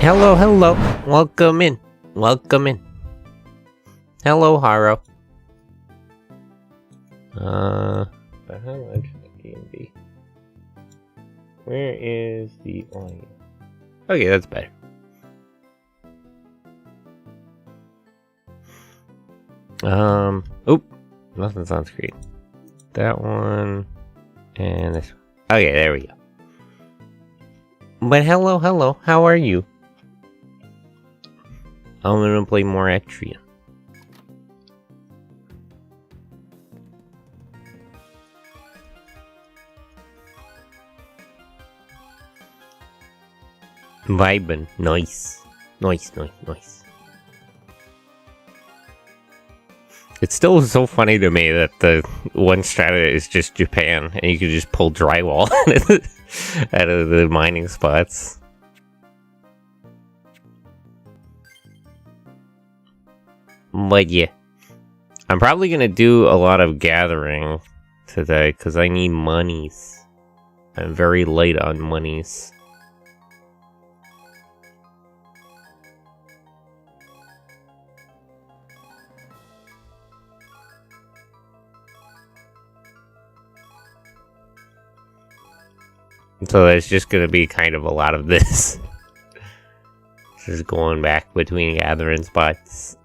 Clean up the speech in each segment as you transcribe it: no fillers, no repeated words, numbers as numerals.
Hello, hello. Welcome in. Welcome in. Hello, Haro. But how much the game be? Where is the audio? Okay, that's better. Oop, nothing's on screen. That one, and this one. Okay, there we go. But hello, hello, how are you? I'm gonna play more Etrian. Vibin', nice. Nice. It's still so funny to me that the one strata is just Japan, and you can just pull drywall out of the mining spots. But yeah, I'm probably gonna do a lot of gathering today, because I need monies. I'm very light on monies. So there's just gonna be kind of a lot of this. Just going back between gathering spots.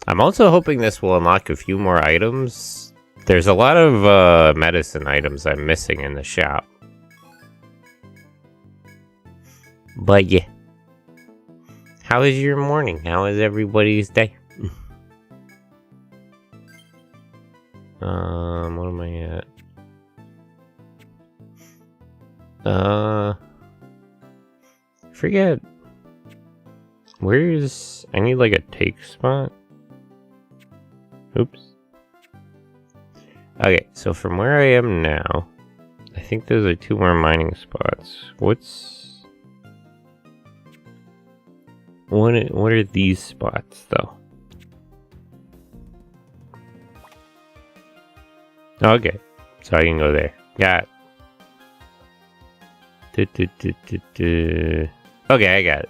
I'm also hoping this will unlock a few more items. There's a lot of medicine items I'm missing in the shop. But yeah. How is your morning? How is everybody's day? What am I at? Forget. Where's... I need like a take spot. Oops. Okay, so from where I am now, I think those are 2 more mining spots. What are these spots, though? Okay, so I can go there. Got it. Okay, I got it.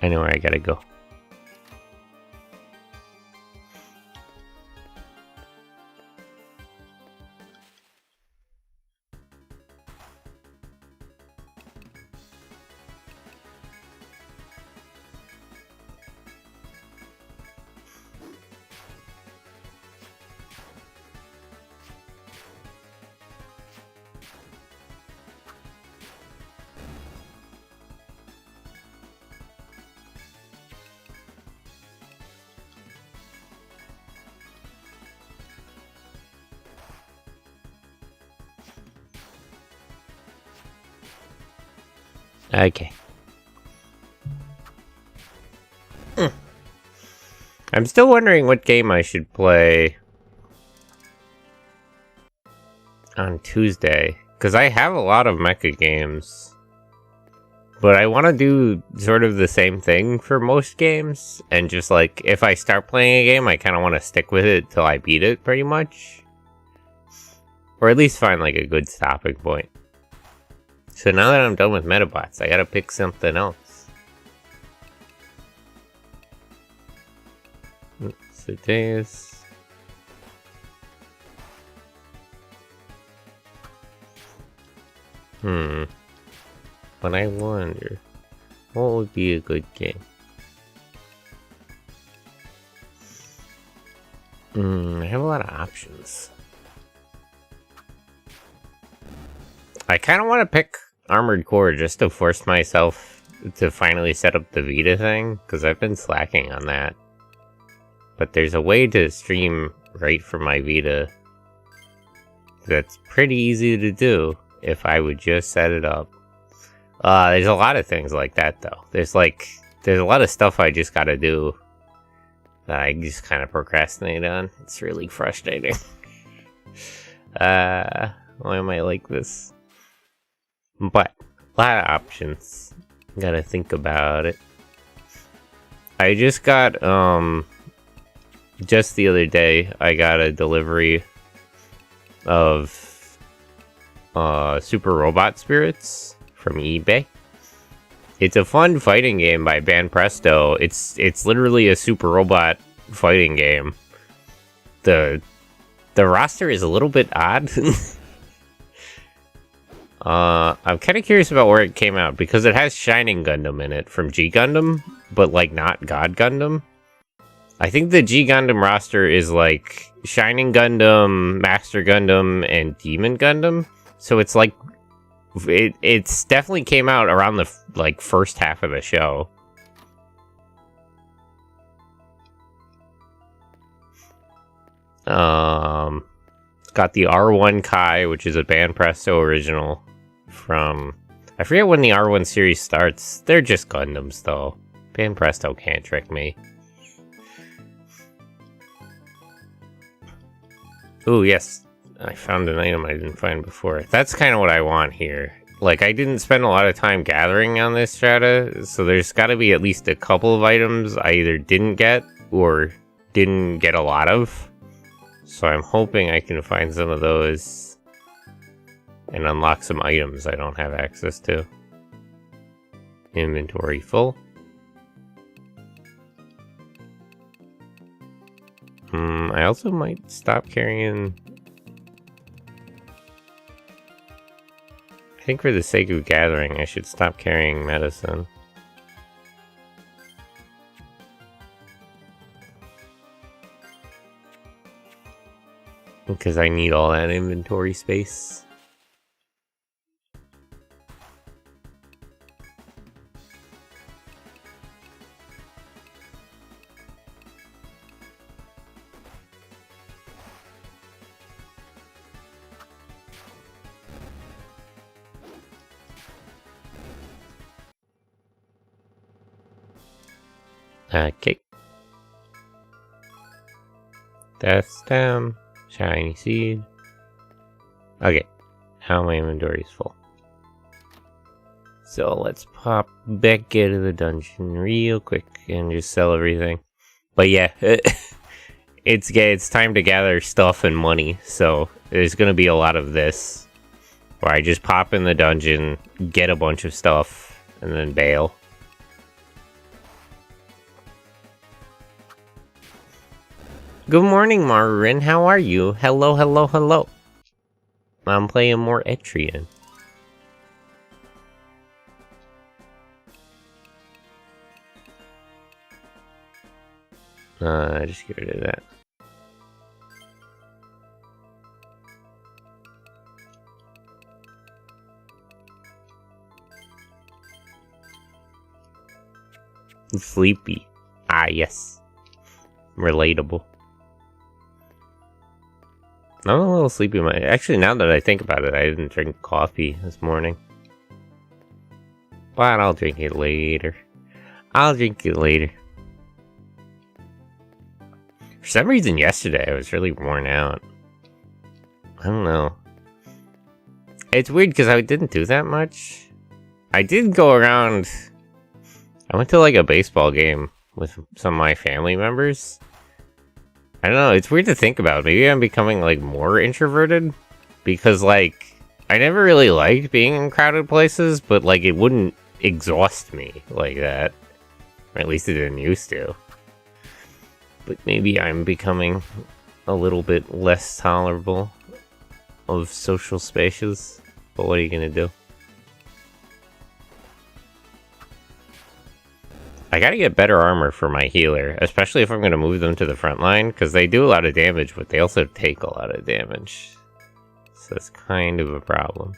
I know where I gotta go. Okay. I'm still wondering what game I should play on Tuesday, because I have a lot of mecha games, but I want to do sort of the same thing for most games, and just like, if I start playing a game, I kind of want to stick with it till I beat it, pretty much. Or at least find like a good stopping point. So now that I'm done with Metabots, I gotta pick something else. Sadeus. But I wonder, what would be a good game? I have a lot of options. I kind of want to pick Armored Core just to force myself to finally set up the Vita thing, because I've been slacking on that. But there's a way to stream right from my Vita that's pretty easy to do if I would just set it up. There's a lot of things like that, though. There's a lot of stuff I just gotta do that I just kind of procrastinate on. It's really frustrating. Why am I like this? But, a lot of options. Gotta think about it. I just got, just the other day, I got a delivery of Super Robot Spirits from eBay. It's a fun fighting game by Banpresto. It's literally a super robot fighting game. The roster is a little bit odd. I'm kind of curious about where it came out because it has Shining Gundam in it from G Gundam, but like not God Gundam. I think the G Gundam roster is like Shining Gundam, Master Gundam, and Demon Gundam. So it's like it's definitely came out around the like first half of the show. It's got the R1 Kai, which is a Banpresto original from... I forget when the R1 series starts. They're just Gundams, though. Banpresto can't trick me. Ooh, yes. I found an item I didn't find before. That's kind of what I want here. Like, I didn't spend a lot of time gathering on this strata, so there's got to be at least a couple of items I either didn't get or didn't get a lot of. So I'm hoping I can find some of those and unlock some items I don't have access to. Inventory full. I also might stop carrying... I think for the sake of gathering, I should stop carrying medicine. Because I need all that inventory space. Okay. Death Stem. Shiny Seed. Okay. Now my inventory is full. So let's pop back out of the dungeon real quick and just sell everything. But yeah, it's time to gather stuff and money. So there's gonna be a lot of this. Where I just pop in the dungeon, get a bunch of stuff, and then bail. Good morning, Marin. How are you? Hello, hello, hello. I'm playing more Etrian. Just get rid of that. Sleepy. Ah, yes. Relatable. I'm a little sleepy. Actually, now that I think about it, I didn't drink coffee this morning. But I'll drink it later. I'll drink it later. For some reason, yesterday, I was really worn out. I don't know. It's weird because I didn't do that much. I did go around... I went to like a baseball game with some of my family members. I don't know, it's weird to think about. Maybe I'm becoming, like, more introverted? Because, like, I never really liked being in crowded places, but, like, it wouldn't exhaust me like that. Or at least it didn't used to. But maybe I'm becoming a little bit less tolerable of social spaces. But what are you gonna do? I gotta get better armor for my healer, especially if I'm gonna move them to the front line, because they do a lot of damage, but they also take a lot of damage. So it's kind of a problem.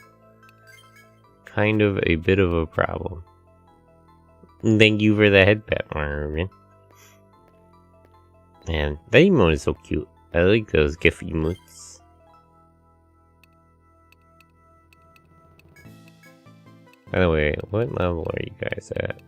Kind of a bit of a problem. Thank you for the headband, Marvin. Man, that emote is so cute. I like those GIF emotes. By the way, what level are you guys at?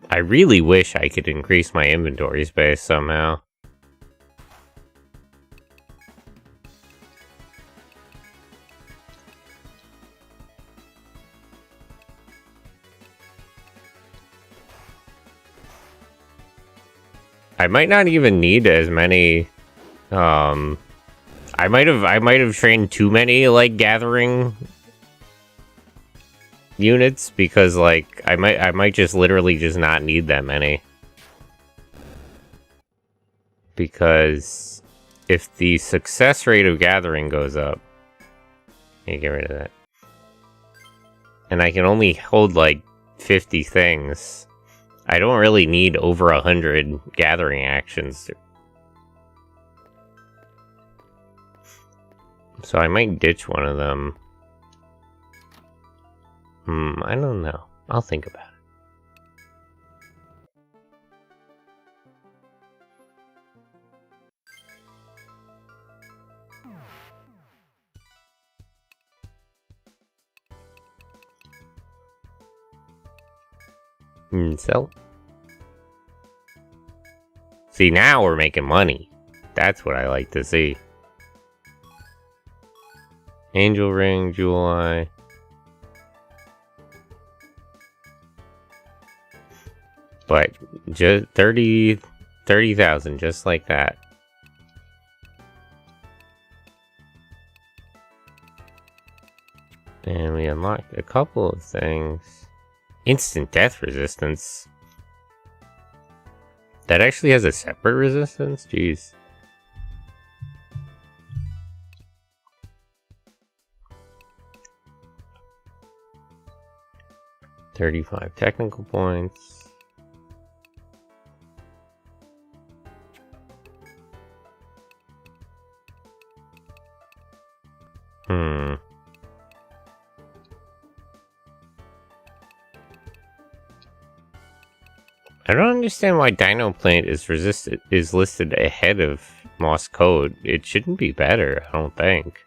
I really wish I could increase my inventory space somehow. I might not even need as many, I might have trained too many, like, gathering units, because, like, I might just literally just not need that many. Because if the success rate of gathering goes up, let me get rid of that. And I can only hold, like, 50 things. I don't really need over 100 gathering actions. So I might ditch one of them. I don't know. I'll think about it. Sell. See, now we're making money. That's what I like to see. Angel ring, jewel eye. But just 30,000, just like that. And we unlocked a couple of things. Instant death resistance. That actually has a separate resistance? Jeez. $35 technical points. I don't understand why Dino Plant is listed ahead of Moss Code. It shouldn't be better, I don't think.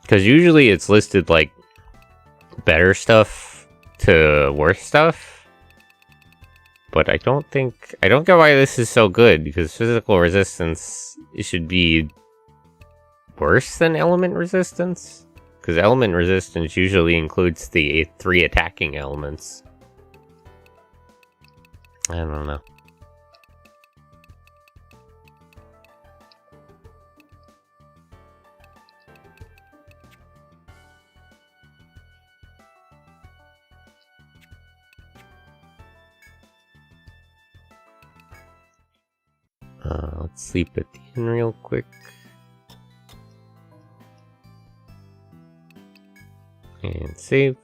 Because usually it's listed like better stuff to worse stuff. But I don't get why this is so good, because physical resistance should be worse than element resistance. Because element resistance usually includes the 3 attacking elements. I don't know. Let's sleep at the inn real quick. And save.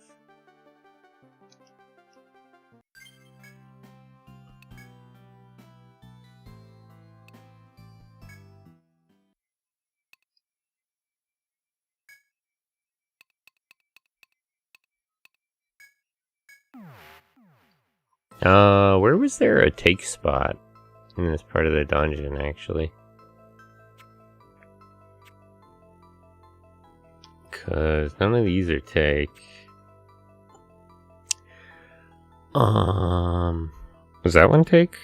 Where was there a take spot in this part of the dungeon, actually? Because none of these are take. Was that one take?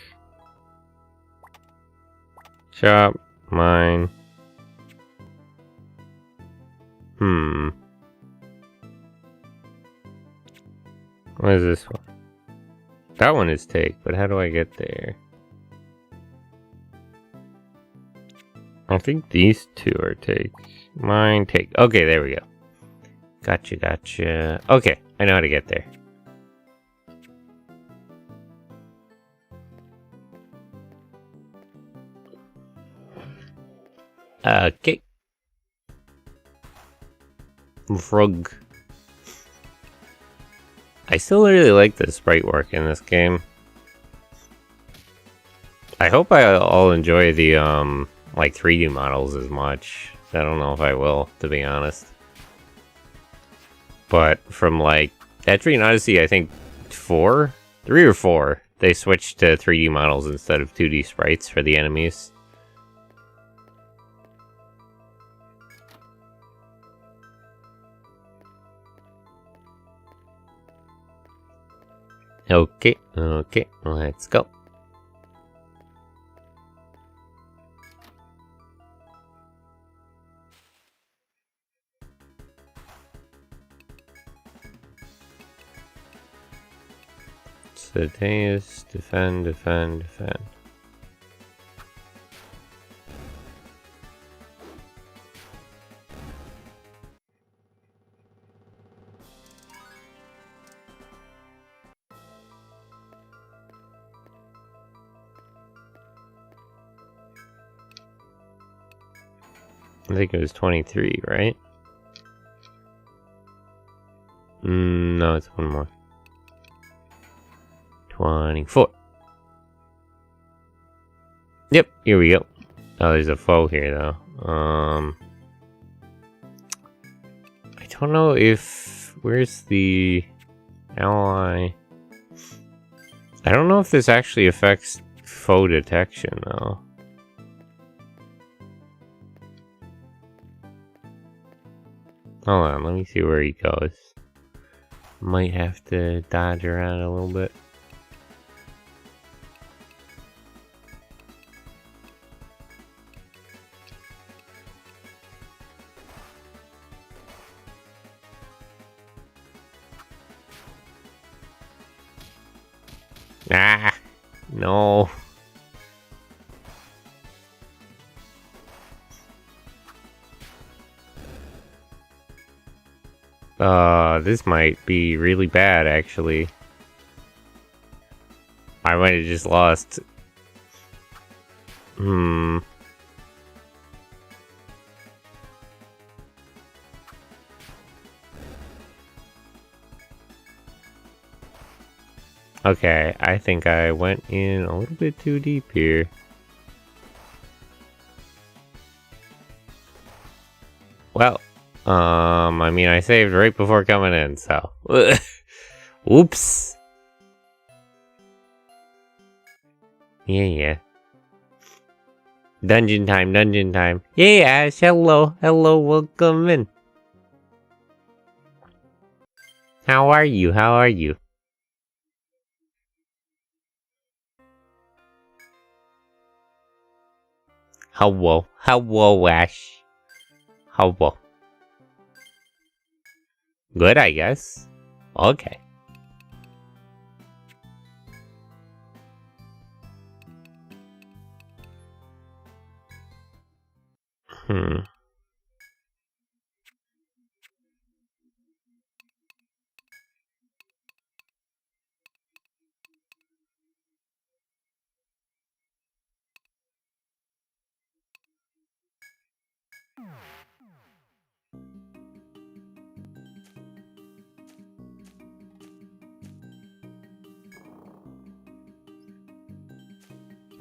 Shop, mine. What is this one? That one is take, but how do I get there? I think these two are take. Mine take. Okay, there we go. Gotcha. Okay, I know how to get there. Okay. Frog. I still really like the sprite work in this game. I hope I'll enjoy the, like 3D models as much. I don't know if I will, to be honest. But from, like, Etrian Odyssey, I think 3 or 4, they switched to 3D models instead of 2D sprites for the enemies. Okay, okay, let's go. Spontaneous, defend, defend, defend. I think it was 23, right? No, it's one more. 24. Yep, here we go. Oh, there's a foe here, though. I don't know if... Where's the ally? I don't know if this actually affects foe detection, though. Hold on, let me see where he goes. Might have to dodge around a little bit. Ah, no. This might be really bad, actually. I might have just lost. Okay, I think I went in a little bit too deep here. Well, I mean, I saved right before coming in, so. Oops. Yeah. Dungeon time, dungeon time. Yeah, Ash, hello, welcome in. How are you? Hello, Ash. Hello. Good, I guess. Okay.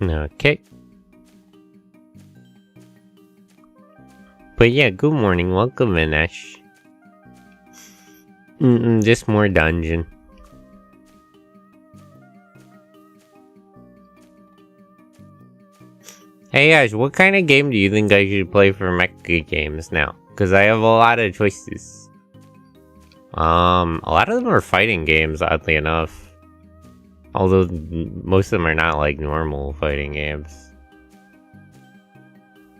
Okay. But yeah, good morning. Welcome in, Ash. Just more dungeon. Hey Ash, what kind of game do you think I should play for mecha games now? Because I have a lot of choices. A lot of them are fighting games, oddly enough. Although most of them are not like normal fighting games.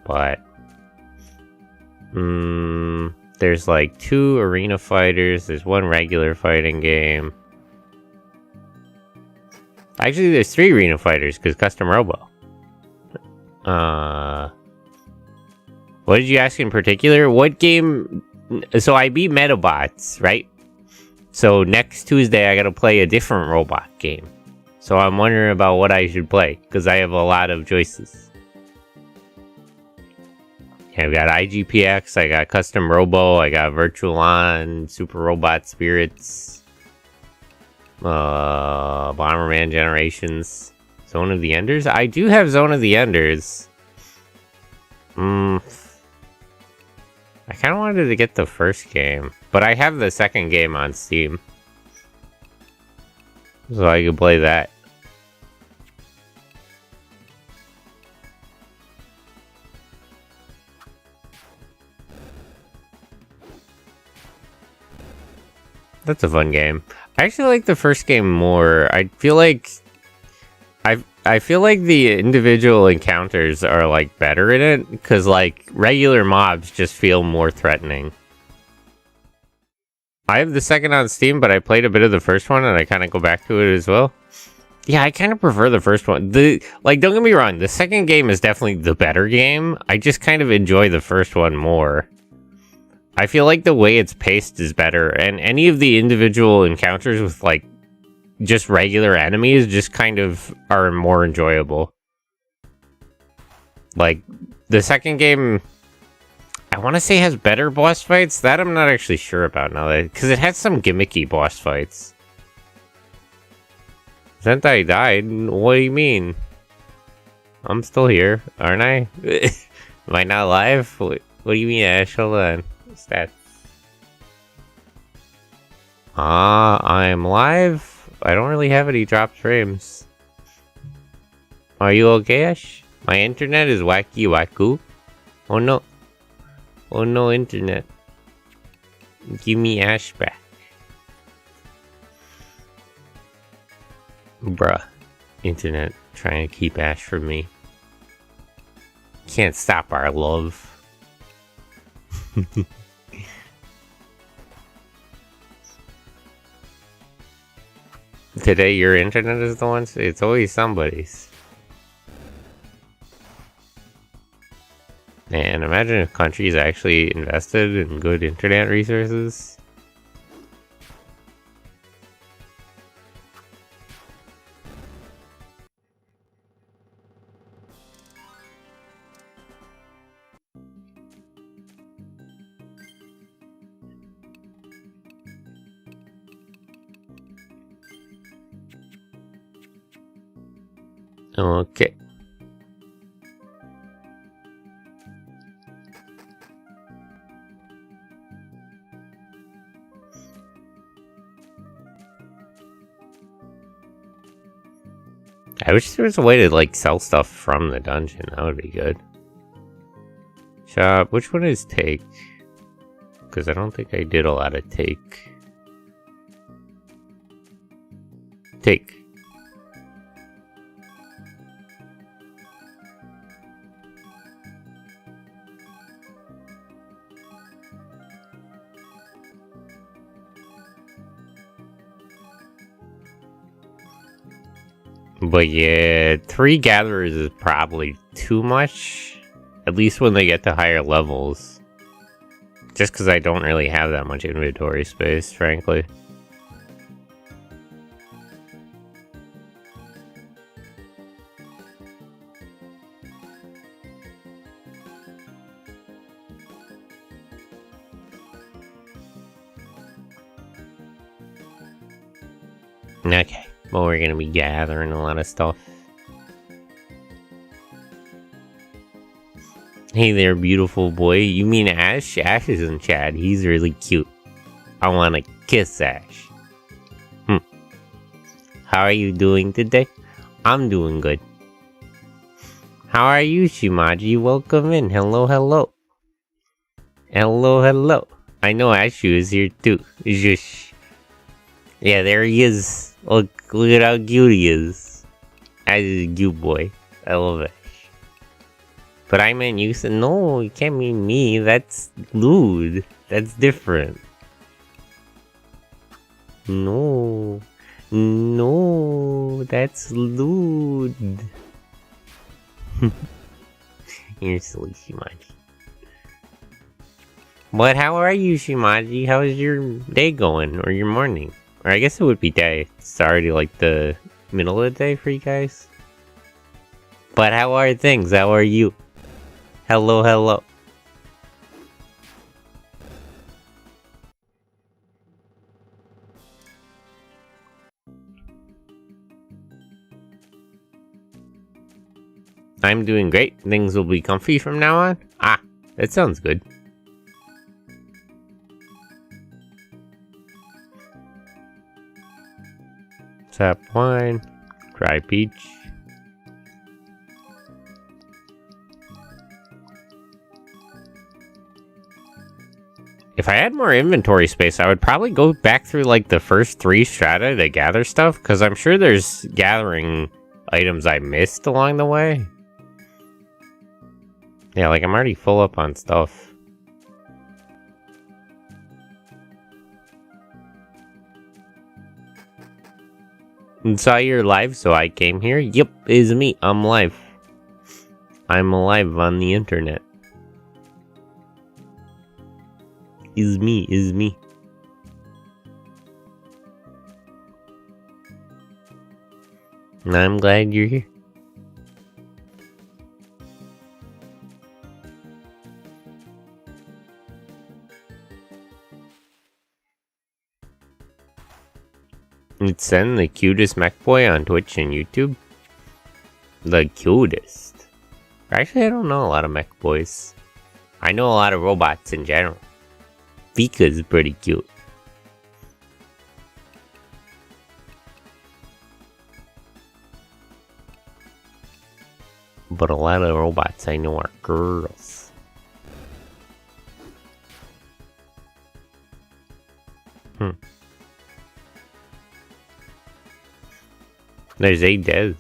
But there's like 2 arena fighters, there's 1 regular fighting game. Actually, there's 3 arena fighters, because Custom Robo. What did you ask in particular? What game? So I beat Metabots, right? So next Tuesday I gotta play a different robot game. So I'm wondering about what I should play, because I have a lot of choices. Yeah, I've got IGPX, I got Custom Robo, I got Virtualon, Super Robot Spirits, Bomberman Generations, Zone of the Enders. I do have Zone of the Enders. I kind of wanted to get the first game, but I have the second game on Steam. So I could play that. That's a fun game. I actually like the first game more. I feel like I feel like the individual encounters are like better in it because like regular mobs just feel more threatening. I have the second on Steam, but I played a bit of the first one and I kind of go back to it as well. Yeah, I kind of prefer the first one. Don't get me wrong, the second game is definitely the better game. I just kind of enjoy the first one more. I feel like the way it's paced is better, and any of the individual encounters with like just regular enemies just kind of are more enjoyable. Like, the second game, I want to say has better boss fights. That I'm not actually sure about now, because it has some gimmicky boss fights. Sentai died? What do you mean? I'm still here, aren't I? Am I not alive? What do you mean, Ash? Hold on. What's that? I am live? I don't really have any dropped frames. Are you okay, Ash? My internet is wacky waku. Oh no. Oh no, internet. Give me Ash back. Bruh. Internet trying to keep Ash from me. Can't stop our love. Today your internet is the one? It's always somebody's. Man, imagine if countries actually invested in good internet resources. Okay. I wish there was a way to like sell stuff from the dungeon. That would be good. Shop. Which one is take? Because I don't think I did a lot of take. Take. But yeah, 3 gatherers is probably too much. At least when they get to higher levels. Just because I don't really have that much inventory space, frankly. Okay. Well, we're gonna be gathering a lot of stuff. Hey there, beautiful boy. You mean Ash? Ash is in chat. He's really cute. I wanna kiss Ash. How are you doing today? I'm doing good. How are you, Shimaji? Welcome in. Hello, hello. Hello, hello. I know Ashu is here too. Shush. Yeah, there he is. Look at how cute he is. Ash is a cute boy. I love it. But I meant you said, no, you can't mean me. That's lewd. That's different. No. No, that's lewd. You're silly, Shimaji. But how are you, Shimaji? How is your day going? Or your morning? Or I guess it would be day. It's already like the middle of the day for you guys. But how are things? How are you? Hello, hello. I'm doing great. Things will be comfy from now on. Ah, that sounds good. Tap wine, dry peach. If I had more inventory space, I would probably go back through, like, the first 3 strata to gather stuff, because I'm sure there's gathering items I missed along the way. Yeah, like, I'm already full up on stuff. And saw you're live, so I came here. Yep, it's me. I'm live. I'm alive on the internet. Is me. And I'm glad you're here. It's Sen, the cutest mech boy on Twitch and YouTube. The cutest. Actually, I don't know a lot of mech boys. I know a lot of robots in general. Vika's pretty cute. But a lot of robots I know are girls. There's a Des.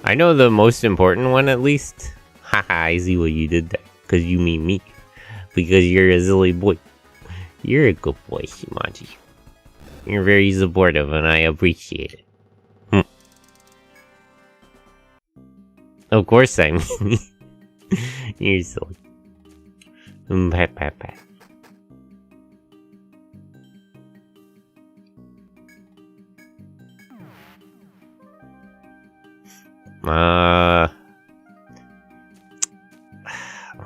I know the most important one at least. Haha, I see what you did there. Because you mean me. Because you're a silly boy. You're a good boy, Shimaji. You're very supportive and I appreciate it. Of course I mean. You're silly. Pat, pat, pat. I'm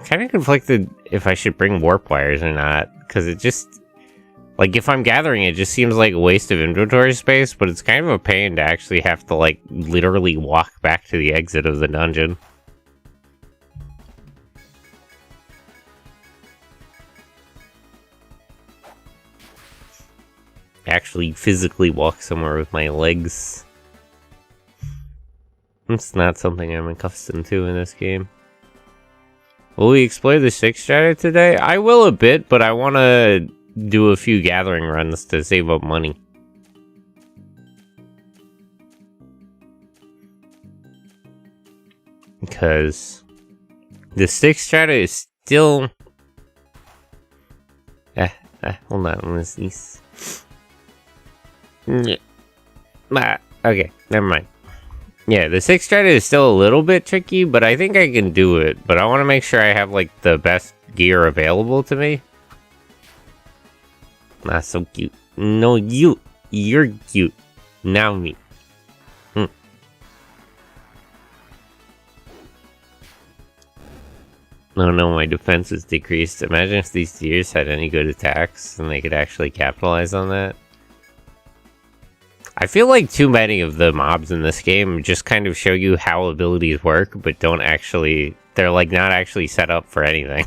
kind of conflicted if I should bring warp wires or not, because it just, like, if I'm gathering it just seems like a waste of inventory space, but it's kind of a pain to actually have to, like, literally walk back to the exit of the dungeon. Actually physically walk somewhere with my legs. It's not something I'm accustomed to in this game. Will we explore the 6th strata today? I will a bit, but I want to do a few gathering runs to save up money. Because the 6th strata is still... hold on, I'm gonna sneeze. Okay, never mind. Yeah, the 6th strata is still a little bit tricky, but I think I can do it. But I want to make sure I have, like, the best gear available to me. Not so cute. No, you're cute. Now me. Oh no, my defense is decreased. Imagine if these deers had any good attacks and they could actually capitalize on that. I feel like too many of the mobs in this game just kind of show you how abilities work, but don't actually... They're, like, not actually set up for anything.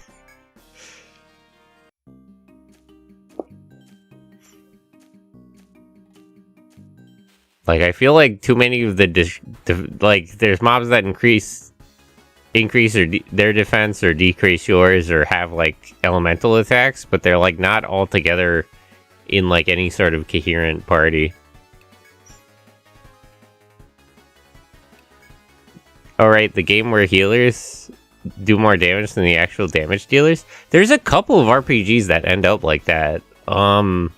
Like, I feel like too many of the... like, there's mobs that increase their defense or decrease yours or have, like, elemental attacks, but they're, like, not all together in, like, any sort of coherent party. Alright, the game where healers do more damage than the actual damage dealers. There's a couple of RPGs that end up like that. One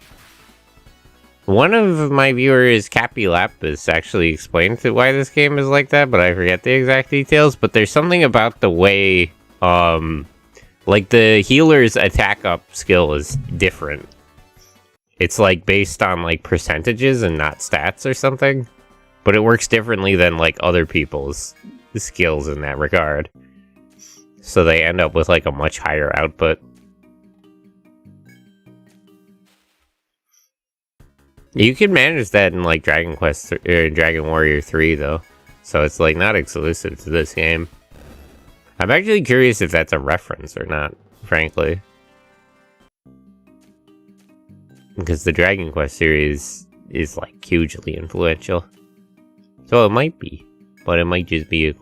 of my viewers, Cappy Lapis, actually explained why this game is like that, but I forget the exact details. But there's something about the way, like, the healer's attack up skill is different. It's, like, based on, like, percentages and not stats or something. But it works differently than, like, other people's skills in that regard. So they end up with, like, a much higher output. You can manage that in, like, Dragon Quest or Dragon Warrior 3, though. So it's, like, not exclusive to this game. I'm actually curious if that's a reference or not, frankly. Because the Dragon Quest series is, like, hugely influential. So it might be, but it might just be a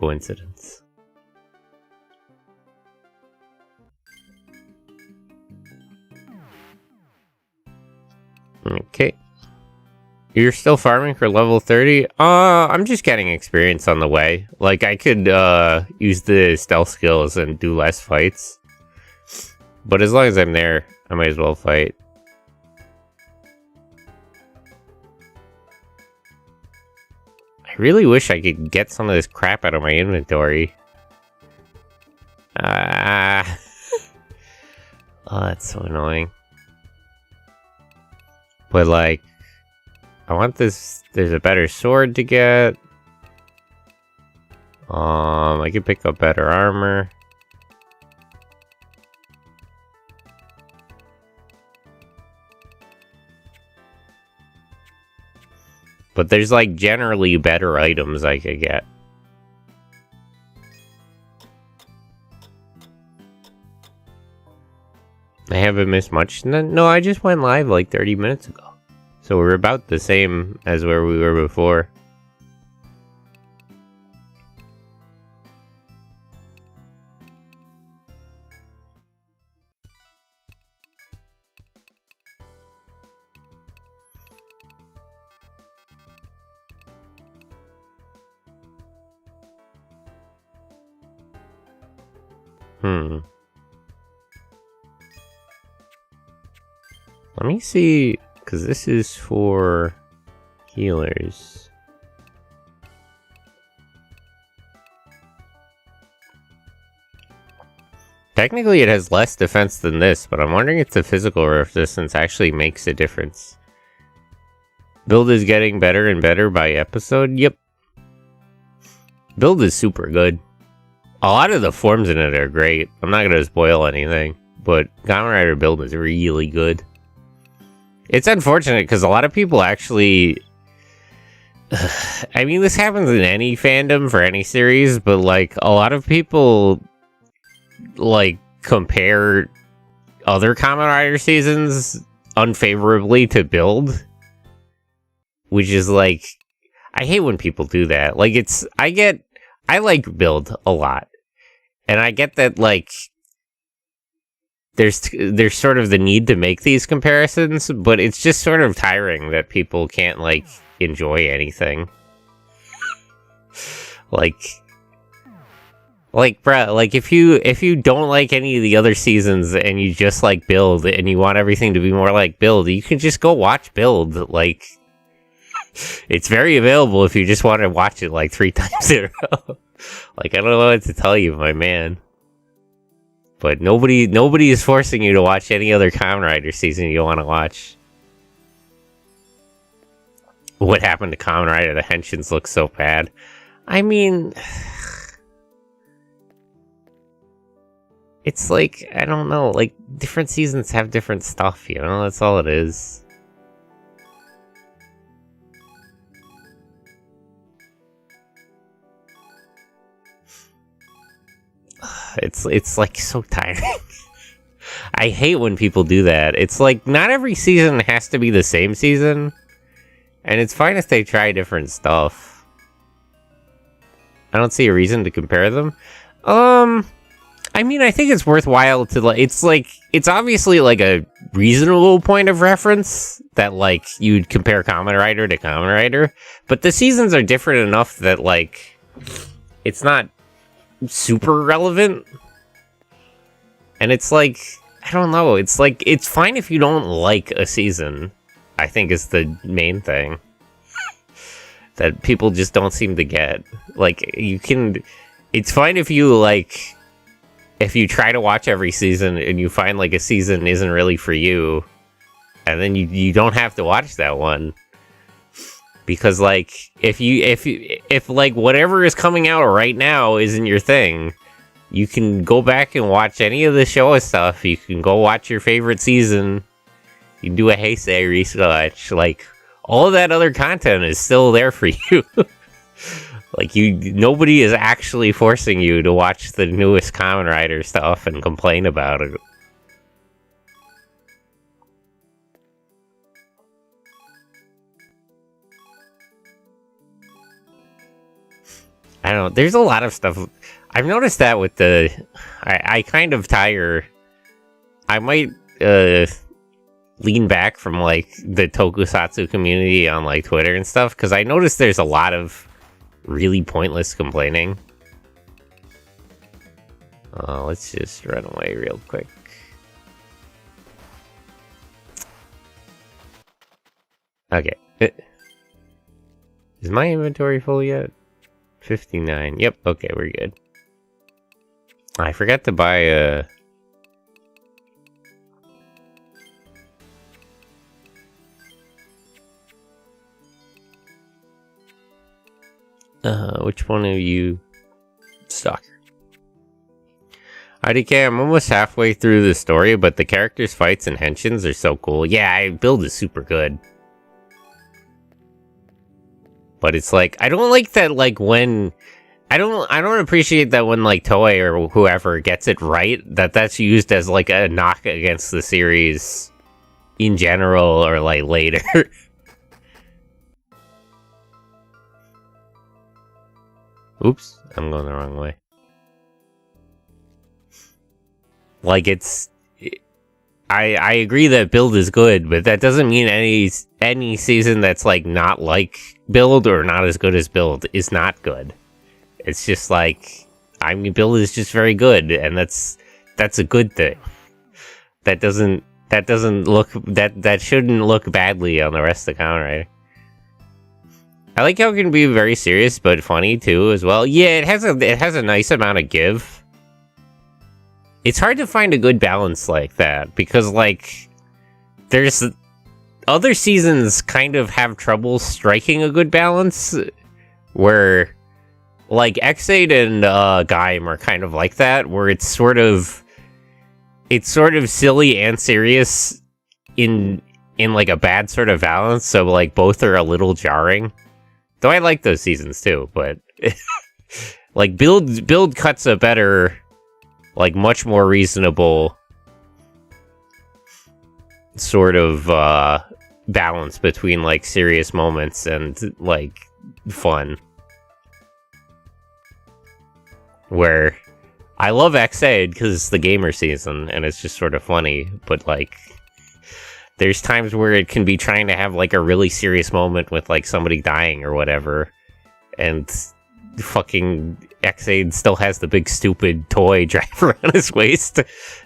Okay. You're still farming for level 30? I'm just getting experience on the way. Like, I could, use the stealth skills and do less fights. But as long as I'm there, I might as well fight. I really wish I could get some of this crap out of my inventory. Oh, that's so annoying. But, like, I want this. There's a better sword to get. I could pick up better armor. But there's, like, generally better items I could get. I haven't missed much. No, I just went live like 30 minutes ago. So we're about the same as where we were before. Let me see, because this is for healers. Technically it has less defense than this, but I'm wondering if the physical resistance actually makes a difference. Build is getting better and better by episode? Yep. Build is super good. A lot of the forms in it are great. I'm not going to spoil anything, but Kamen Rider build is really good. It's unfortunate because a lot of people actually... I mean, this happens in any fandom for any series, but, like, a lot of people, like, compare other Kamen Rider seasons unfavorably to build. Which is, like... I hate when people do that. Like, I like build a lot. And I get that, like... There's sort of the need to make these comparisons, but it's just sort of tiring that people can't, like, enjoy anything. Like, bruh, like, if you don't like any of the other seasons and you just like Build and you want everything to be more like Build, you can just go watch Build. Like, it's very available if you just want to watch it, like, 3 times in a row. Like, I don't know what to tell you, my man. But nobody is forcing you to watch any other Kamen Rider season you want to watch. What happened to Kamen Rider? The henshins look so bad. I mean... It's like, I don't know, like, different seasons have different stuff, you know? That's all it is. It's like so tiring. I hate when people do that. It's like not every season has to be the same season, and it's fine if they try different stuff. I don't see a reason to compare them. I mean, I think it's worthwhile to it's obviously like a reasonable point of reference that like you'd compare Kamen Rider to Kamen Rider, but the seasons are different enough that like it's not super relevant. And it's like, I don't know, it's like, it's fine if you don't like a season, I think is the main thing that people just don't seem to get. Like, it's fine if you like, if you try to watch every season and you find like a season isn't really for you, and then you don't have to watch that one. Because, like, if like, whatever is coming out right now isn't your thing, you can go back and watch any of the Showa stuff. You can go watch your favorite season. You can do a Heisei rewatch. Like, all of that other content is still there for you. Like, nobody is actually forcing you to watch the newest Kamen Rider stuff and complain about it. I don't know, there's a lot of stuff. I've noticed that with I kind of tire. I might lean back from like the tokusatsu community on like Twitter and stuff, because I noticed there's a lot of really pointless complaining. Let's just run away real quick. Okay. Is my inventory full yet? 59. Yep, okay, we're good. I forgot to buy a... which one of you? Stalker. IDK, I'm almost halfway through the story, but the characters' fights and henshins are so cool. Yeah, build is super good. But it's like, I don't like that, like, when... I don't appreciate that when, like, Toei or whoever gets it right, that's used as, like, a knock against the series in general, or, like, later. Oops, I'm going the wrong way. Like, it's... I agree that build is good, but that doesn't mean any season that's, like, not like build or not as good as build is not good. It's just like, I mean, build is just very good, and that's a good thing. That shouldn't look badly on the rest of the counter, right? I like how it can be very serious but funny too as well. Yeah, it has a nice amount of give. It's hard to find a good balance like that, because, like, there's... Other seasons kind of have trouble striking a good balance, where, like, X8 and Gaim are kind of like that, where it's sort of silly and serious in like a bad sort of balance, so, like, both are a little jarring. Though I like those seasons too, but like, build cuts a better, like, much more reasonable sort of balance between, like, serious moments and, like, fun. Where I love X8 because it's the gamer season and it's just sort of funny, but, like, there's times where it can be trying to have, like, a really serious moment with, like, somebody dying or whatever, and fucking X8 still has the big stupid toy draped around his waist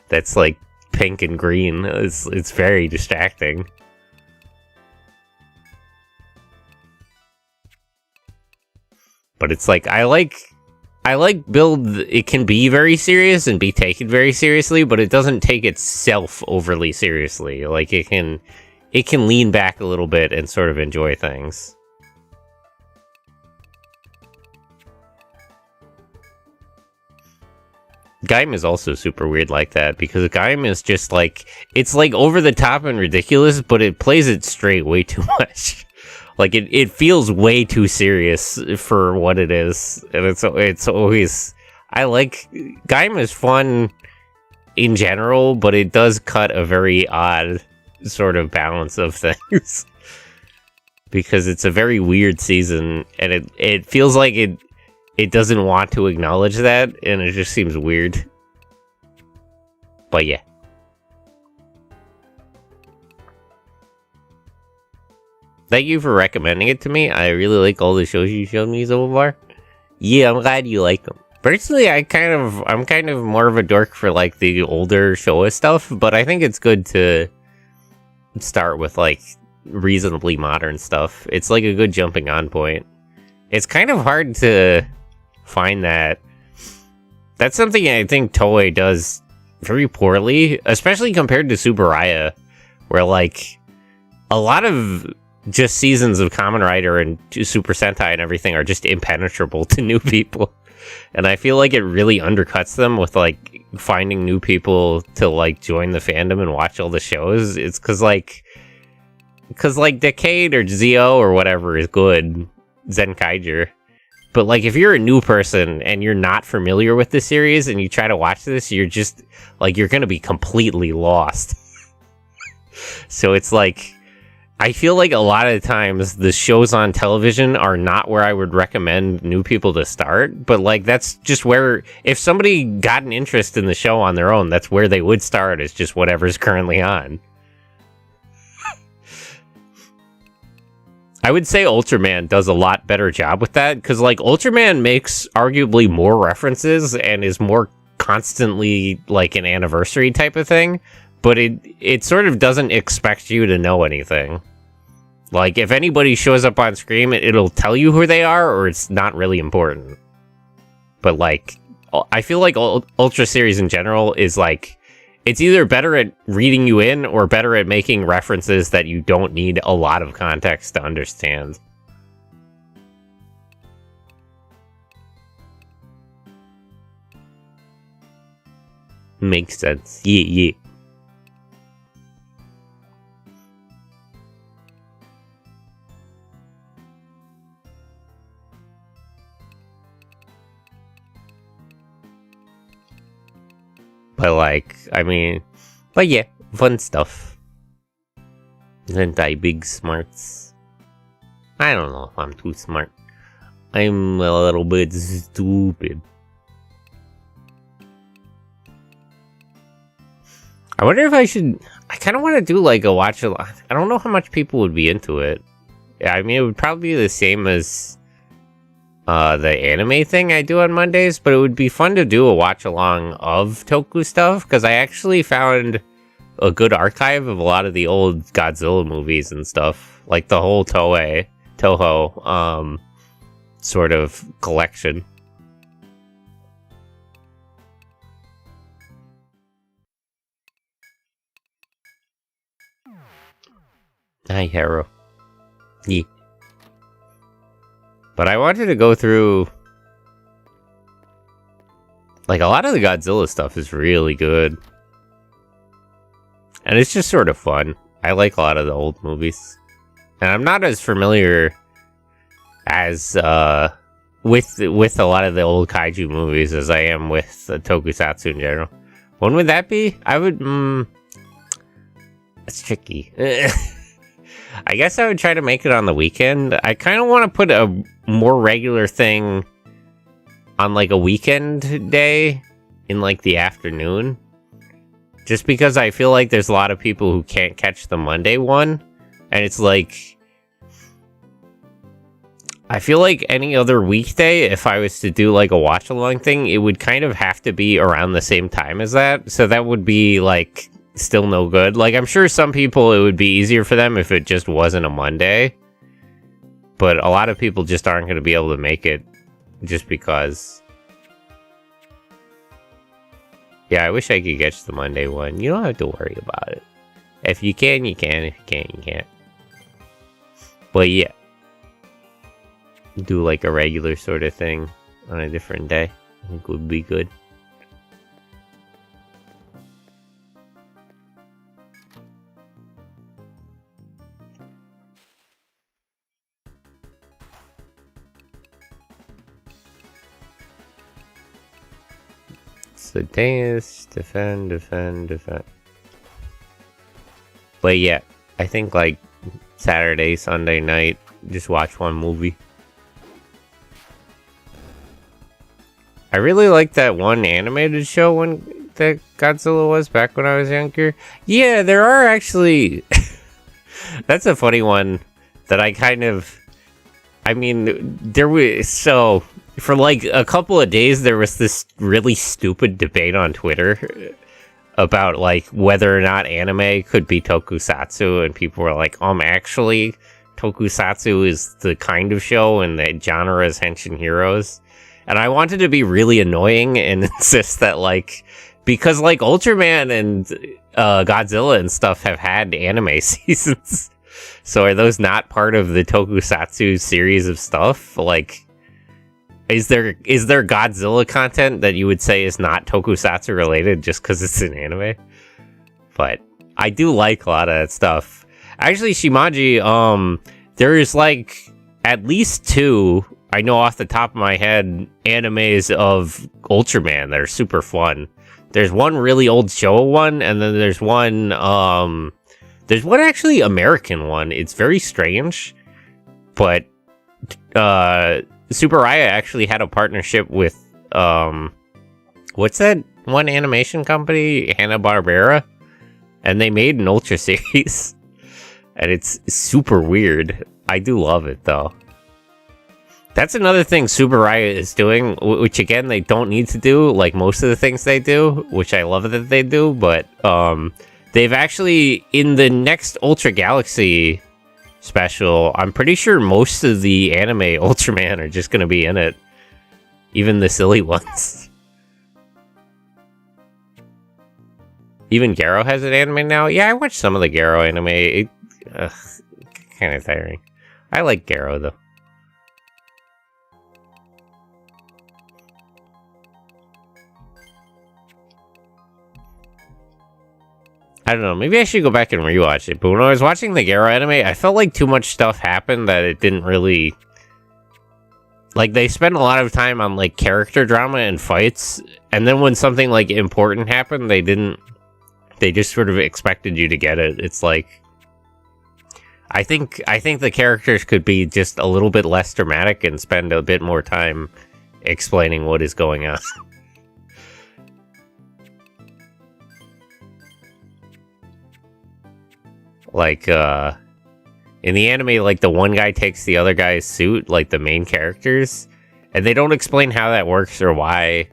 that's, like, pink and green. It's very distracting. But it's like, I like build, it can be very serious and be taken very seriously, but it doesn't take itself overly seriously. Like, it can lean back a little bit and sort of enjoy things. Gaim is also super weird like that, because Gaim is just like, it's like over the top and ridiculous, but it plays it straight way too much. Like, it feels way too serious for what it is, and it's always... I like... Gaim is fun in general, but it does cut a very odd sort of balance of things. Because it's a very weird season, and it feels like it doesn't want to acknowledge that, and it just seems weird. But yeah. Thank you for recommending it to me. I really like all the shows you showed me so far. Yeah, I'm glad you like them. Personally, I'm kind of more of a dork for, like, the older Showa stuff, but I think it's good to start with, like, reasonably modern stuff. It's like a good jumping on point. It's kind of hard to find that. That's something I think Toei does very poorly, especially compared to Tsuburaya, where, like, a lot of just seasons of Kamen Rider and Super Sentai and everything are just impenetrable to new people. And I feel like it really undercuts them with, like, finding new people to, like, join the fandom and watch all the shows. It's because Decade or Zio or whatever is good, Zenkaiger. But, like, if you're a new person and you're not familiar with the series and you try to watch this, you're just, like, you're gonna be completely lost. So it's like, I feel like a lot of times the shows on television are not where I would recommend new people to start, but, like, that's just where, if somebody got an interest in the show on their own, that's where they would start, is just whatever's currently on. I would say Ultraman does a lot better job with that, because, like, Ultraman makes arguably more references and is more constantly, like, an anniversary type of thing, but it sort of doesn't expect you to know anything. Like, if anybody shows up on screen, it'll tell you who they are, or it's not really important. But, like, I feel like Ultra series in general is, like, it's either better at reading you in or better at making references that you don't need a lot of context to understand. Makes sense. Yeah. But, like, I mean, but yeah, fun stuff. Isn't I big smarts? I don't know if I'm too smart. I'm a little bit stupid. I wonder if I should... I kind of want to do, like, a watch-along. I don't know how much people would be into it. Yeah, I mean, it would probably be the same as the anime thing I do on Mondays, but it would be fun to do a watch-along of Toku stuff, because I actually found a good archive of a lot of the old Godzilla movies and stuff, like the whole Toho sort of collection. Hi, Hero. Yeah. But I wanted to go through... Like, a lot of the Godzilla stuff is really good. And it's just sort of fun. I like a lot of the old movies. And I'm not as familiar as, with a lot of the old kaiju movies as I am with tokusatsu in general. When would that be? I would, It's tricky. I guess I would try to make it on the weekend. I kind of want to put a more regular thing on, like, a weekend day in, like, the afternoon. Just because I feel like there's a lot of people who can't catch the Monday one. And it's like... I feel like any other weekday, if I was to do, like, a watch-along thing, it would kind of have to be around the same time as that. So that would be, like... still no good. Like, I'm sure some people it would be easier for them if it just wasn't a Monday, but a lot of people just aren't going to be able to make it just because. Yeah, I wish I could catch the Monday one. You don't have to worry about it. If you can, you can. If you can't, you can't. But yeah, do like a regular sort of thing on a different day. I think would be good. So dance, defend. But yeah, I think like Saturday, Sunday night, just watch one movie. I really liked that one animated show that Godzilla was back when I was younger. Yeah, there are actually... That's a funny one that I kind of... I mean, there was... So... For like a couple of days, there was this really stupid debate on Twitter about like whether or not anime could be tokusatsu, and people were like, actually, tokusatsu is the kind of show and the genre is Henshin Heroes. And I wanted to be really annoying and insist that like, because like Ultraman and Godzilla and stuff have had anime seasons, so are those not part of the tokusatsu series of stuff? Like... Is there Godzilla content that you would say is not tokusatsu related just because it's an anime? But I do like a lot of that stuff. Actually, Shimaji, there is like at least 2, I know off the top of my head, animes of Ultraman that are super fun. There's one really old Showa one, and then there's one actually American one. It's very strange, but Super Raya actually had a partnership with, what's that one animation company? Hanna-Barbera? And they made an Ultra series. And it's super weird. I do love it, though. That's another thing Super Riot is doing, which again, they don't need to do, like most of the things they do, which I love that they do, but they've actually, in the next Ultra Galaxy special, I'm pretty sure most of the anime Ultraman are just going to be in it. Even the silly ones. Even Garo has an anime now? Yeah, I watched some of the Garo anime. Kind of tiring. I like Garo, though. I don't know, maybe I should go back and rewatch it, but when I was watching the Garo anime, I felt like too much stuff happened that it didn't really... Like, they spent a lot of time on, like, character drama and fights, and then when something, like, important happened, they didn't... They just sort of expected you to get it. It's like... I think the characters could be just a little bit less dramatic and spend a bit more time explaining what is going on. Like, in the anime, like, the one guy takes the other guy's suit, like, the main characters, and they don't explain how that works or why.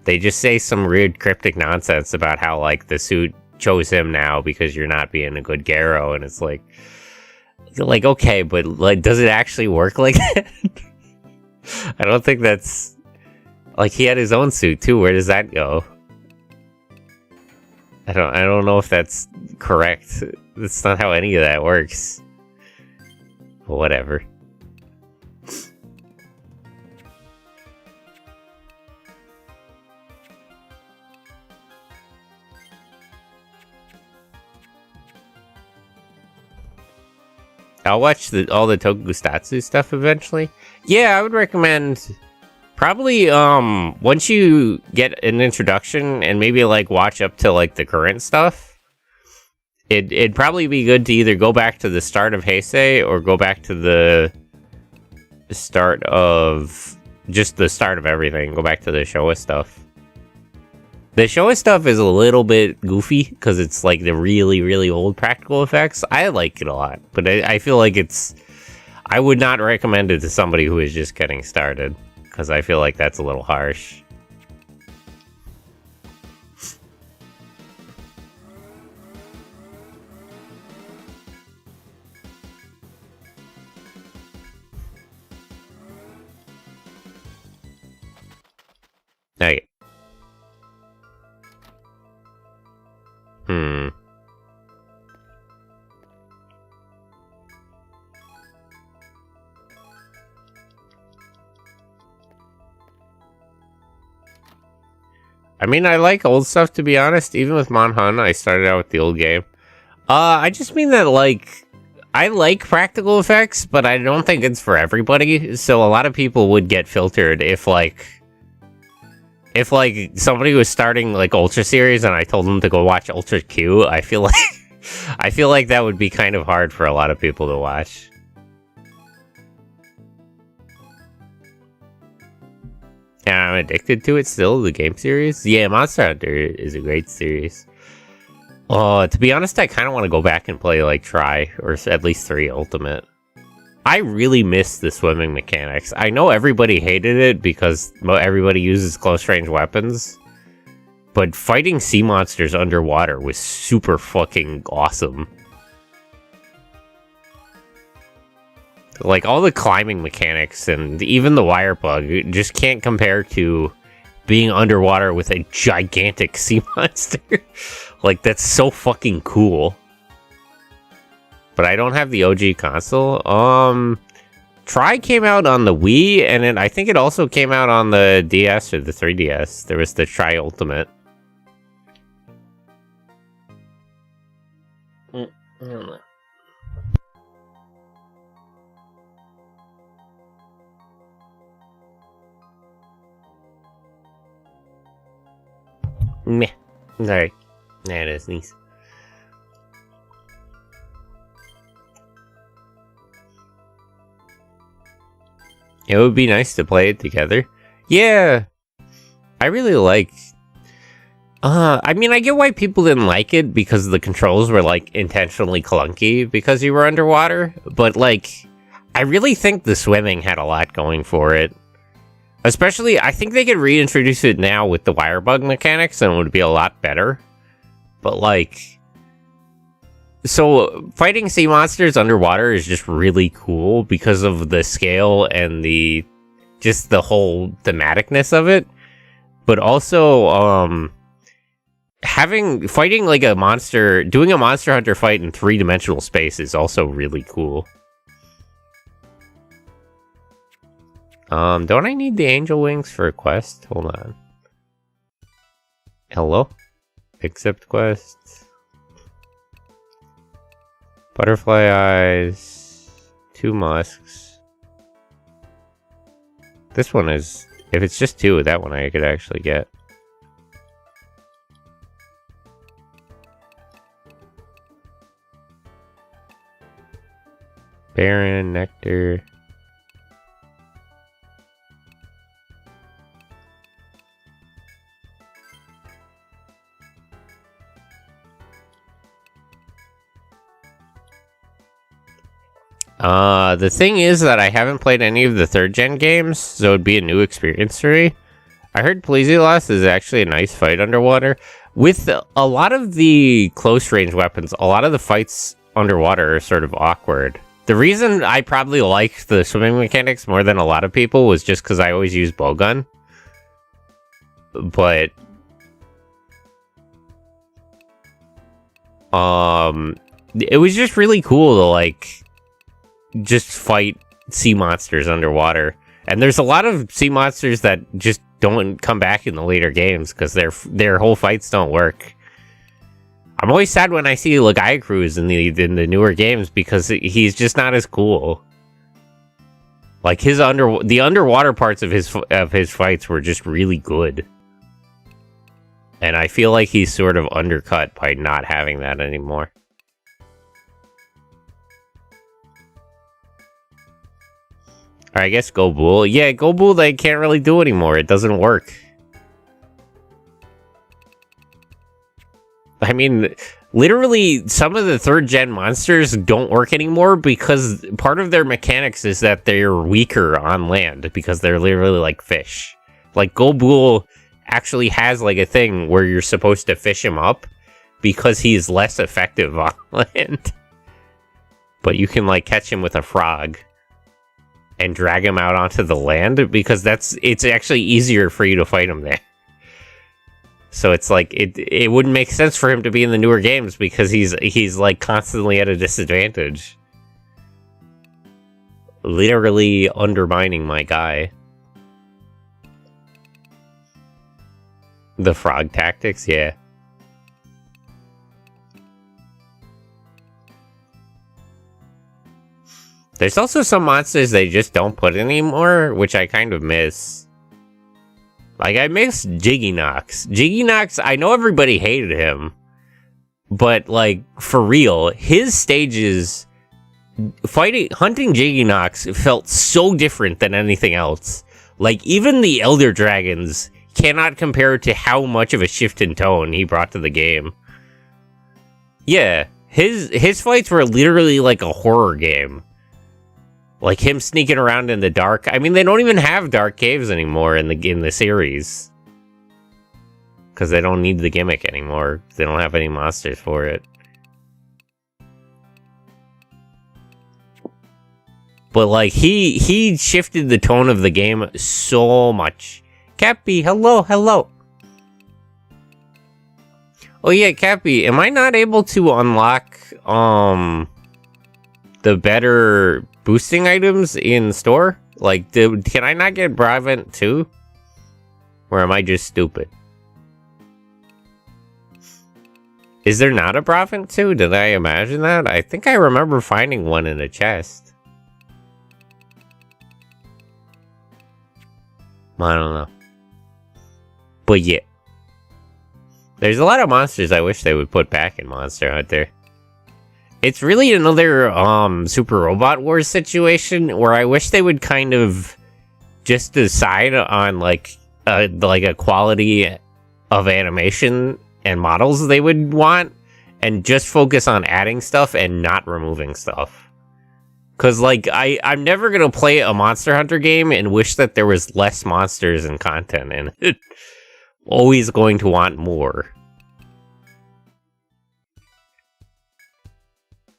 They just say some weird cryptic nonsense about how, like, the suit chose him now because you're not being a good Garo, and it's like, okay, but, like, does it actually work like that? I don't think that's... Like, he had his own suit, too. Where does that go? I don't know if that's correct. That's not how any of that works. But whatever. I'll watch all the Tokusatsu stuff eventually. Yeah, I would recommend... Probably, once you get an introduction and maybe, like, watch up to, like, the current stuff, it'd probably be good to either go back to the start of Heisei or go back to the start of... Just the start of everything. Go back to the Showa stuff. The Showa stuff is a little bit goofy, because it's, like, the really, really old practical effects. I like it a lot, but I feel like it's... I would not recommend it to somebody who is just getting started. Because I feel like that's a little harsh. Okay. I mean, I like old stuff, to be honest. Even with Monhun, I started out with the old game. I just mean that, like, I like practical effects, but I don't think it's for everybody. So a lot of people would get filtered if somebody was starting, like, Ultra Series and I told them to go watch Ultra Q, I feel like that would be kind of hard for a lot of people to watch. And I'm addicted to it still, the game series. Yeah, Monster Hunter is a great series. To be honest, I kind of want to go back and play, like, Tri, or at least 3 Ultimate. I really miss the swimming mechanics. I know everybody hated it because everybody uses close-range weapons, but fighting sea monsters underwater was super fucking awesome. Like, all the climbing mechanics and even the wire bug just can't compare to being underwater with a gigantic sea monster. Like, that's so fucking cool. But I don't have the OG console. Tri came out on the Wii, and I think it also came out on the DS or the 3DS. There was the Tri Ultimate. I don't know. Meh. Sorry. Nah, it is nice. It would be nice to play it together. Yeah. I really like... I mean, I get why people didn't like it, because the controls were, like, intentionally clunky because you were underwater. But, like, I really think the swimming had a lot going for it. Especially, I think they could reintroduce it now with the wire bug mechanics and it would be a lot better. But, like... So, fighting sea monsters underwater is just really cool because of the scale and just the whole thematicness of it. But also, fighting like a monster, doing a Monster Hunter fight in 3-dimensional space is also really cool. Don't I need the angel wings for a quest? Hold on. Hello? Accept quest. Butterfly eyes. 2 musks. This one is... If it's just 2, that one I could actually get. Baron, nectar... The thing is that I haven't played any of the 3rd-gen games, so it'd be a new experience for me. I heard Plesiolas is actually a nice fight underwater. With a lot of the close-range weapons, a lot of the fights underwater are sort of awkward. The reason I probably liked the swimming mechanics more than a lot of people was just because I always use bowgun. But... it was just really cool to, like... just fight sea monsters underwater. And there's a lot of sea monsters that just don't come back in the later games because their whole fights don't work. I'm always sad when I see Lagiacruz in the newer games because he's just not as cool. Like the underwater parts of his fights were just really good. And I feel like he's sort of undercut by not having that anymore. Or I guess Go Bull. Yeah, Go Bull they can't really do anymore. It doesn't work. I mean, literally, some of the 3rd-gen monsters don't work anymore because part of their mechanics is that they're weaker on land because they're literally like fish. Like, Go Bull actually has like a thing where you're supposed to fish him up because he's less effective on land. But you can like catch him with a frog and drag him out onto the land because it's actually easier for you to fight him there. So it's like it wouldn't make sense for him to be in the newer games because he's like constantly at a disadvantage. Literally undermining my guy. The frog tactics, yeah. There's also some monsters they just don't put anymore, which I kind of miss. Like, I miss Jiggynox. Jiggynox, I know everybody hated him, but, like, for real, his stages... hunting Jiggynox felt so different than anything else. Like, even the Elder Dragons cannot compare to how much of a shift in tone he brought to the game. Yeah, his fights were literally like a horror game. Like him sneaking around in the dark. I mean, they don't even have dark caves anymore in the series. Because they don't need the gimmick anymore. They don't have any monsters for it. But like, he shifted the tone of the game so much. Cappy, hello, hello. Oh yeah, Cappy, am I not able to unlock, the better boosting items in store? Like, can I not get Bravant too? Or am I just stupid? Is there not a Bravant too? Did I imagine that? I think I remember finding one in a chest. I don't know. But yeah. There's a lot of monsters I wish they would put back in Monster Hunter. It's really another Super Robot Wars situation where I wish they would kind of just decide on like a quality of animation and models they would want and just focus on adding stuff and not removing stuff. Because, like, I'm never going to play a Monster Hunter game and wish that there was less monsters and content in it. Always going to want more.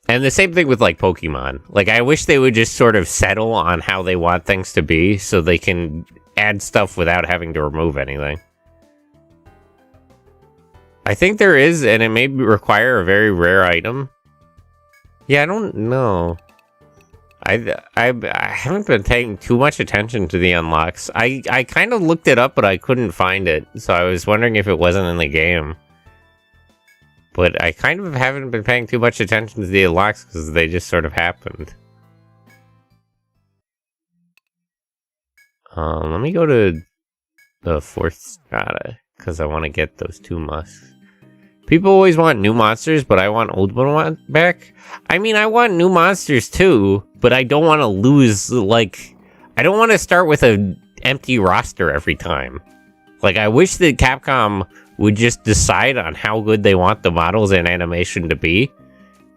And the same thing with, like, Pokemon. Like, I wish they would just sort of settle on how they want things to be so they can add stuff without having to remove anything. I think there is, and it may require a very rare item. Yeah, I don't know. I haven't been paying too much attention to the unlocks. I kind of looked it up, but I couldn't find it. So I was wondering if it wasn't in the game. But I kind of haven't been paying too much attention to the unlocks because they just sort of happened. Let me go to the 4th strata because I want to get those 2 musks. People always want new monsters, but I want old one back. I mean, I want new monsters too, but I don't want to lose, like... I don't want to start with an empty roster every time. Like, I wish that Capcom would just decide on how good they want the models and animation to be,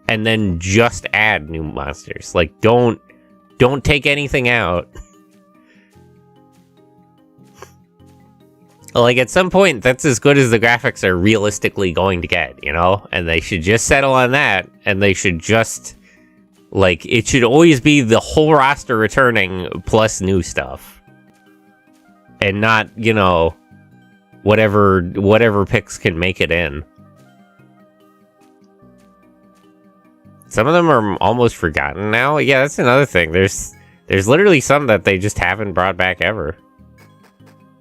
and then just add new monsters. Like, don't take anything out. Like, at some point, that's as good as the graphics are realistically going to get, you know? And they should just settle on that, and they should just... Like, it should always be the whole roster returning plus new stuff. And not, you know, whatever picks can make it in. Some of them are almost forgotten now. Yeah, that's another thing. There's literally some that they just haven't brought back ever.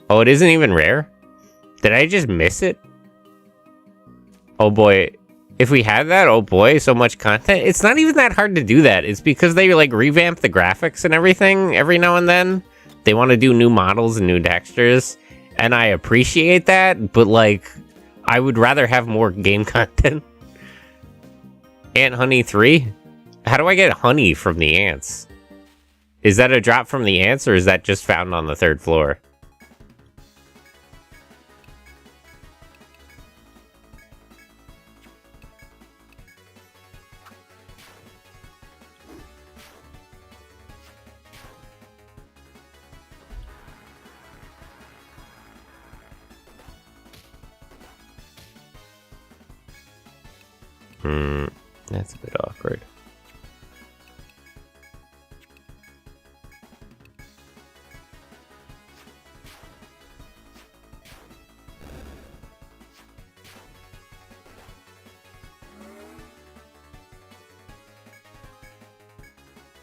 Oh, it isn't even rare? Did I just miss it? Oh boy. If we had that, oh boy, so much content. It's not even that hard to do that. It's because they, like, revamp the graphics and everything every now and then. They want to do new models and new textures. And I appreciate that, but, like, I would rather have more game content. Ant Honey 3? How do I get honey from the ants? Is that a drop from the ants, or is that just found on the 3rd floor? That's a bit awkward.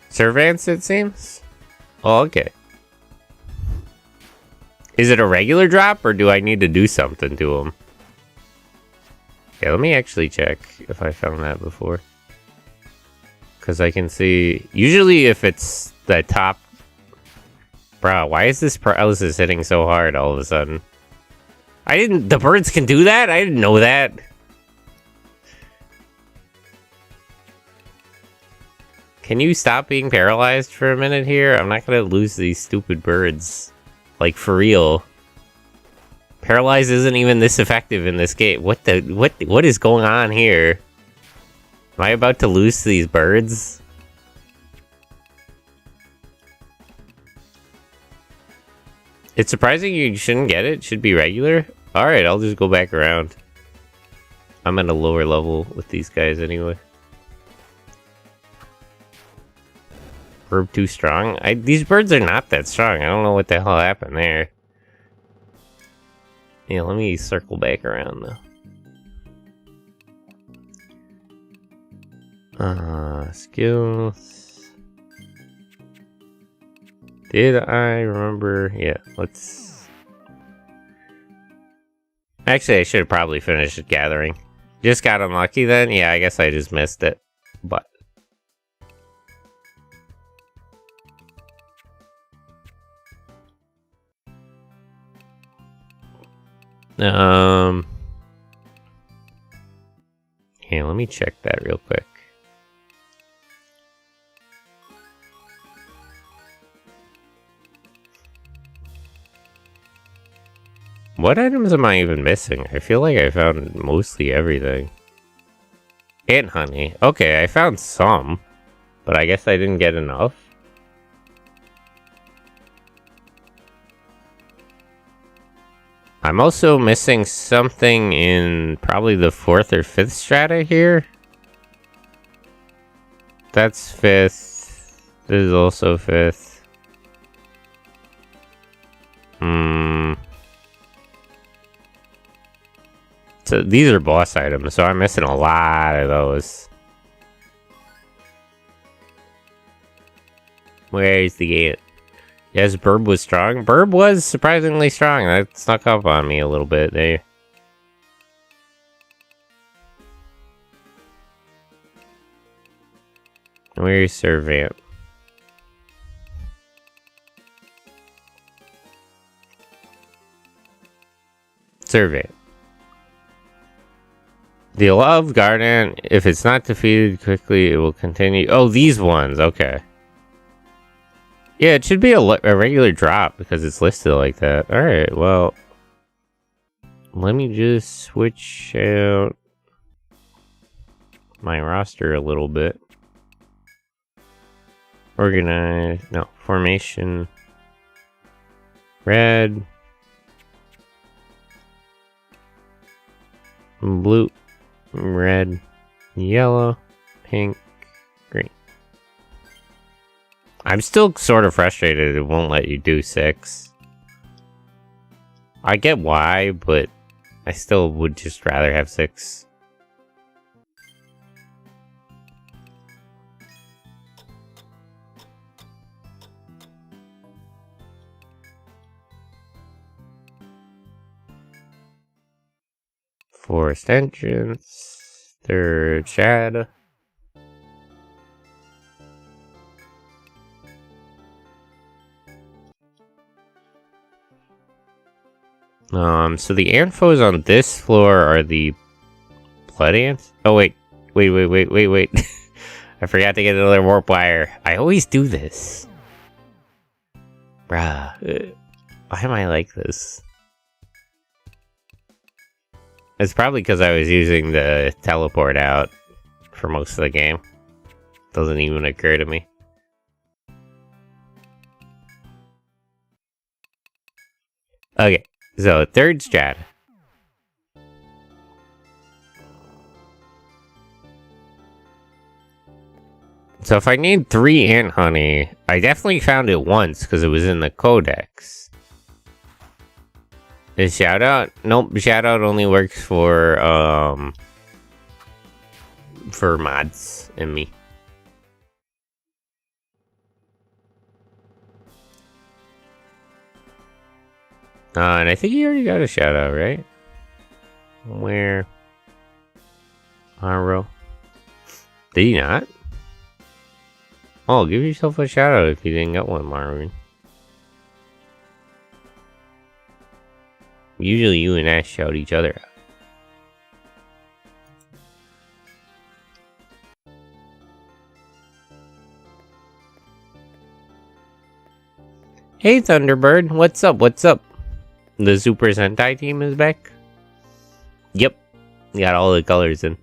Servants, it seems? Oh, okay. Is it a regular drop, or do I need to do something to them? Yeah, let me actually check if I found that before. Because I can see... Usually if it's the top... Bro, why is this paralysis hitting so hard all of a sudden? I didn't... The birds can do that? I didn't know that. Can you stop being paralyzed for a minute here? I'm not gonna lose these stupid birds. Like, for real. Paralyze isn't even this effective in this game. What is going on here? Am I about to lose these birds? It's surprising you shouldn't get it. It should be regular. Alright, I'll just go back around. I'm at a lower level with these guys anyway. Herb too strong? These birds are not that strong. I don't know what the hell happened there. Yeah, let me circle back around though. Skills. Did I remember? Yeah, let's... Actually, I should have probably finished gathering. Just got unlucky then? Yeah, I guess I just missed it. But... Yeah, let me check that real quick. What items am I even missing? I feel like I found mostly everything. Ant honey. Okay, I found some. But I guess I didn't get enough. I'm also missing something in probably the 4th or 5th strata here. That's 5th. This is also 5th. So these are boss items, so I'm missing a lot of those. Where's the gate? Yes, Burb was strong. Burb was surprisingly strong. That snuck up on me a little bit there. Where's Servant? Servant. The Love Garden, if it's not defeated quickly, it will continue. Oh, these ones. Okay. Yeah, it should be a regular drop because it's listed like that. Alright, well. Let me just switch out my roster a little bit. Organize. No, formation. Red. Blue. Red. Yellow. Pink. Green. I'm still sort of frustrated it won't let you do 6. I get why, but I still would just rather have 6. Forest entrance. 3rd Shad. So the Anfos on this floor are the blood ants? Oh, wait. Wait. I forgot to get another warp wire. I always do this. Bruh. Why am I like this? It's probably because I was using the teleport out for most of the game. Doesn't even occur to me. Okay, so 3rd strat. So if I need 3 ant honey, I definitely found it once because it was in the codex. Is shout out? Nope, shout out only works for mods and me. And I think he already got a shout out, right? Where? Haro. Did he not? Oh, give yourself a shout out if you didn't get one, Marvin. Usually you and Ash shout each other out. Hey Thunderbird, what's up? What's up? The Super Sentai team is back? Yep. Got all the colors in.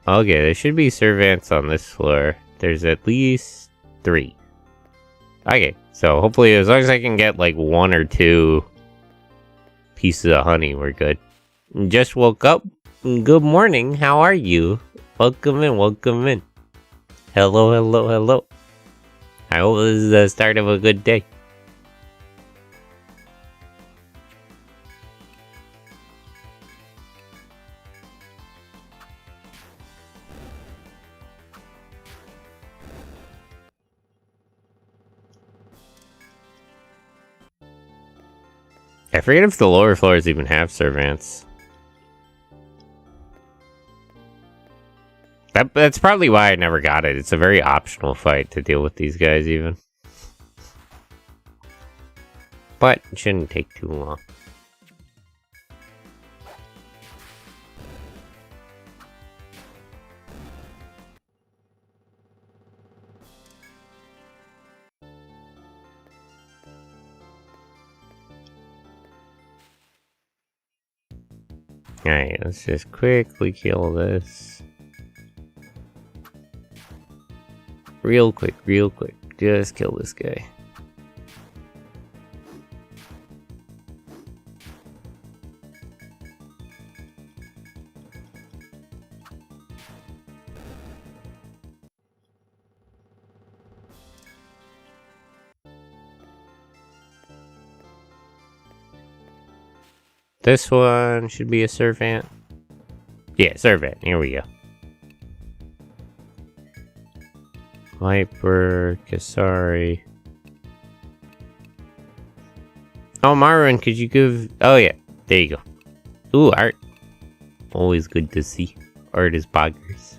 Okay, there should be servants on this floor. There's at least 3. Okay, so hopefully as long as I can get like 1 or 2 pieces of honey, we're good. Just woke up. Good morning, how are you? Welcome in, welcome in. Hello, hello, hello. I hope this is the start of a good day. I forget if the lower floors even have servants. That's probably why I never got it. It's a very optional fight to deal with these guys even. But it shouldn't take too long. Alright, let's just quickly kill this. Real quick, real quick. Just kill this guy. This one should be a servant. Yeah, servant. Here we go. Viper, Kasari. Oh, Marwan, could you give... Oh, yeah. There you go. Ooh, art. Always good to see. Art is boggers.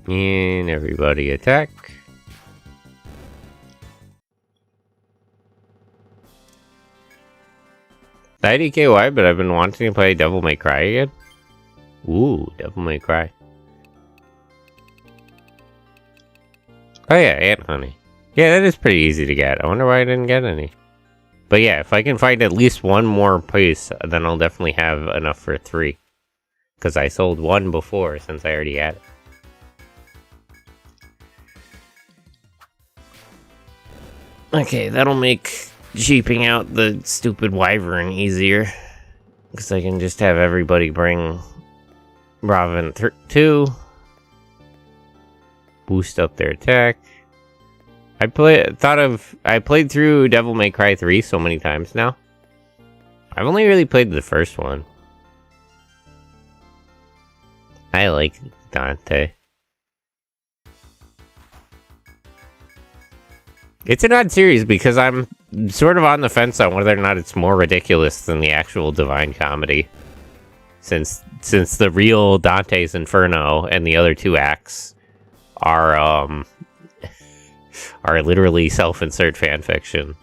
And everybody attack. IDKY, but I've been wanting to play Devil May Cry again. Ooh, Devil May Cry. Oh yeah, ant honey. Yeah, that is pretty easy to get. I wonder why I didn't get any. But yeah, if I can find at least one more piece, then I'll definitely have enough for 3. Because I sold 1 before, since I already had it. Okay, that'll make jeeping out the stupid wyvern easier. Because I can just have everybody bring Bravin 2. Boost up their attack. I played through Devil May Cry 3 so many times now. I've only really played the first one. I like Dante. It's an odd series because I'm sort of on the fence on whether or not it's more ridiculous than the actual Divine Comedy. Since the real Dante's Inferno and the other 2 acts are literally self-insert fanfiction.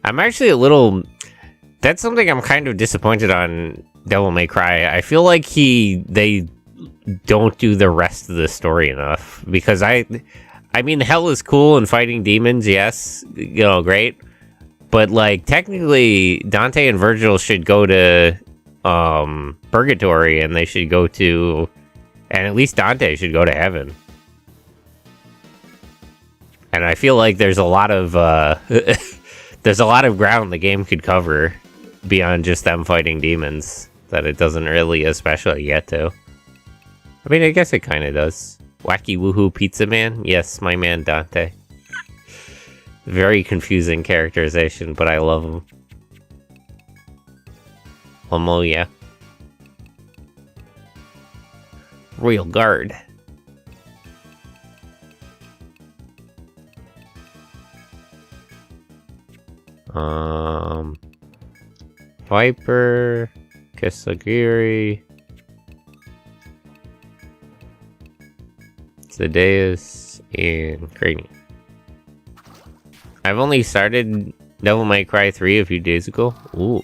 I'm actually a little... That's something I'm kind of disappointed on Devil May Cry. I feel like they don't do the rest of the story enough. Because I mean, hell is cool and fighting demons, yes. You know, great. But, like, technically, Dante and Virgil should go to Purgatory, and they should go to... And at least Dante should go to heaven. And I feel like there's a lot of there's a lot of ground the game could cover beyond just them fighting demons that it doesn't really especially get to. I mean, I guess it kind of does. Wacky woohoo pizza man? Yes, my man Dante. Very confusing characterization, but I love him. Oh yeah. Royal Guard. Viper, Kisagiri, Zedeus, and Cranium. I've only started Devil May Cry 3 a few days ago. Ooh.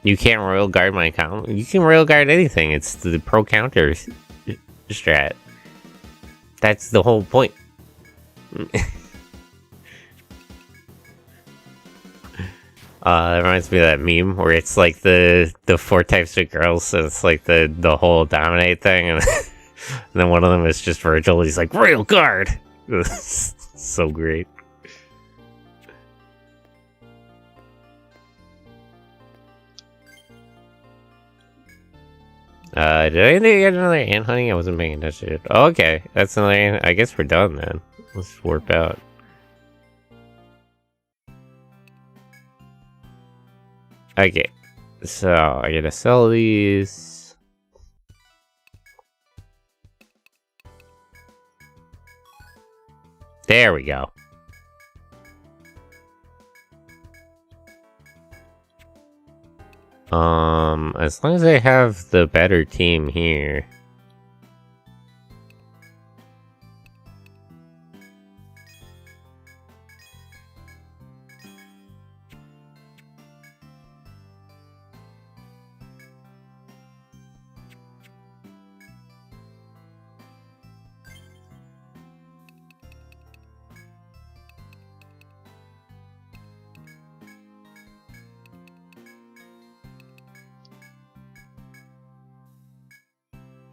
You can't Royal Guard my account. You can Royal Guard anything. It's the pro counter strat. That's the whole point. That reminds me of that meme where it's like the 4 types of girls, and it's like the whole dominate thing, and, and then one of them is just Virgil. He's like, Royal Guard! So great. Did I get another ant hunting? I wasn't paying attention to it. Oh, okay, that's another ant. I guess we're done then. Let's warp out. Okay, so I gotta sell these. There we go. As long as I have the better team here.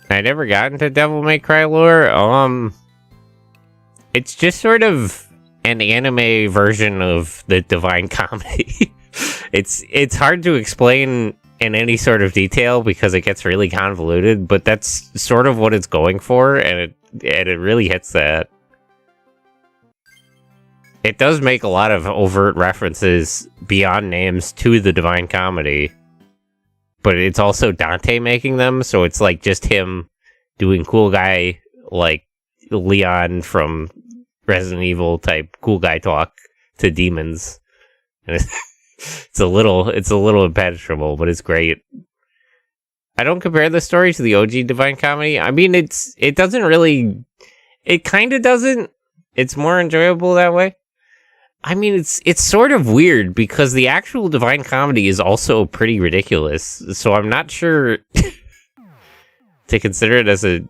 I never got into Devil May Cry lore. It's just sort of an anime version of the Divine Comedy. It's hard to explain in any sort of detail because it gets really convoluted, but that's sort of what it's going for, and it really hits that. It does make a lot of overt references beyond names to the Divine Comedy, but it's also Dante making them, so it's like just him doing cool guy, like Leon from Resident Evil type cool guy talk to demons. And it's a little impenetrable, but it's great. I don't compare the story to the OG Divine Comedy. I mean, it kind of doesn't. It's more enjoyable that way. I mean, it's sort of weird because the actual Divine Comedy is also pretty ridiculous. So I'm not sure to consider it as a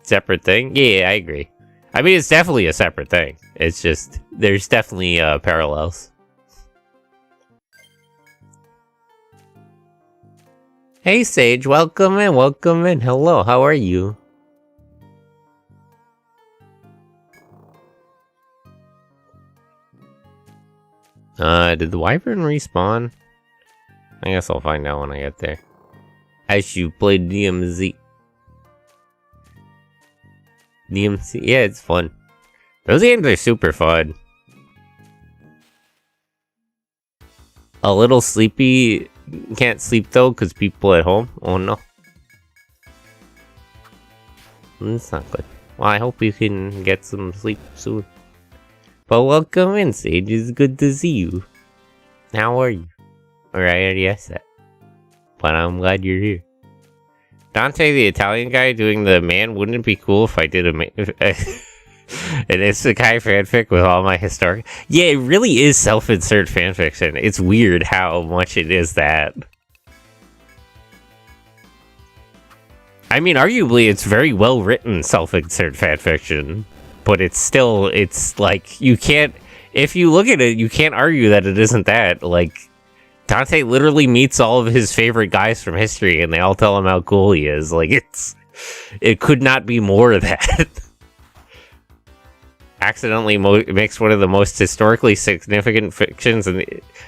separate thing. Yeah, I agree. I mean, it's definitely a separate thing. It's just, there's definitely parallels. Hey, Sage, welcome in, welcome in. Hello, how are you? Did the Wyvern respawn? I guess I'll find out when I get there. As you play DMZ. DMC, yeah, it's fun. Those games are super fun. A little sleepy. Can't sleep though, because people at home. Oh no. That's not good. Well, I hope you can get some sleep soon. But welcome in, Sage. It's good to see you. How are you? Or I already asked that. But I'm glad you're here. Dante, the Italian guy, doing the man. Wouldn't it be cool if I did an isekai fanfic with all my historic? Yeah, it really is self-insert fanfiction. It's weird how much it is that. I mean, arguably, it's very well written self-insert fanfiction, but it's like, you can't, if you look at it, you can't argue that it isn't that. Like, Dante literally meets all of his favorite guys from history, and they all tell him how cool he is. Like, it could not be more of that. Accidentally makes one of the most historically significant fictions, and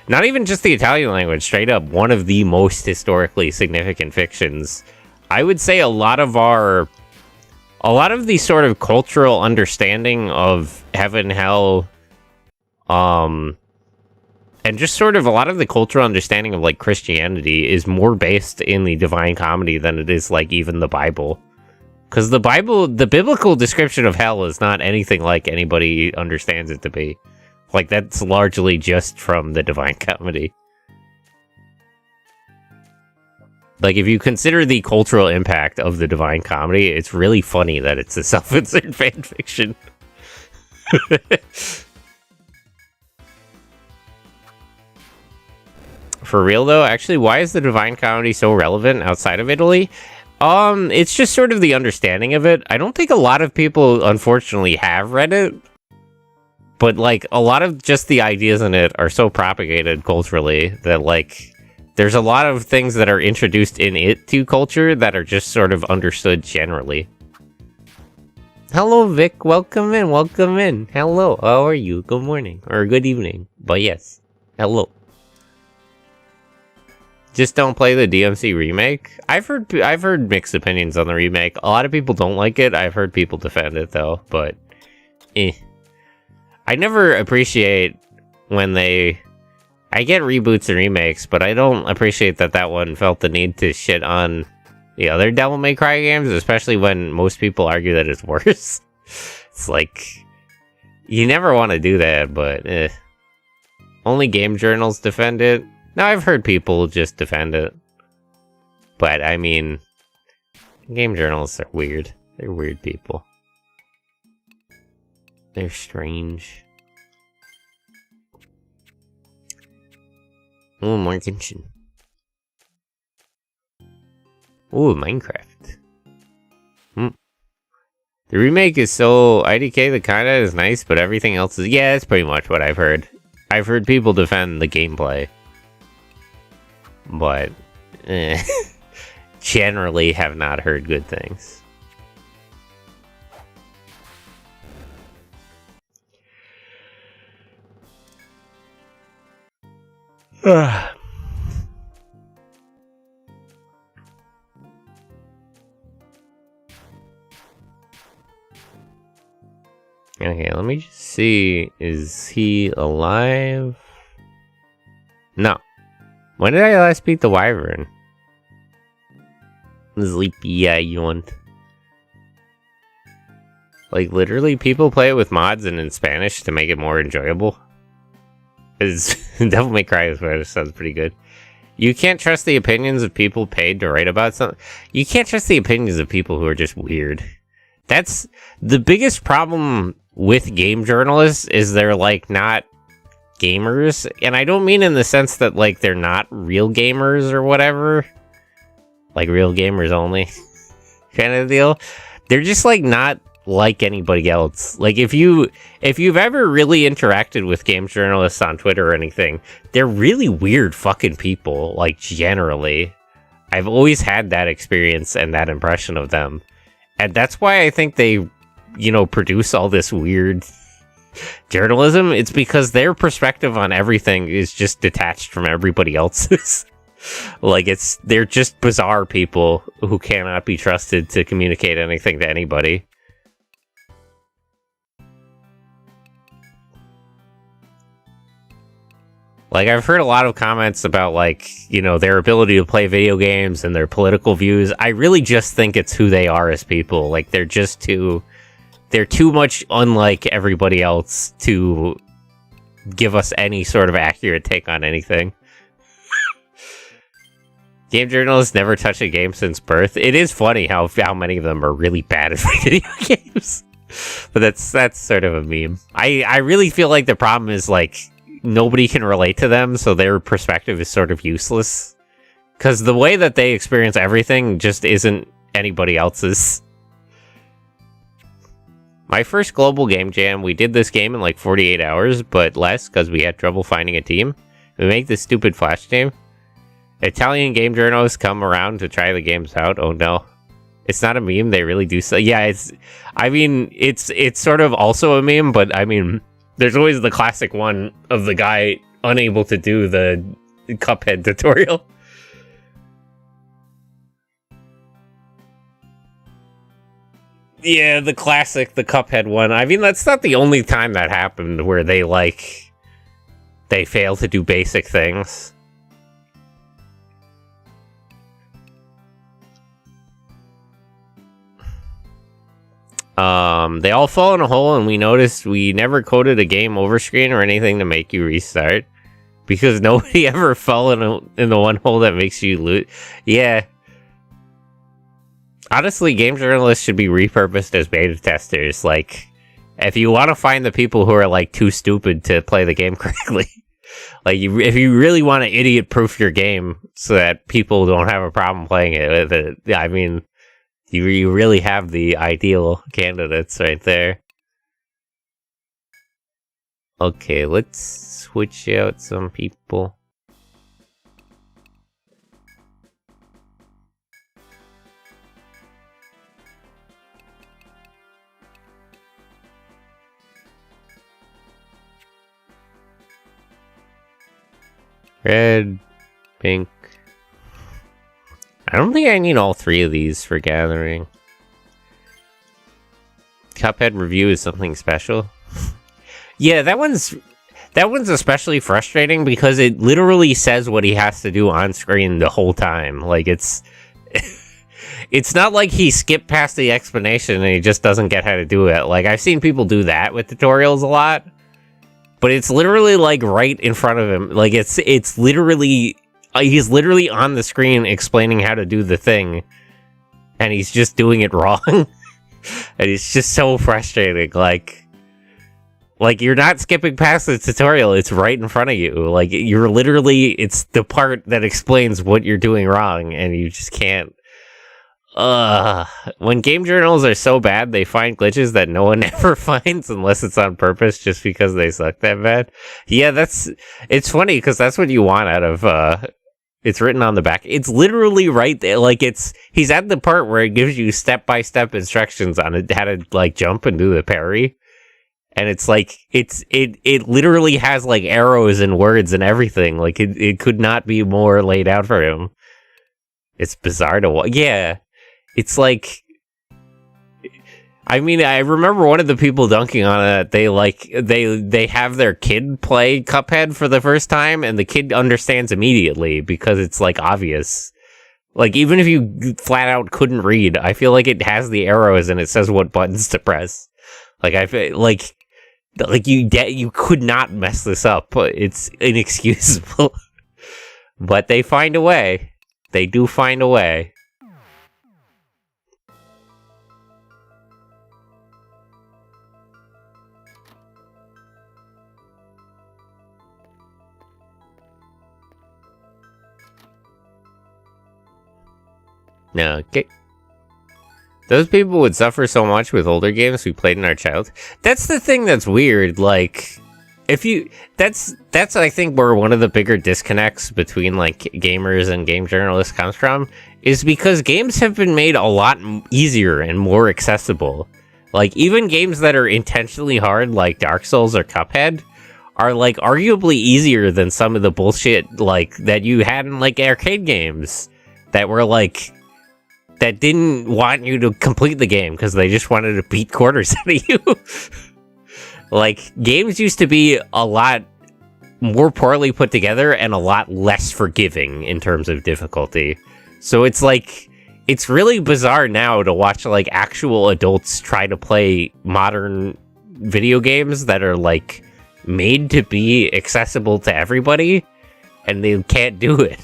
not even just the Italian language, straight up one of the most historically significant fictions. I would say a lot of the sort of cultural understanding of heaven, hell, and just sort of a lot of the cultural understanding of like Christianity is more based in the Divine Comedy than it is like even the Bible. Because the biblical description of hell is not anything like anybody understands it to be. Like, that's largely just from the Divine Comedy. Like, if you consider the cultural impact of the Divine Comedy, it's really funny that it's a self-insert fanfiction. For real, though, actually, why is the Divine Comedy so relevant outside of Italy? It's just sort of the understanding of it. I don't think a lot of people, unfortunately, have read it. But, like, a lot of just the ideas in it are so propagated culturally that, like, there's a lot of things that are introduced in it to culture that are just sort of understood generally. Hello, Vic. Welcome in. Welcome in. Hello. How are you? Good morning. Or good evening. But yes. Hello. Just don't play the DMC remake. I've heard mixed opinions on the remake. A lot of people don't like it. I've heard people defend it though, but I never appreciate when I get reboots and remakes, but I don't appreciate that one felt the need to shit on the other Devil May Cry games, especially when most people argue that it's worse. It's like, you never want to do that, but only game journals defend it. Now, I've heard people just defend it. But, I mean, game journalists are weird. They're weird people. They're strange. Oh, more Genshin. Oh, Minecraft. The remake is so... IDK, the kinda is nice, but everything else is... Yeah, that's pretty much what I've heard. I've heard people defend the gameplay. But generally have not heard good things. Okay, let me just see. Is he alive? No. When did I last beat the Wyvern? Sleepy Island. Like, literally, people play it with mods and in Spanish to make it more enjoyable. Devil May Cry Spanish sounds pretty good. You can't trust the opinions of people paid to write about something. You can't trust the opinions of people who are just weird. That's the biggest problem with game journalists, is they're, like, not gamers. And I don't mean in the sense that, like, they're not real gamers or whatever. Like, real gamers only kind of deal. They're just, like, not like anybody else. Like, if you've ever really interacted with game journalists on Twitter or anything, they're really weird fucking people, like, generally. I've always had that experience and that impression of them. And that's why I think they, produce all this weird journalism. It's because their perspective on everything is just detached from everybody else's. Like, they're just bizarre people who cannot be trusted to communicate anything to anybody. Like, I've heard a lot of comments about, like, their ability to play video games and their political views. I really just think it's who they are as people. Like, they're too much unlike everybody else to give us any sort of accurate take on anything. Game journalists never touch a game since birth. It is funny how many of them are really bad at video games. But that's sort of a meme. I really feel like the problem is, like, nobody can relate to them, so their perspective is sort of useless. Because the way that they experience everything just isn't anybody else's. My first global game jam, we did this game in like 48 hours, but less because we had trouble finding a team. We make this stupid flash game. Italian game journalists come around to try the games out. Oh no. It's not a meme, they really do so. Yeah, it's sort of also a meme, but I mean, there's always the classic one of the guy unable to do the Cuphead tutorial. Yeah, the Cuphead one. I mean, that's not the only time that happened where they fail to do basic things. They all fall in a hole, and we noticed we never coded a game over screen or anything to make you restart. Because nobody ever fell in the one hole that makes you lose. Yeah. Honestly, game journalists should be repurposed as beta testers. Like, if you want to find the people who are, like, too stupid to play the game correctly, like, if you really want to idiot-proof your game so that people don't have a problem playing it, I mean, you really have the ideal candidates right there. Okay, let's switch out some people. Red, pink. I don't think I need all three of these for gathering. Cuphead review is something special. Yeah, that one's especially frustrating because it literally says what he has to do on screen the whole time. Like, it's not like he skipped past the explanation and he just doesn't get how to do it. Like, I've seen people do that with tutorials a lot. But it's literally, like, right in front of him. Like, it's literally... he's literally on the screen explaining how to do the thing. And he's just doing it wrong. And it's just so frustrating. Like, you're not skipping past the tutorial. It's right in front of you. Like, you're literally... it's the part that explains what you're doing wrong. And you just can't... when game journals are so bad, they find glitches that no one ever finds unless it's on purpose just because they suck that bad. Yeah, it's funny because that's what you want out of, it's written on the back. It's literally right there. Like, he's at the part where it gives you step-by-step instructions on how to, like, jump and do the parry. And it's like, it literally has like arrows and words and everything. Like it could not be more laid out for him. It's bizarre to watch. Yeah. It's like, I mean, I remember one of the people dunking on it. They have their kid play Cuphead for the first time, and the kid understands immediately because it's like obvious. Like even if you flat out couldn't read, I feel like it has the arrows and it says what buttons to press. Like I feel like you could not mess this up. But it's inexcusable. But they find a way. They do find a way. No, okay. Those people would suffer so much with older games we played in our childhood. That's the thing that's weird. Like, that's I think where one of the bigger disconnects between like gamers and game journalists comes from, is because games have been made a lot easier and more accessible. Like even games that are intentionally hard, like Dark Souls or Cuphead, are like arguably easier than some of the bullshit like that you had in like arcade games that were like. That didn't want you to complete the game because they just wanted to beat quarters out of you. Like, games used to be a lot more poorly put together and a lot less forgiving in terms of difficulty. So it's like, it's really bizarre now to watch like actual adults try to play modern video games that are like made to be accessible to everybody, and they can't do it.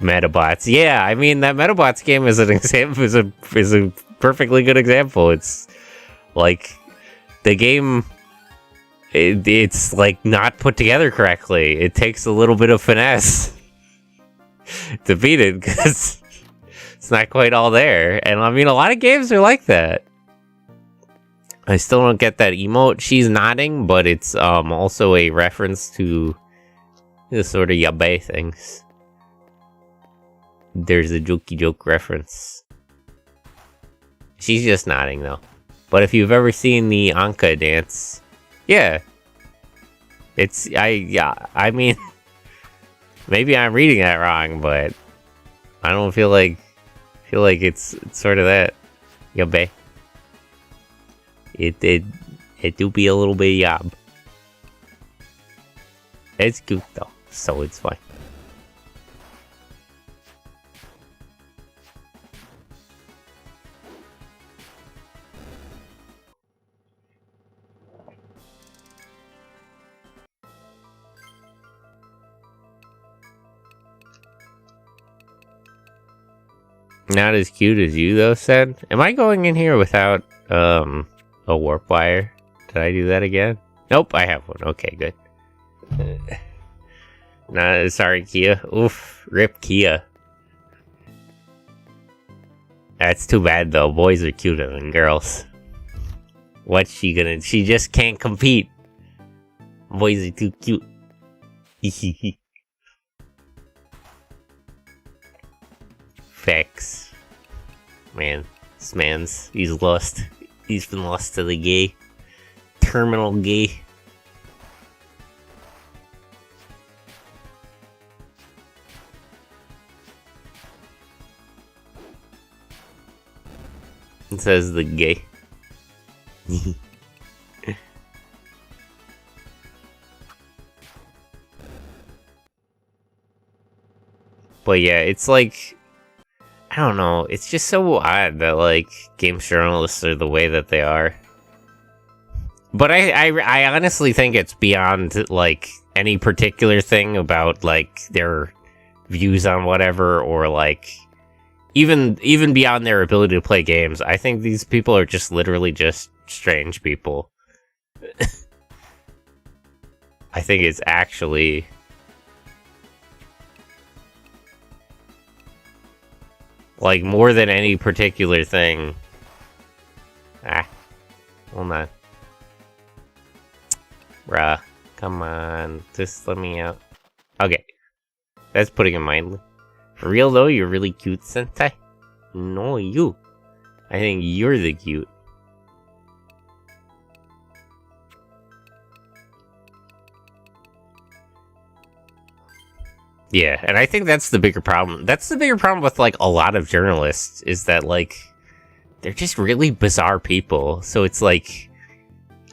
Metabots, yeah. I mean, that Metabots game is an example. Is a perfectly good example. It's like the game. It's like not put together correctly. It takes a little bit of finesse to beat it because it's not quite all there. And I mean, a lot of games are like that. I still don't get that emote. She's nodding, but it's also a reference to the sort of yabe things. There's a jokey joke reference. She's just nodding though. But if you've ever seen the Anka dance, yeah. I mean maybe I'm reading that wrong, but I don't feel like it's sort of that. Yabe. It do be a little bit yob. It's cute though, so it's fine. Not as cute as you, though, said. Am I going in here without, a warp wire? Did I do that again? Nope, I have one. Okay, good. Nah, sorry, Kia. Oof, rip Kia. That's too bad, though. Boys are cuter than girls. What's she gonna... She just can't compete. Boys are too cute. Facts. Man, this man's... He's lost. He's been lost to the gay. Terminal gay. It says the gay. But yeah, it's like... I don't know, it's just so odd that, like, game journalists are the way that they are. But I honestly think it's beyond, like, any particular thing about, like, their views on whatever, or, like, even beyond their ability to play games. I think these people are just literally just strange people. I think it's actually... like, more than any particular thing. Hold on. Bruh, come on. Just let me out. Okay. That's putting it mildly. For real, though, you're really cute, Sentai. No, you. I think you're the cute. Yeah, and I think that's the bigger problem. That's the bigger problem with, like, a lot of journalists, is that, like, they're just really bizarre people. So it's like,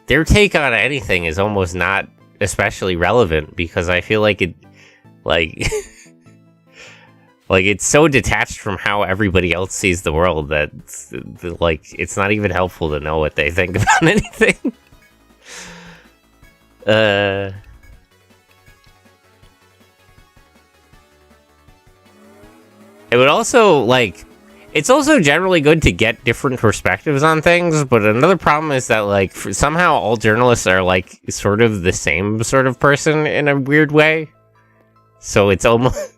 their take on anything is almost not especially relevant, because I feel like it, like, like, it's so detached from how everybody else sees the world that, like, it's not even helpful to know what they think about anything. It would also, like, it's also generally good to get different perspectives on things, but another problem is that, like, somehow all journalists are, like, sort of the same sort of person in a weird way. So it's almost...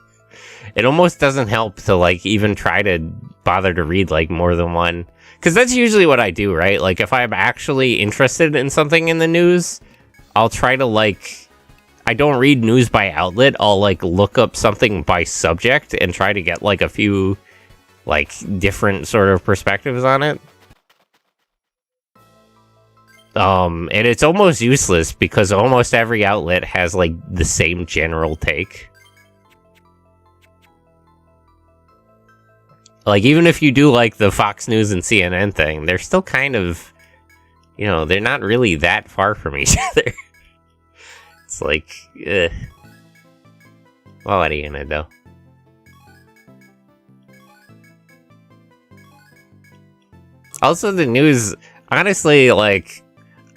It almost doesn't help to, like, even try to bother to read, like, more than one. Because that's usually what I do, right? Like, if I'm actually interested in something in the news, I'll try to, like... I don't read news by outlet. I'll, like, look up something by subject and try to get, like, a few, like, different sort of perspectives on it. And it's almost useless because almost every outlet has, like, the same general take. Like, even if you do, like, the Fox News and CNN thing, they're still kind of, you know, they're not really that far from each other. It's like, well, what are you gonna do? Also, the news, honestly, like,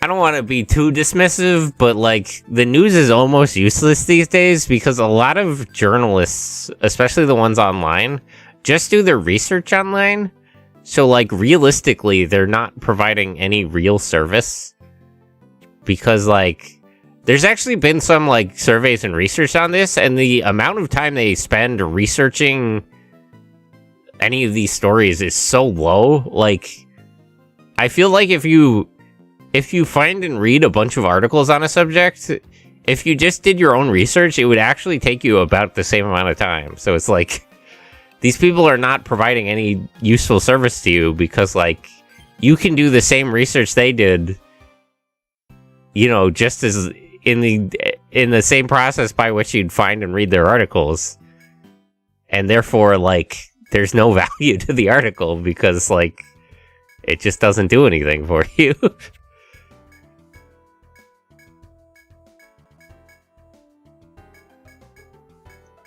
I don't want to be too dismissive, but, like, the news is almost useless these days because a lot of journalists, especially the ones online, just do their research online. So, like, realistically, they're not providing any real service. Because, like, there's actually been some, like, surveys and research on this, and the amount of time they spend researching any of these stories is so low. Like, I feel like if you find and read a bunch of articles on a subject, if you just did your own research, it would actually take you about the same amount of time. So it's like, these people are not providing any useful service to you because, like, you can do the same research they did, you know, just as in the same process by which you'd find and read their articles. And therefore, like, there's no value to the article because, like, it just doesn't do anything for you.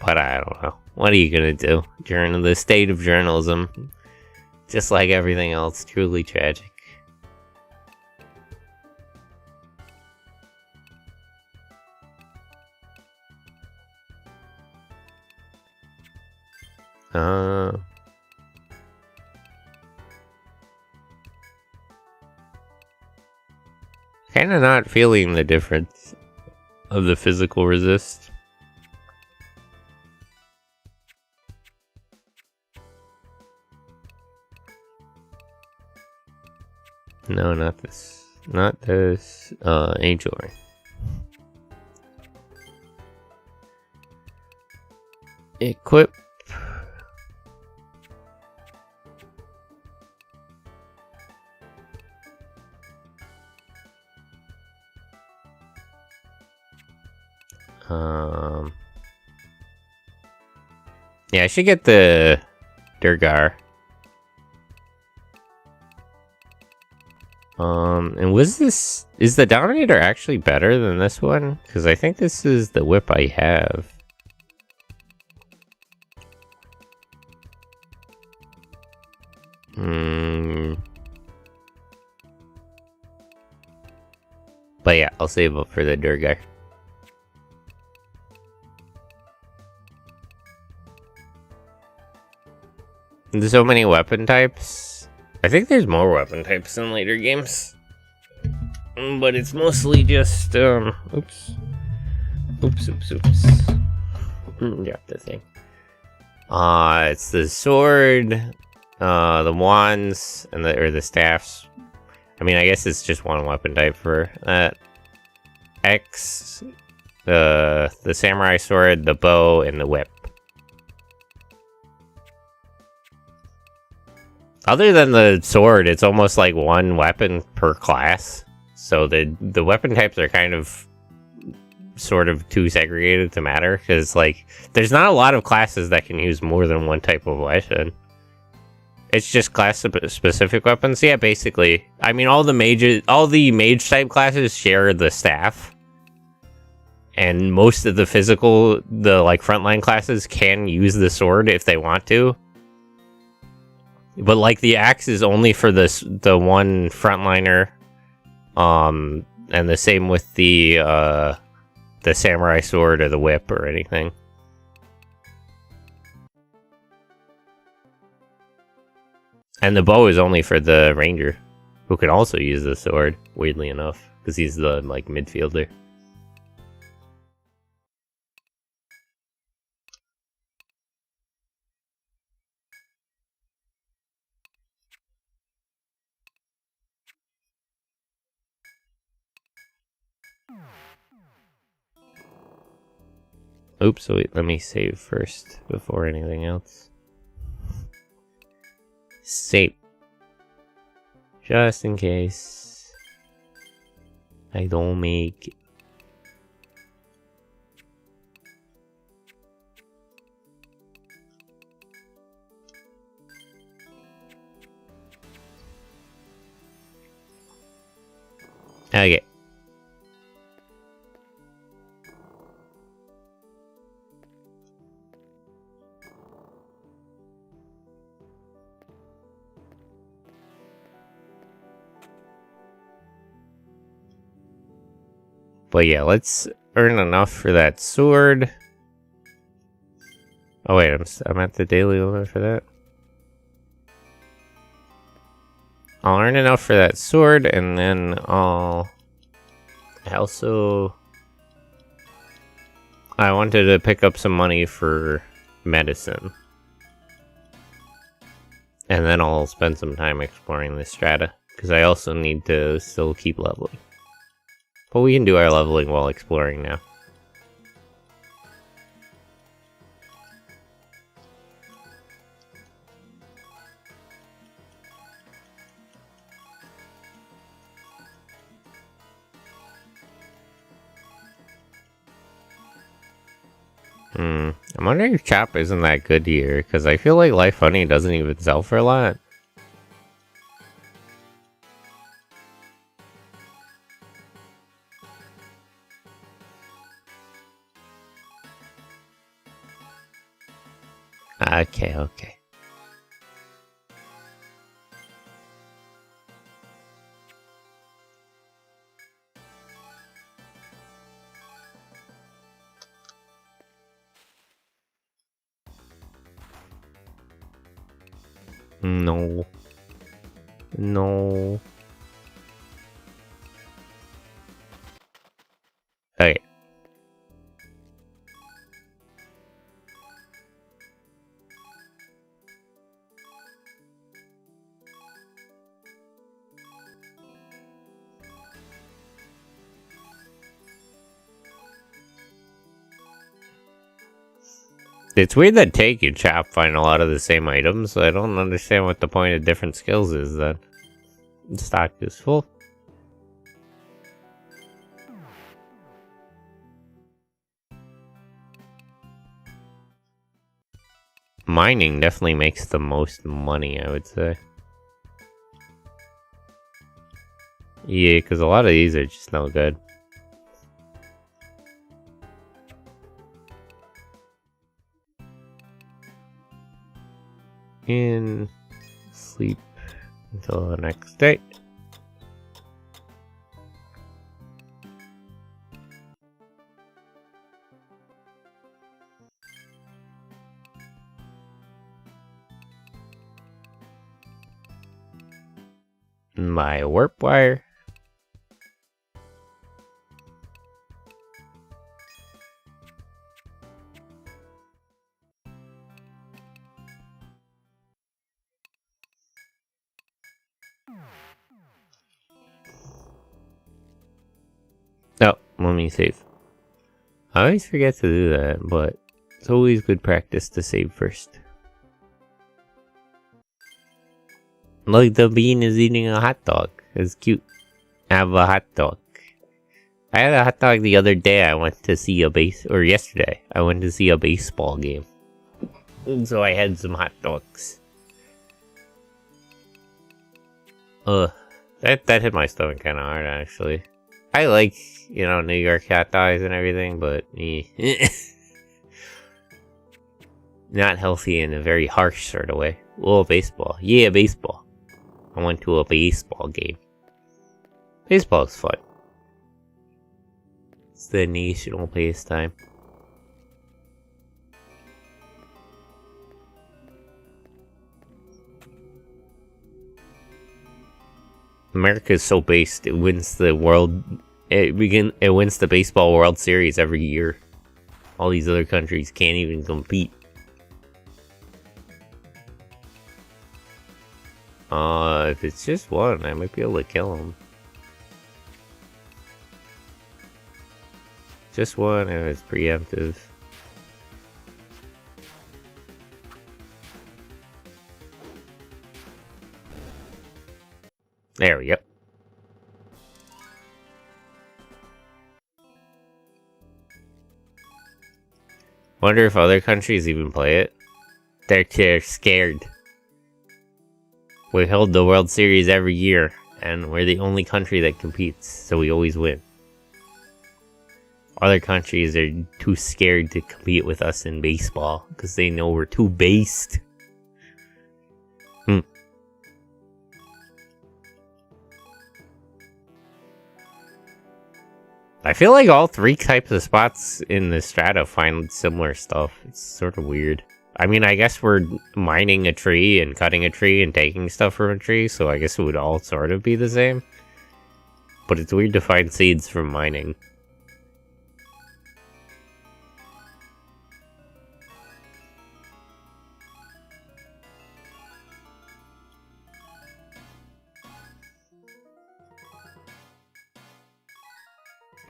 But I don't know. What are you gonna do? During the state of journalism, just like everything else, truly tragic. Kinda not feeling the difference of the physical resist. No, not this. Not this. Angel Ring. Equip. Yeah, I should get the Durgar. And is the Dominator actually better than this one? Because I think this is the whip I have. But yeah, I'll save up for the Durgar. There's so many weapon types. I think there's more weapon types in later games. But it's mostly just, oops. Drop the thing. It's the sword, the wands, and the staffs. I mean, I guess it's just one weapon type for that. X, the samurai sword, the bow, and the whip. Other than the sword, it's almost like one weapon per class. So the weapon types are kind of sort of too segregated to matter, because like there's not a lot of classes that can use more than one type of weapon. It's just class specific weapons. Yeah, basically. I mean, all the mage type classes share the staff, and most of the like frontline classes can use the sword if they want to. But like the axe is only for the one frontliner, and the same with the samurai sword or the whip or anything. And the bow is only for the ranger, who can also use the sword, weirdly enough, because he's the like midfielder. Oops, wait, let me save first before anything else. Save. Just in case I don't make it. Okay. But yeah, let's earn enough for that sword. Oh wait, I'm at the daily limit for that. I'll earn enough for that sword, and then I wanted to pick up some money for medicine. And then I'll spend some time exploring this strata, because I also need to still keep leveling. But we can do our leveling while exploring now. I'm wondering if Chop isn't that good here, because I feel like Life Honey doesn't even sell for a lot. Okay. No. Okay. It's weird that Take and Chop find a lot of the same items, so I don't understand what the point of different skills is then. Stock is full. Mining definitely makes the most money, I would say. Yeah, because a lot of these are just no good. And sleep until the next day. My warp wire. Oh, let me save. I always forget to do that, but it's always good practice to save first. Look, the bean is eating a hot dog. It's cute. Have a hot dog. I had a hot dog the other day. I went to see yesterday. I went to see a baseball game. And so I had some hot dogs. That hit my stomach kind of hard, actually. I like, New York hot dogs and everything, but not healthy in a very harsh sort of way. Oh, baseball. Yeah, baseball. I went to a baseball game. Baseball is fun. It's the national pastime. America is so based, it wins the world. It wins the baseball World Series every year. All these other countries can't even compete. If it's just one, I might be able to kill him. Just one, and it's preemptive. There we go. Wonder if other countries even play it. They're scared. We hold the World Series every year, and we're the only country that competes, so we always win. Other countries are too scared to compete with us in baseball, because they know we're too based. I feel like all three types of spots in the strata find similar stuff. It's sort of weird. I mean, I guess we're mining a tree and cutting a tree and taking stuff from a tree, so I guess it would all sort of be the same. But it's weird to find seeds from mining.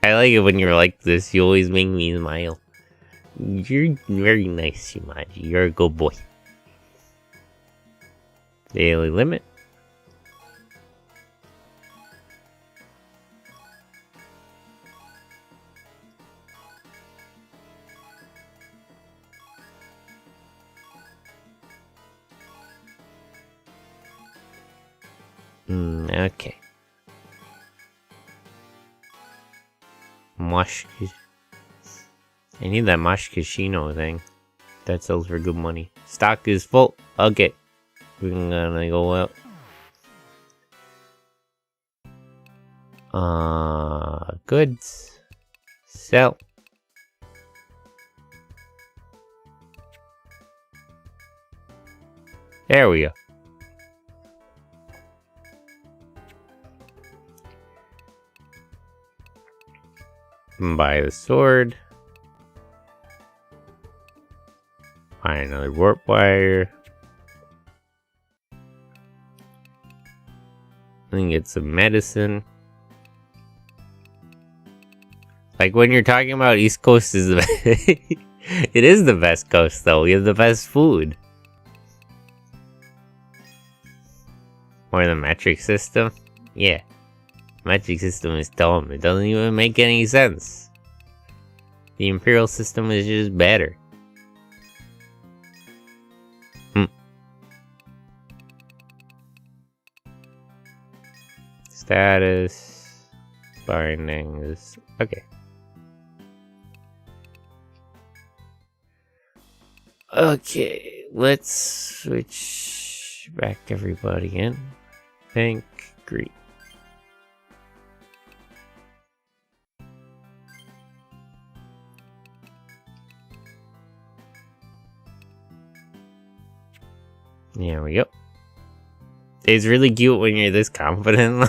I like it when you're like this. You always make me smile. You're very nice, Shimaji. You're a good boy. Daily limit. Okay. I need that Mosh Casino thing. That sells for good money. Stock is full. Okay. We're gonna go out. Goods. Sell. There we go. Buy the sword. Buy another warp wire. Then get some medicine. Like when you're talking about East Coast is the it is the best coast though. We have the best food. Or the metric system. Yeah. Metric system is dumb. It doesn't even make any sense. The Imperial system is just better. Status. Bindings. Okay. Okay, let's switch back everybody in. Pink, green. There we go. It's really cute when you're this confident.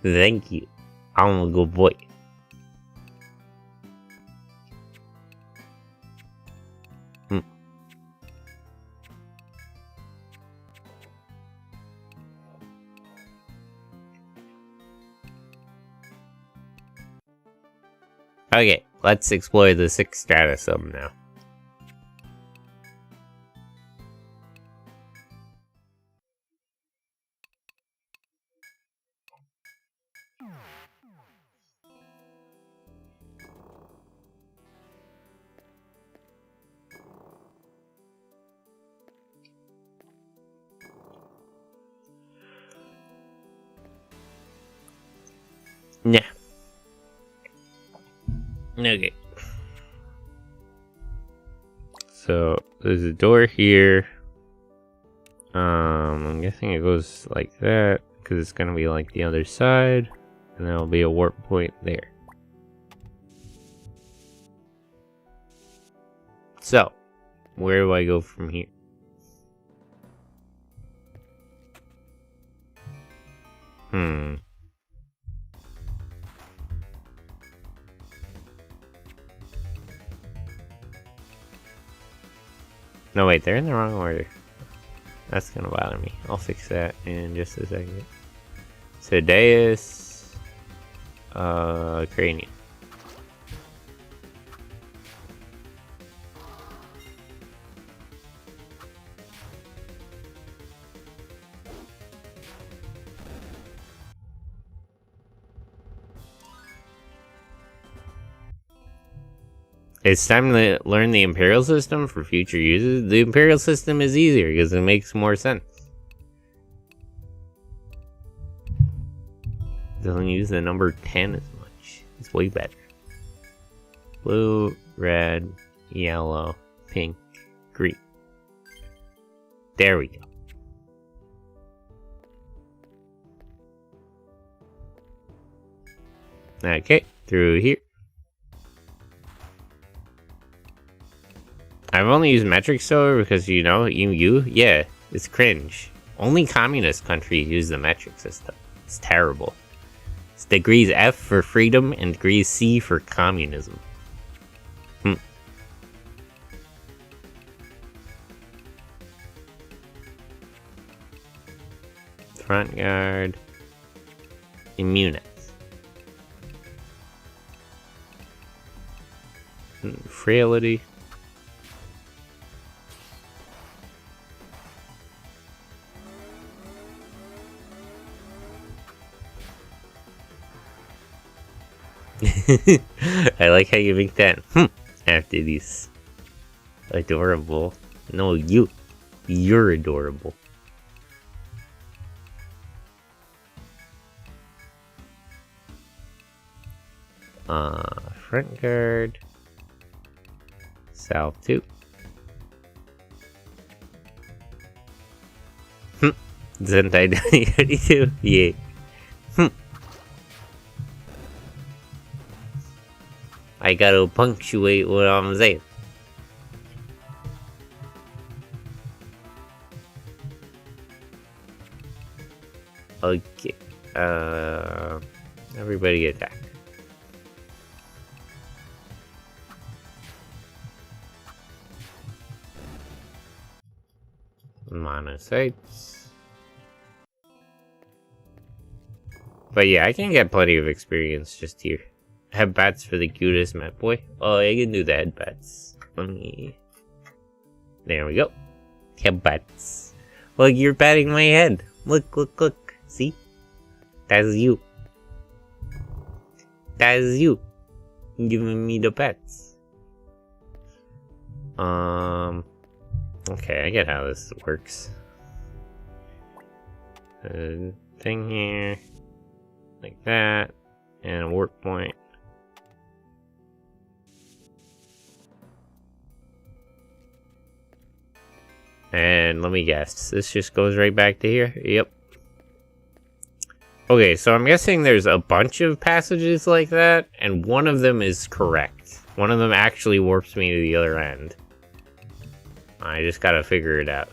Thank you. I'm a good boy. Okay, let's explore the 6th strata some now. Nah. Okay. So there's a door here. I'm guessing it goes like that because it's gonna be like the other side, and there'll be a warp point there. So, where do I go from here? No, wait, they're in the wrong order. That's gonna bother me. I'll fix that in just a second. So, Deus, Cranium. It's time to learn the Imperial system for future uses. The Imperial system is easier because it makes more sense. Doesn't use the number 10 as much. It's way better. Blue, red, yellow, pink, green. There we go. Okay, through here. I've only used metric silver because, you know, yeah, it's cringe. Only communist countries use the metric system. It's terrible. It's degrees F for freedom and degrees C for communism. Front guard. Immunize. Frailty. I like how you make that after these. Adorable. No, you're adorable. Front guard. South 2. Zentai 2022. Yeah. I gotta punctuate what I'm saying. Okay. Everybody attack. Monocytes. But yeah, I can get plenty of experience just here. Headbats for the cutest Met Boy. Oh, I can do the headbats. Let me... There we go. Headbats. Look, you're patting my head. Look, look, look. See? That's you. That's you. Giving me the pets. Okay, I get how this works. Thing here. Like that. And a warp point. And let me guess, this just goes right back to here? Yep. Okay, so I'm guessing there's a bunch of passages like that, and one of them is correct. One of them actually warps me to the other end. I just gotta figure it out.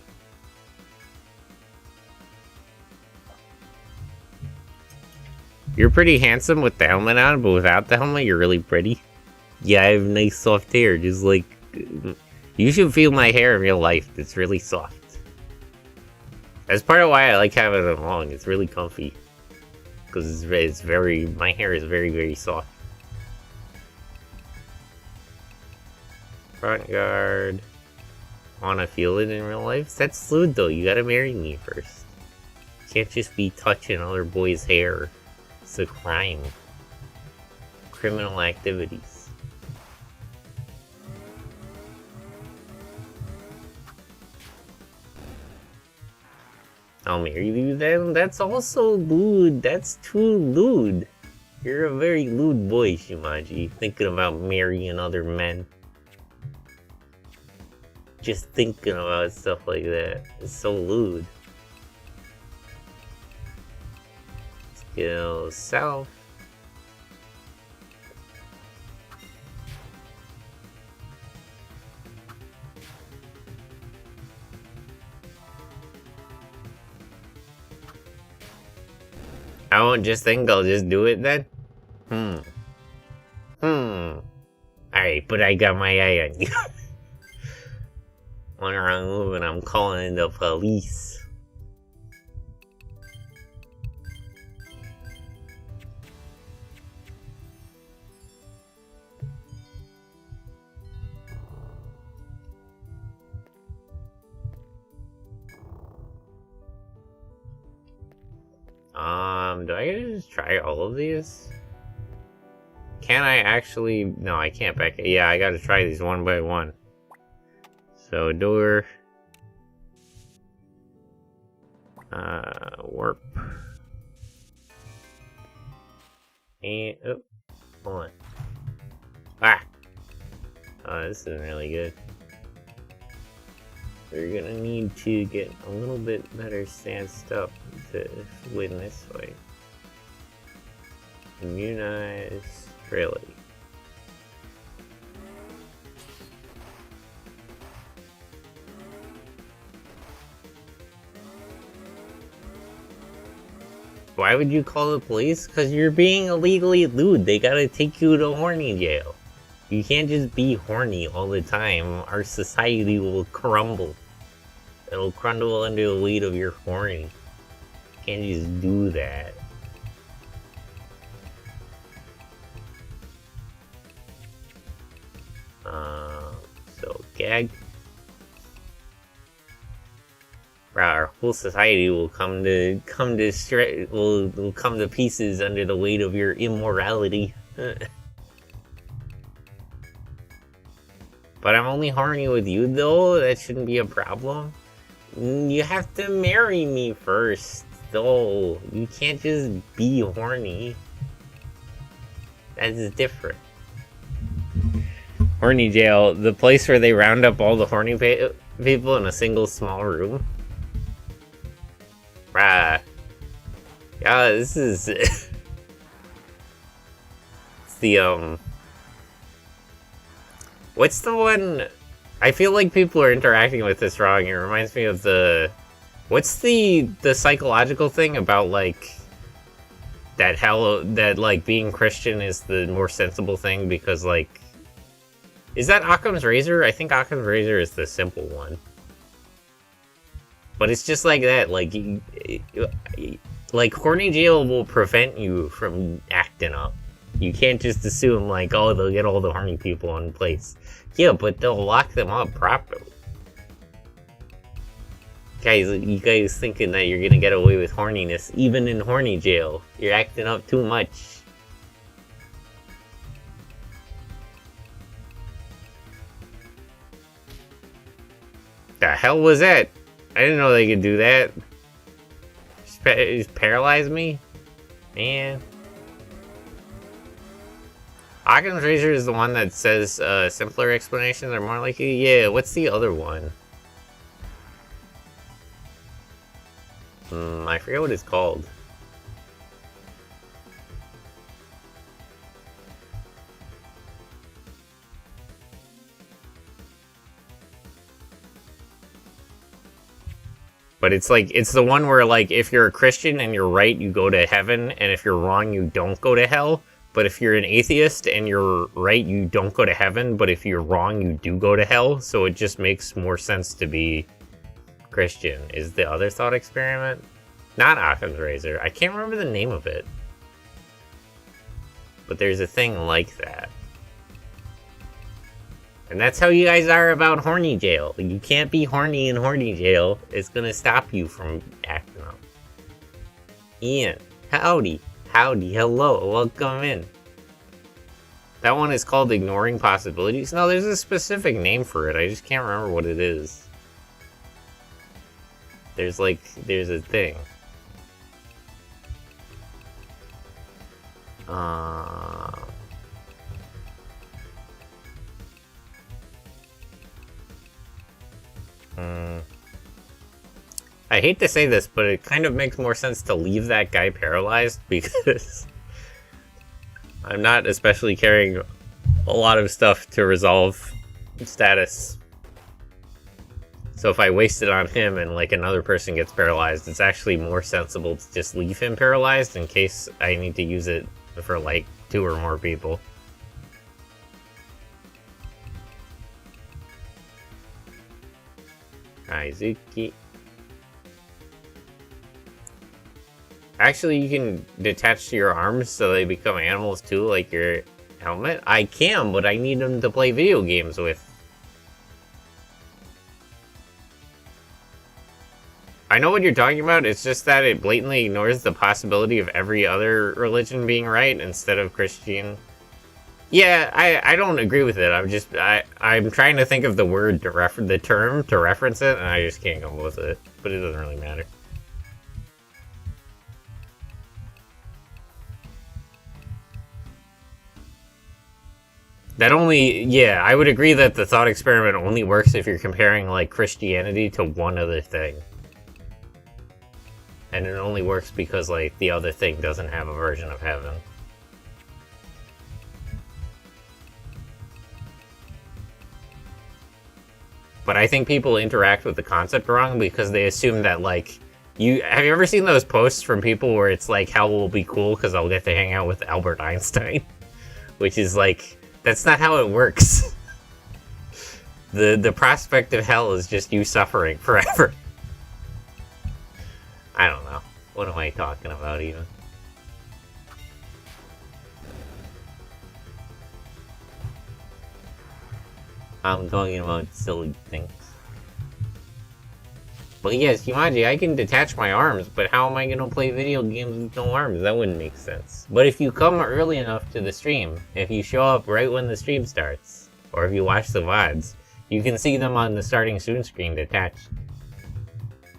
You're pretty handsome with the helmet on, but without the helmet, you're really pretty. Yeah, I have nice soft hair, just like... You should feel my hair in real life. It's really soft. That's part of why I like having it long. It's really comfy. Because it's very... My hair is very, very soft. Front guard. Wanna feel it in real life? That's fluid though. You gotta marry me first. You can't just be touching other boys' hair. It's a crime. Criminal activities. I'll marry you then? That's also lewd. That's too lewd. You're a very lewd boy, Shimaji, thinking about marrying other men. Just thinking about stuff like that. It's so lewd. Let's go south. I won't just think I'll just do it then? Alright, but I got my eye on you. One wrong move and I'm calling in the police. Do I get to just try all of these? Can I actually? No, I can't back it. Yeah, I gotta try these one by one. So, door. Warp. And, oh, hold on. Ah! Oh, this isn't really good. We're gonna need to get a little bit better stanced up to win this fight. Immunize, really. Why would you call the police? Because you're being illegally lewd. They gotta take you to horny jail. You can't just be horny all the time. Our society will crumble. It'll crumble under the weight of your horny. You can't just do that. So gag. Our whole society will come to pieces under the weight of your immorality. But I'm only horny with you though. That shouldn't be a problem. You have to marry me first, though. You can't just be horny. That's different. Horny jail, the place where they round up all the horny people in a single small room. Bruh. Yeah, this is... it's the, what's the one... I feel like people are interacting with this wrong. It reminds me of the... What's the psychological thing about, like... That, like, being Christian is the more sensible thing because, like... Is that Occam's Razor? I think Occam's Razor is the simple one. But it's just like that, like horny jail will prevent you from acting up. You can't just assume, like, oh, they'll get all the horny people in place. Yeah, but they'll lock them up properly. Guys, you guys thinking that you're gonna get away with horniness, even in horny jail. You're acting up too much. The hell was that? I didn't know they could do that. Just paralyze me? Man. Occam's Razor is the one that says simpler explanations are more likely. Yeah, what's the other one? I forget what it's called. But it's like, it's the one where, like, if you're a Christian and you're right, you go to heaven, and if you're wrong, you don't go to hell. But if you're an atheist and you're right, you don't go to heaven, but if you're wrong, you do go to hell. So it just makes more sense to be Christian. Is the other thought experiment? Not Occam's Razor. I can't remember the name of it. But there's a thing like that. And that's how you guys are about horny jail. You can't be horny in horny jail. It's gonna stop you from acting up. Ian, howdy. Howdy, hello, welcome in. That one is called Ignoring Possibilities. No, there's a specific name for it. I just can't remember what it is. There's a thing. I hate to say this, but it kind of makes more sense to leave that guy paralyzed because I'm not especially carrying a lot of stuff to resolve status. So if I waste it on him and like another person gets paralyzed, it's actually more sensible to just leave him paralyzed in case I need to use it for like 2 or more people. Aizuki. Actually, you can detach to your arms so they become animals too, like your helmet. I can, but I need them to play video games with. I know what you're talking about, it's just that it blatantly ignores the possibility of every other religion being right instead of Christian. Yeah, I don't agree with it. I'm trying to think of the word to the term to reference it, and I just can't come up with it. But it doesn't really matter. Yeah, I would agree that the thought experiment only works if you're comparing, like, Christianity to one other thing. And it only works because, like, the other thing doesn't have a version of heaven. But I think people interact with the concept wrong because they assume that, like, have you ever seen those posts from people where it's like, hell will be cool because I'll get to hang out with Albert Einstein? Which is like, that's not how it works. The prospect of hell is just you suffering forever. I don't know. What am I talking about even? I'm talking about silly things. But yes, Himaji, I can detach my arms, but how am I gonna play video games with no arms? That wouldn't make sense. But if you come early enough to the stream, if you show up right when the stream starts, or if you watch the VODs, you can see them on the starting soon screen detached.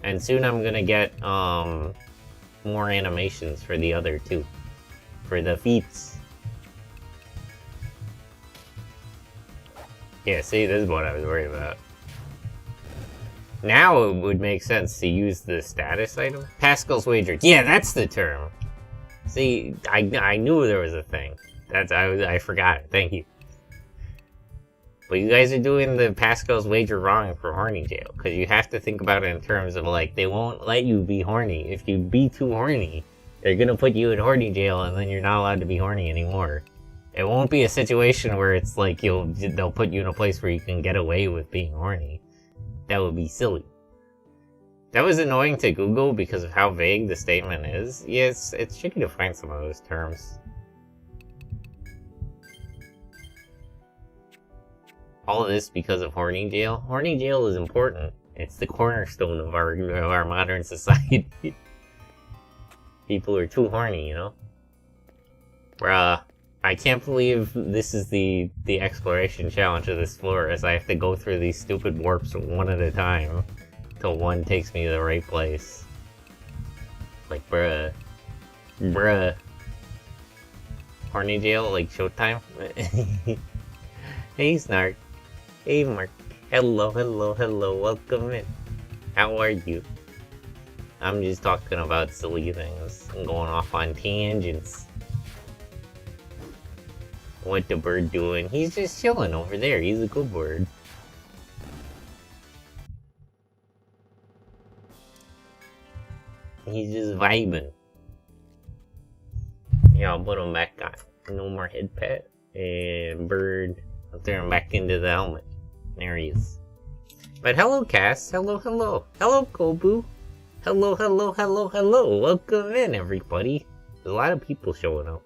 And soon I'm gonna get, more animations for the other two. For the feats. Yeah, see, this is what I was worried about. Now it would make sense to use the status item. Pascal's wager. Yeah, that's the term. See, I knew there was a thing. I forgot it. Thank you. But you guys are doing the Pascal's wager wrong for horny jail, because you have to think about it in terms of, like, they won't let you be horny. If you be too horny, they're gonna put you in horny jail, and then you're not allowed to be horny anymore. It won't be a situation where it's like they'll put you in a place where you can get away with being horny. That would be silly. That was annoying to Google because of how vague the statement is. Yeah, it's tricky to find some of those terms. All of this because of horny jail. Horny jail is important. It's the cornerstone of our modern society. People are too horny, you know? Bruh. I can't believe this is the exploration challenge of this floor, as I have to go through these stupid warps one at a time, till one takes me to the right place. Like, bruh. Bruh. Horny jail, like Showtime? Hey, Snark. Hey, Mark. Hello, hello, hello, welcome in. How are you? I'm just talking about silly things and going off on tangents. What the bird doing? He's just chilling over there. He's a good bird. He's just vibing. Yeah, I'll put him back on. No more head pet. And bird. I'll throw him back into the helmet. There he is. But hello, Cass. Hello, hello. Hello, Kobu. Hello, hello, hello, hello. Welcome in, everybody. There's a lot of people showing up.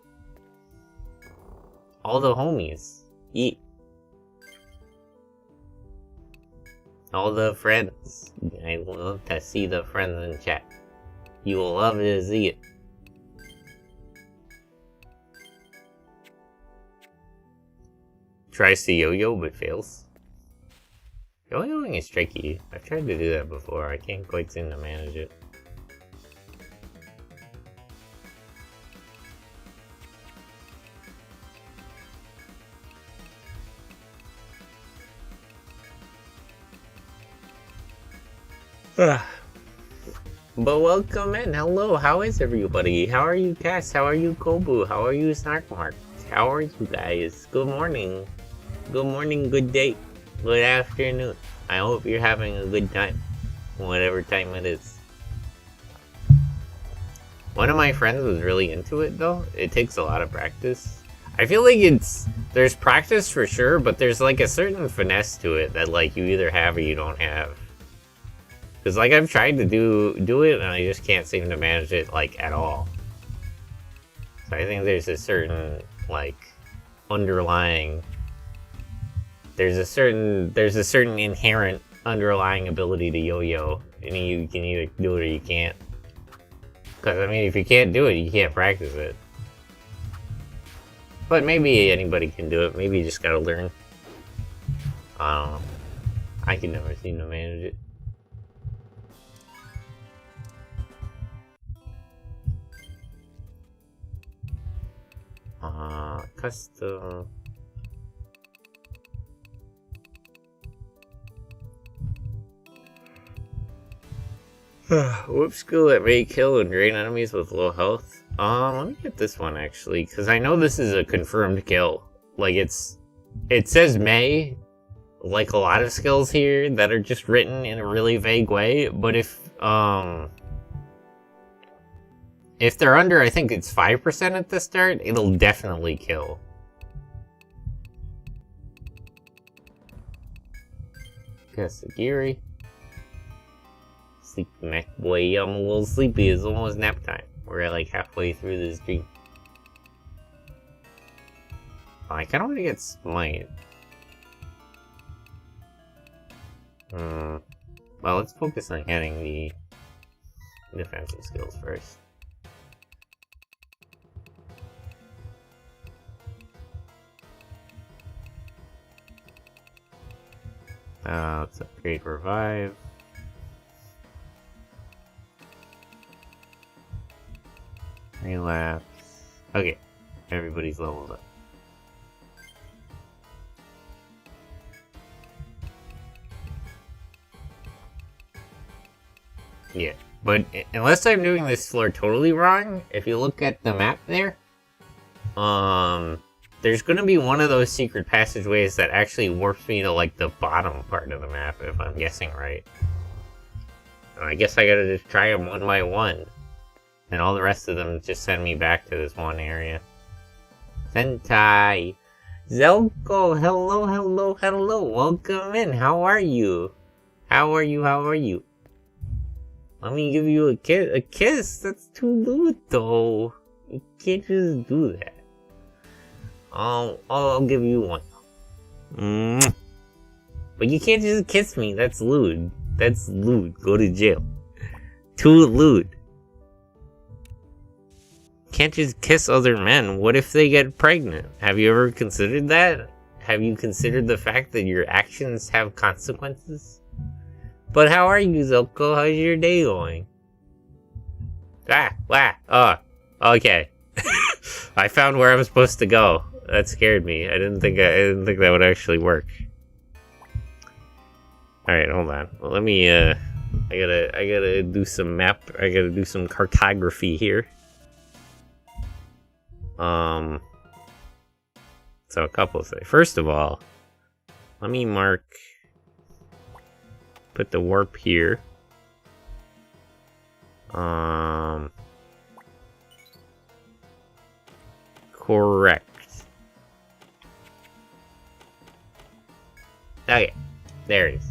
All the homies. Eat. All the friends. I love to see the friends in chat. You will love to see it. Tries to yo-yo but fails. Yo-yoing is tricky. I've tried to do that before. I can't quite seem to manage it. But welcome in. Hello, how is everybody? How are you, Cass? How are you, Kobu? How are you, Snarkmark? How are you guys? Good morning. Good morning, good day, good afternoon. I hope you're having a good time, whatever time it is. One of my friends was really into it, though. It takes a lot of practice. I feel like there's practice for sure, but there's like a certain finesse to it that like you either have or you don't have. Because like I've tried to do it and I just can't seem to manage it like at all. So I think there's a certain like underlying there's a certain inherent underlying ability to yo-yo, and you can either do it or you can't. Because I mean, if you can't do it, you can't practice it. But maybe anybody can do it. Maybe you just gotta learn. I don't know. I can never seem to manage it. Custom. Whoop skill that may kill and drain enemies with low health. Let me get this one actually, because I know this is a confirmed kill. Like it says may, like a lot of skills here that are just written in a really vague way. But if they're under, I think it's 5% at the start, it'll definitely kill. Kasagiri. Sleep, Mac boy. I'm a little sleepy. It's almost nap time. We're like halfway through this dream. I kind of want to get Smite. Well, let's focus on getting the defensive skills first. Let's upgrade Revive. Relapse. Okay, everybody's leveled up. Yeah, but unless I'm doing this floor totally wrong, if you look at the map there, there's gonna be one of those secret passageways that actually warps me to like the bottom part of the map, if I'm guessing right. And I guess I gotta just try them one by one. And all the rest of them just send me back to this one area. Sentai! Zelko! Hello, hello, hello! Welcome in! How are you? How are you? How are you? Let me give you a kiss. A kiss? That's too lewd, though. You can't just do that. I'll give you one. But you can't just kiss me. That's lewd. That's lewd. Go to jail. Too lewd. Can't just kiss other men. What if they get pregnant? Have you ever considered that? Have you considered the fact that your actions have consequences? But how are you, Zelko? How's your day going? Okay. I found where I'm supposed to go. That scared me. I didn't think that would actually work. All right, hold on. Well, let me. I gotta do some map. I gotta do some cartography here. So a couple of things. First of all, let me put the warp here. Correct. Okay, there it is.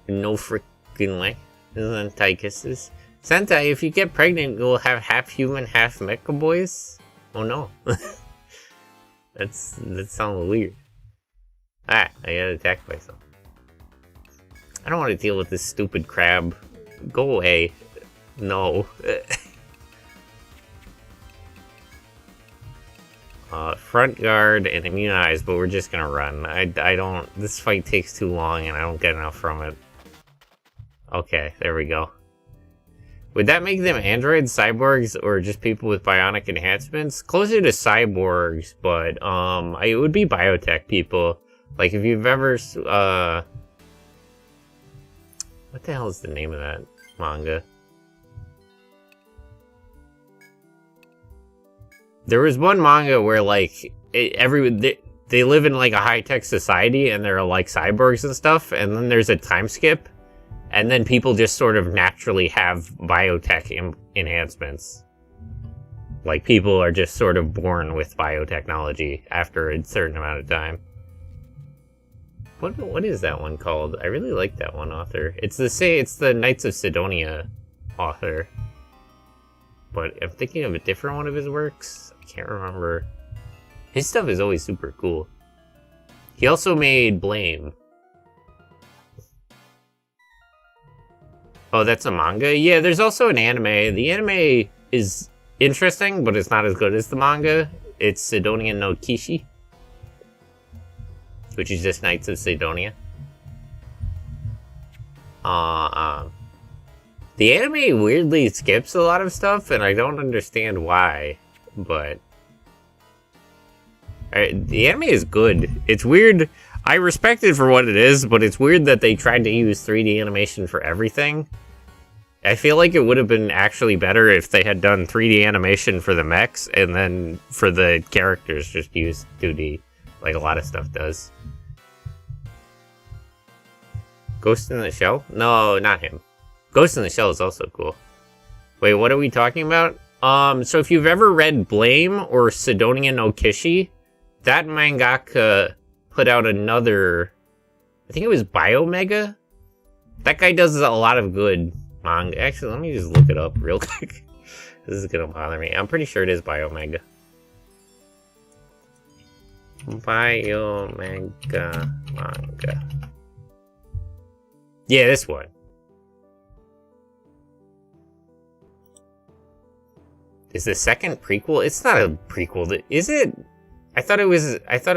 No freaking way. This is Anti-Kisses. Sentai, if you get pregnant, you'll have half human, half mecha boys? Oh no. That sounds weird. I got attacked myself. I don't want to deal with this stupid crab. Go away. No. Front guard and immunize, but we're just gonna run. I don't. This fight takes too long and I don't get enough from it. Okay, there we go. Would that make them androids, cyborgs, or just people with bionic enhancements? Closer to cyborgs, but it would be biotech people. Like if you've ever What the hell is the name of that manga? There was one manga where, like, they live in, like, a high-tech society, and they're, like, cyborgs and stuff, and then there's a time skip, and then people just sort of naturally have biotech enhancements. Like, people are just sort of born with biotechnology after a certain amount of time. What is that one called? I really like that one author. It's the Knights of Sidonia author. But I'm thinking of a different one of his works. I can't remember. His stuff is always super cool. He also made Blame. Oh, that's a manga? Yeah, there's also an anime. The anime is interesting, but it's not as good as the manga. It's Sidonia no Kishi, which is just Knights of Sidonia. The anime weirdly skips a lot of stuff, and I don't understand why, but... the anime is good. It's weird. I respect it for what it is, but it's weird that they tried to use 3D animation for everything. I feel like it would have been actually better if they had done 3D animation for the mechs, and then for the characters just used 2D, like a lot of stuff does. Ghost in the Shell? No, not him. Ghost in the Shell is also cool. Wait, what are we talking about? So if you've ever read Blame or Sidonia no Kishi, that mangaka put out another... I think it was Biomega? That guy does a lot of good manga. Actually, let me just look it up real quick. This is gonna bother me. I'm pretty sure it is Biomega. Biomega manga. Yeah, this one. Is the second prequel? It's not a prequel, is it? I thought it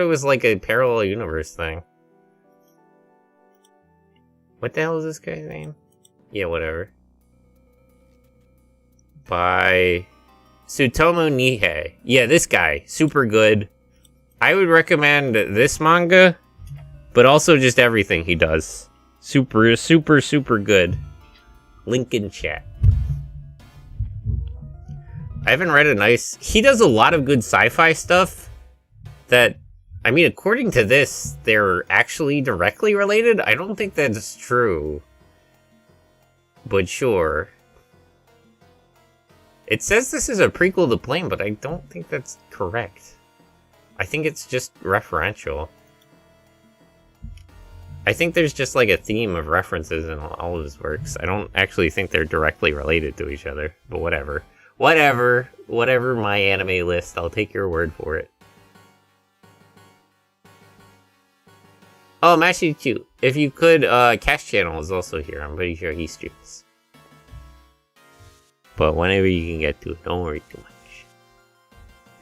was like a parallel universe thing. What the hell is this guy's name? Yeah, whatever. By Tsutomu Nihei. Yeah, this guy, super good. I would recommend this manga, but also just everything he does. Super, super, super good. Link in chat. I haven't read he does a lot of good sci-fi stuff that, I mean, according to this, they're actually directly related. I don't think that's true. But sure. It says this is a prequel to Blame, but I don't think that's correct. I think it's just referential. I think there's just like a theme of references in all of his works. I don't actually think they're directly related to each other, but whatever. Whatever my anime list, I'll take your word for it. Oh, Mashichu, if you could, Cash Channel is also here. I'm pretty sure he streams. But whenever you can get to it, don't worry too much.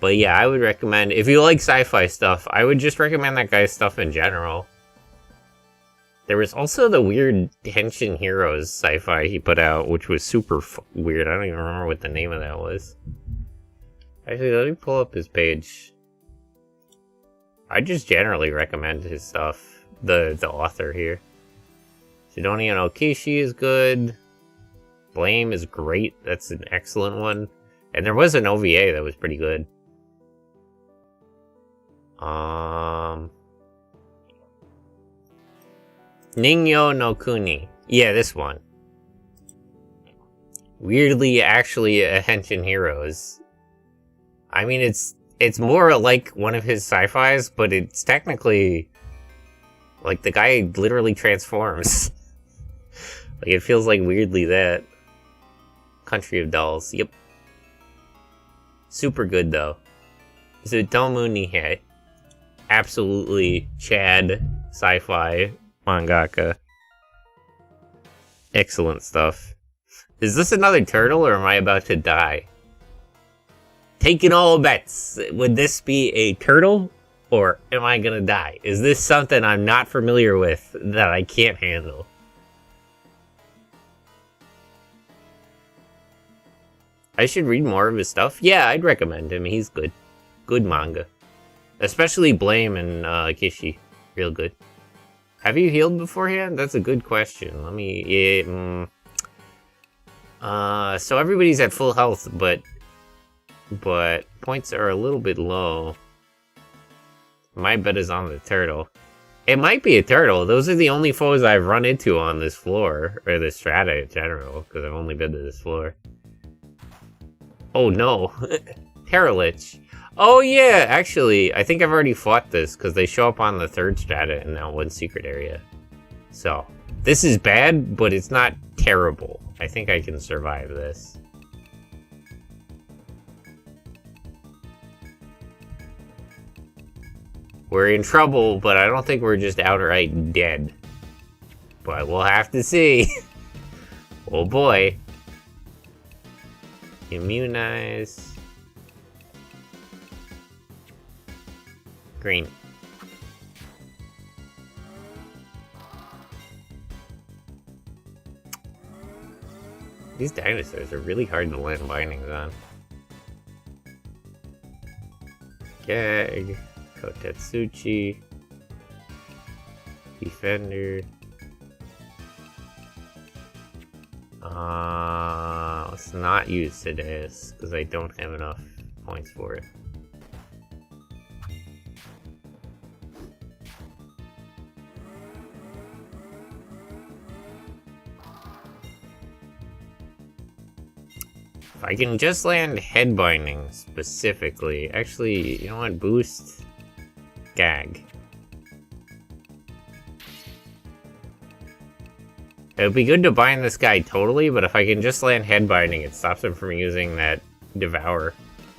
But yeah, I would recommend, if you like sci-fi stuff, I would just recommend that guy's stuff in general. There was also the weird Henshin Heroes sci-fi he put out, which was super weird. I don't even remember what the name of that was. Actually, let me pull up his page. I just generally recommend his stuff. The author here. Sidonia no Kishi is good. Blame is great. That's an excellent one. And there was an OVA that was pretty good. Ningyo no Kuni. Yeah, this one. Weirdly, actually, a Henshin Heroes. I mean, it's more like one of his sci-fis, but it's technically... like, the guy literally transforms. Like, it feels like weirdly that. Country of Dolls. Yep. Super good, though. Tsutomu Nihei. Absolutely Chad sci-fi mangaka. Excellent stuff. Is this another turtle, or am I about to die? Taking all bets. Would this be a turtle, or am I gonna die? Is this something I'm not familiar with that I can't handle? I should read more of his stuff. Yeah, I'd recommend him. He's good. Good manga. Especially Blame and Kishi. Real good. Have you healed beforehand? That's a good question. Let me... so everybody's at full health, but points are a little bit low. My bet is on the turtle. It might be a turtle. Those are the only foes I've run into on this floor, or this strata in general, because I've only been to this floor. Oh no, Terralich. Oh yeah, actually, I think I've already fought this, because they show up on the third strata in that one secret area. So, this is bad, but it's not terrible. I think I can survive this. We're in trouble, but I don't think we're just outright dead. But we'll have to see. Oh boy. Immunize. Green. These dinosaurs are really hard to land bindings on. Gag. Kotetsuchi. Defender. Let's not use Sidaeus, because I don't have enough points for it. If I can just land head binding specifically. Actually, you know what? Boost. Gag. It would be good to bind this guy totally, but if I can just land head binding, it stops him from using that devour.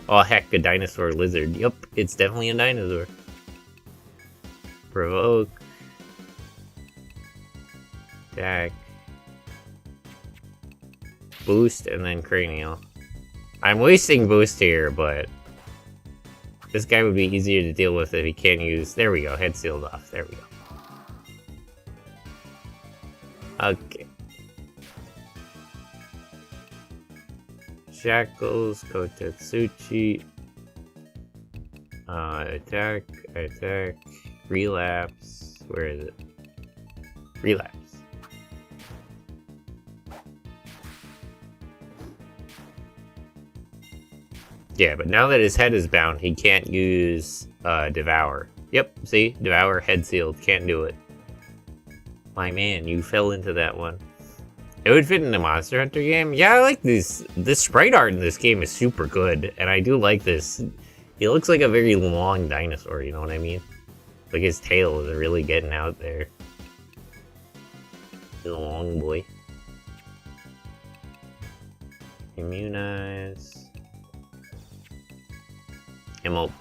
Oh heck, a dinosaur lizard. Yup, it's definitely a dinosaur. Provoke. Attack. Boost, and then cranial. I'm wasting boost here, but this guy would be easier to deal with if he can't use... There we go, head sealed off. There we go. Okay. Shackles, Kotetsuchi. Attack, attack, relapse. Where is it? Relapse. Yeah, but now that his head is bound, he can't use Devour. Yep, see? Devour, head sealed. Can't do it. My man, you fell into that one. It would fit in the Monster Hunter game. Yeah, I like this. This sprite art in this game is super good, and I do like this. He looks like a very long dinosaur, you know what I mean? Like his tail is really getting out there. He's a long boy. Immunize. Immob.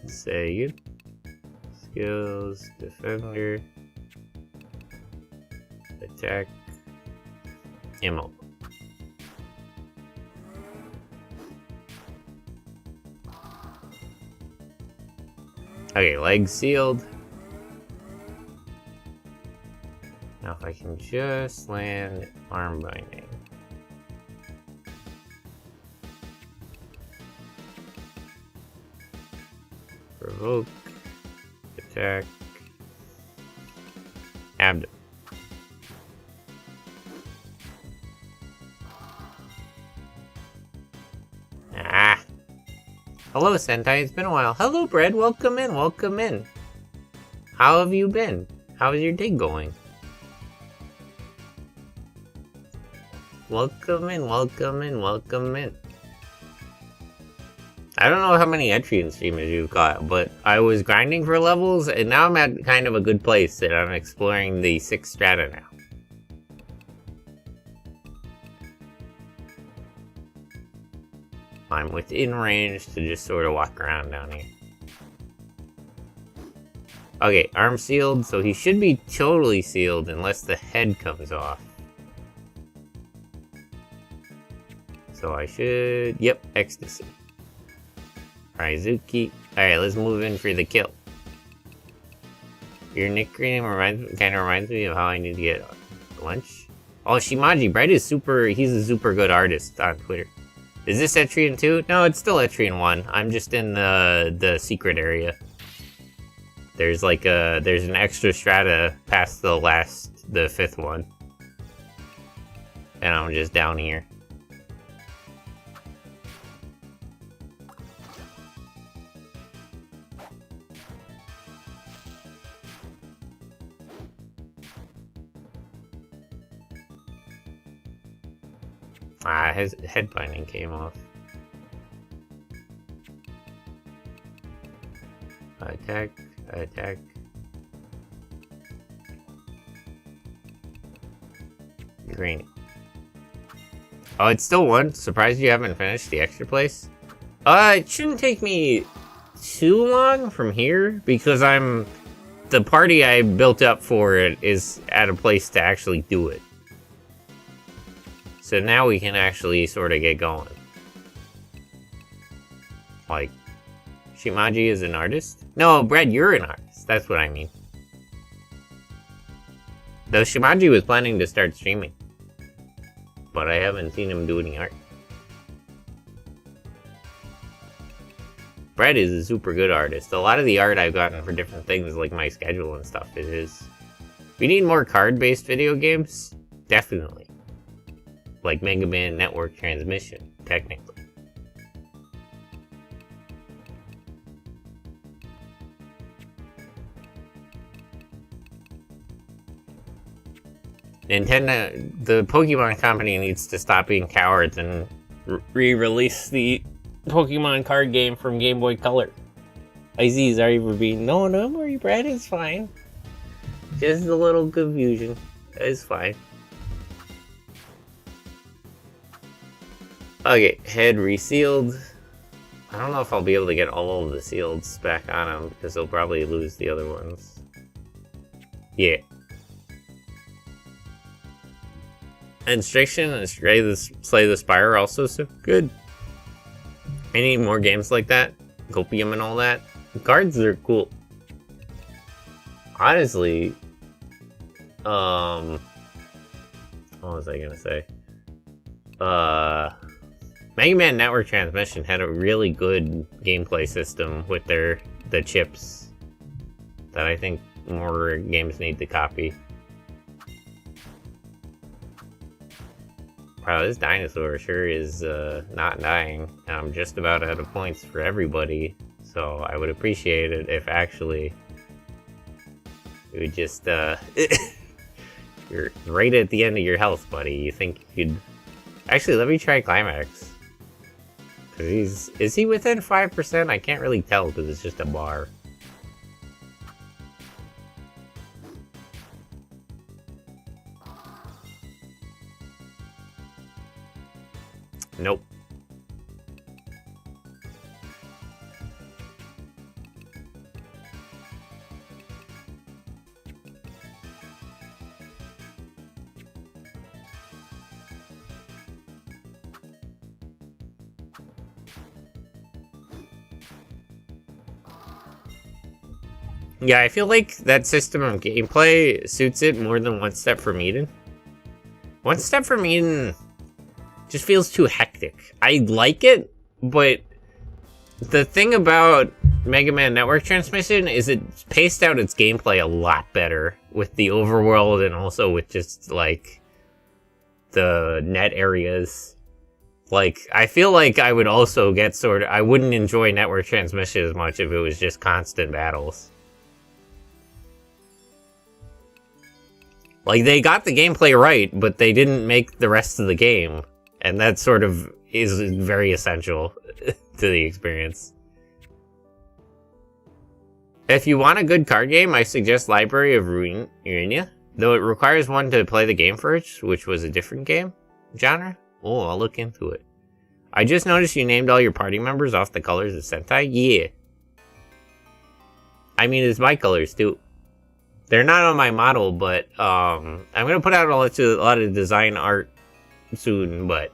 Save. Skills, defender, attack, ammo. Okay, legs sealed. Now if I can just land arm binding. Provoke, attack, abdomen. Ah! Hello, Sentai, it's been a while. Hello, Bread, welcome in, welcome in. How have you been? How's your day going? Welcome in, welcome in, welcome in. I don't know how many Etrian streamers you've got, but I was grinding for levels, and now I'm at kind of a good place that I'm exploring the 6th strata now. I'm within range to just sort of walk around down here. Okay, arm sealed, so he should be totally sealed unless the head comes off. So I should... Yep, ecstasy. Raizuki. Alright, let's move in for the kill. Your nickname kind of reminds me of how I need to get lunch. Oh, Shimaji, Brett is he's a super good artist on Twitter. Is this Etrian 2? No, it's still Etrian 1. I'm just in the secret area. There's like there's an extra strata past the 5th one. And I'm just down here. Ah, his head binding came off. Attack, attack. Green. Oh, it's still 1. Surprised you haven't finished the extra place. It shouldn't take me too long from here because the party I built up for it is at a place to actually do it. So now we can actually sort of get going. Like, Shimaji is an artist? No, Brad, you're an artist. That's what I mean. Though Shimaji was planning to start streaming. But I haven't seen him do any art. Brad is a super good artist. A lot of the art I've gotten for different things, like my schedule and stuff, is his. We need more card-based video games? Definitely. Like Mega Man Network Transmission, technically. Nintendo, the Pokemon company needs to stop being cowards and re-release the Pokemon card game from Game Boy Color. IZs are even being, no, don't worry, Brad, it's fine. Just a little confusion. It's fine. Okay, head resealed. I don't know if I'll be able to get all of the seals back on him because he'll probably lose the other ones. Yeah. Instruction and Slay the Spire are also so good. I need more games like that. Copium and all that. The cards are cool. Honestly, what was I gonna say? Mega Man Network Transmission had a really good gameplay system with the chips that I think more games need to copy. Wow, this dinosaur sure is not dying. And I'm just about out of points for everybody, so I would appreciate it if actually you would just you're right at the end of your health, buddy. You think you could actually let me try Climax. Cause is he within 5%? I can't really tell because it's just a bar. Nope. Yeah, I feel like that system of gameplay suits it more than One Step from Eden. One Step from Eden just feels too hectic. I like it, but the thing about Mega Man Network Transmission is it paced out its gameplay a lot better with the overworld and also with just, like, the net areas. Like, I feel like I would also get I wouldn't enjoy Network Transmission as much if it was just constant battles. Like, they got the gameplay right, but they didn't make the rest of the game. And that sort of is very essential to the experience. If you want a good card game, I suggest Library of Ruina, though it requires one to play the game first, which was a different game genre. Oh, I'll look into it. I just noticed you named all your party members off the colors of Sentai. Yeah. I mean, it's my colors too. They're not on my model, but I'm gonna put out a lot of design art soon, but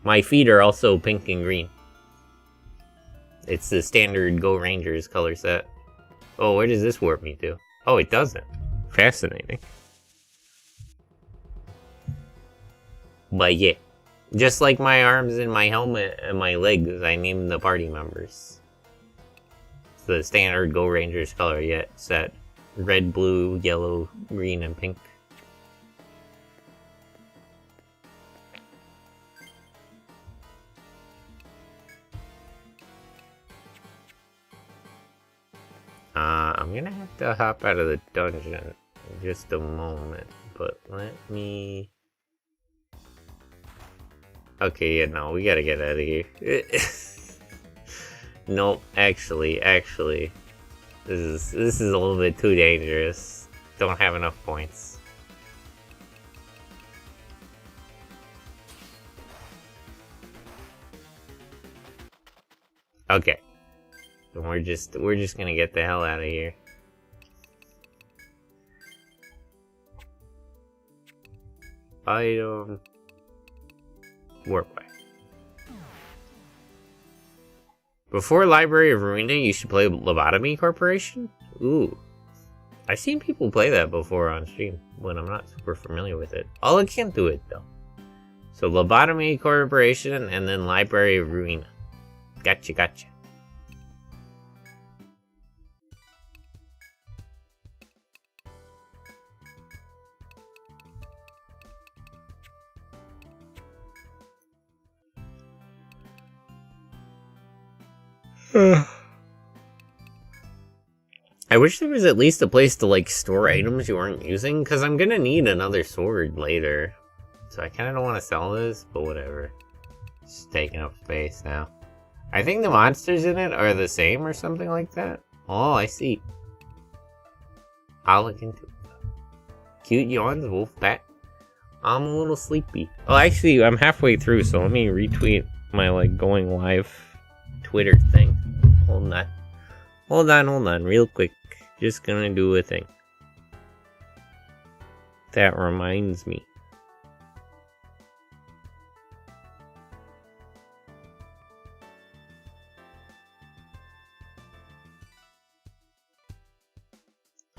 my feet are also pink and green. It's the standard Go Rangers color set. Oh, where does this warp me to? Oh, it doesn't. Fascinating. But yeah. Just like my arms and my helmet and my legs, I named the party members. It's the standard Go Rangers color yet set. Red, blue, yellow, green, and pink. I'm gonna have to hop out of the dungeon in just a moment, but let me... Okay, yeah, no, we gotta get out of here. Nope, actually, this is a little bit too dangerous. Don't have enough points. Okay. We're just gonna get the hell out of here. Item. Warp way. Before Library of Ruina, you should play Lobotomy Corporation? Ooh. I've seen people play that before on stream, when I'm not super familiar with it. I can't do it, though. So, Lobotomy Corporation, and then Library of Ruina. Gotcha. I wish there was at least a place to, like, store items you weren't using, because I'm gonna need another sword later. So I kinda don't want to sell this, but whatever. It's taking up space now. I think the monsters in it are the same or something like that. Oh, I see. I'll look into it. Cute yawns, wolf pack. I'm a little sleepy. Oh, actually, I'm halfway through, so let me retweet my, like, going live Twitter thing. Hold on, real quick. Just gonna do a thing. That reminds me.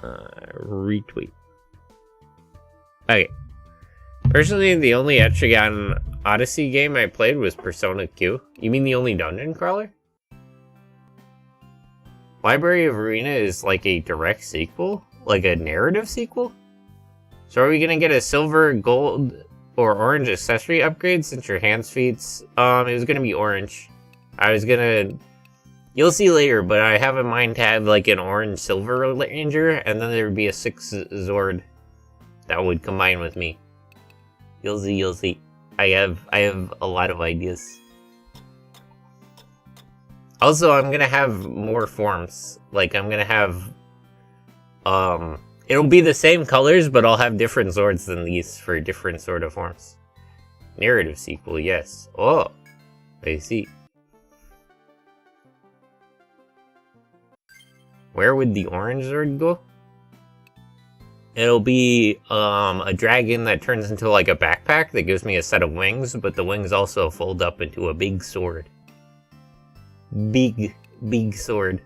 Retweet. Okay. Personally, the only Etrian Odyssey game I played was Persona Q. You mean the only dungeon crawler? Library of Ruina is like a direct sequel? Like a narrative sequel? So are we gonna get a silver, gold, or orange accessory upgrade since your hands feats? It was gonna be orange. You'll see later, but I have in mind to have like an orange silver ranger, and then there would be a 6 Zord that would combine with me. You'll see. I have a lot of ideas. Also, I'm gonna have more forms. Like, I'm gonna have... it'll be the same colors, but I'll have different Zords than these for different sort of forms. Narrative sequel, yes. Oh, I see. Where would the orange Zord go? It'll be, a dragon that turns into, like, a backpack that gives me a set of wings, but the wings also fold up into a big sword. Big sword.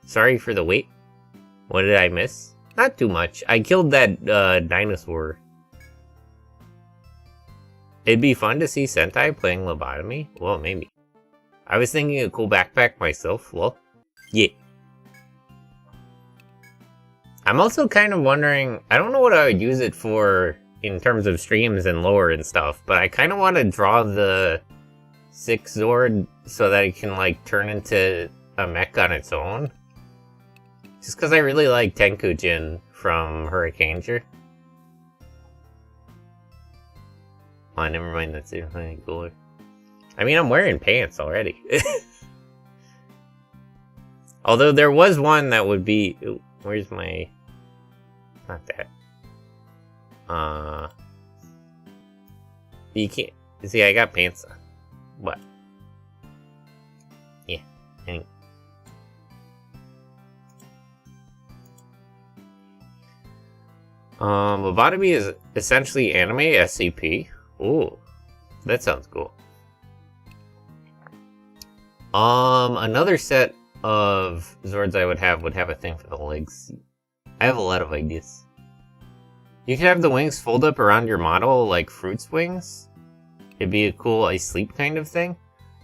Sorry for the wait. What did I miss? Not too much. I killed that dinosaur. It'd be fun to see Sentai playing Lobotomy. Well, maybe. I was thinking a cool backpack myself. Well, yeah. I'm also kind of wondering, I don't know what I would use it for in terms of streams and lore and stuff, but I kind of want to draw the 6 Zord so that it can, like, turn into a mech on its own. Just because I really like Tenkujin from Hurricaneer. Oh, never mind, that's really cooler. I mean, I'm wearing pants already. Although there was one that would be... Ooh, where's my... Not that. You can't... See, I got pants on. What? Yeah. Anyway. Lobotomy is essentially anime SCP. Ooh. That sounds cool. Another set of Zords I would have a thing for the legs. I have a lot of ideas. You could have the wings fold up around your model like fruit's wings. It'd be a cool I sleep kind of thing.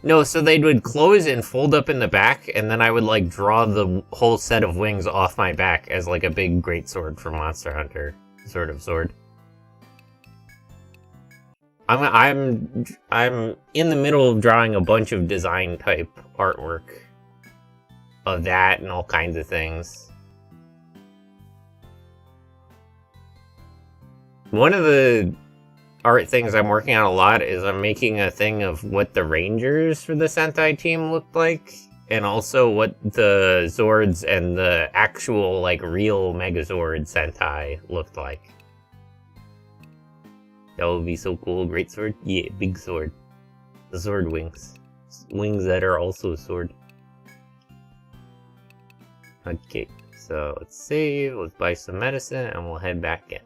No, so they would close and fold up in the back, and then I would like draw the whole set of wings off my back as like a big greatsword for Monster Hunter sort of sword. I'm in the middle of drawing a bunch of design type artwork of that and all kinds of things. One of the art things I'm working on a lot is I'm making a thing of what the Rangers for the Sentai team looked like, and also what the Zords and the actual, like, real Megazord Sentai looked like. That would be so cool. Great sword? Yeah, big sword. The sword wings. Wings that are also a sword. Okay, so let's save, let's buy some medicine, and we'll head back in.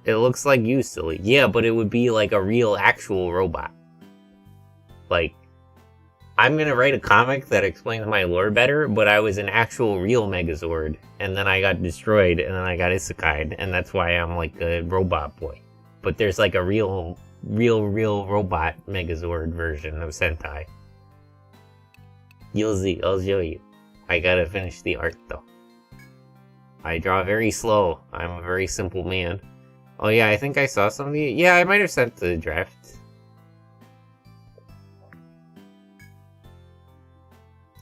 It looks like you, silly. Yeah, but it would be like a real, actual robot. Like, I'm gonna write a comic that explains my lore better, but I was an actual real Megazord, and then I got destroyed, and then I got isekai'd, and that's why I'm like a robot boy. But there's like a real robot Megazord version of Sentai. You'll see, I'll show you. I gotta finish the art though. I draw very slow. I'm a very simple man. Oh yeah, I think I saw something. Yeah, I might have sent the draft.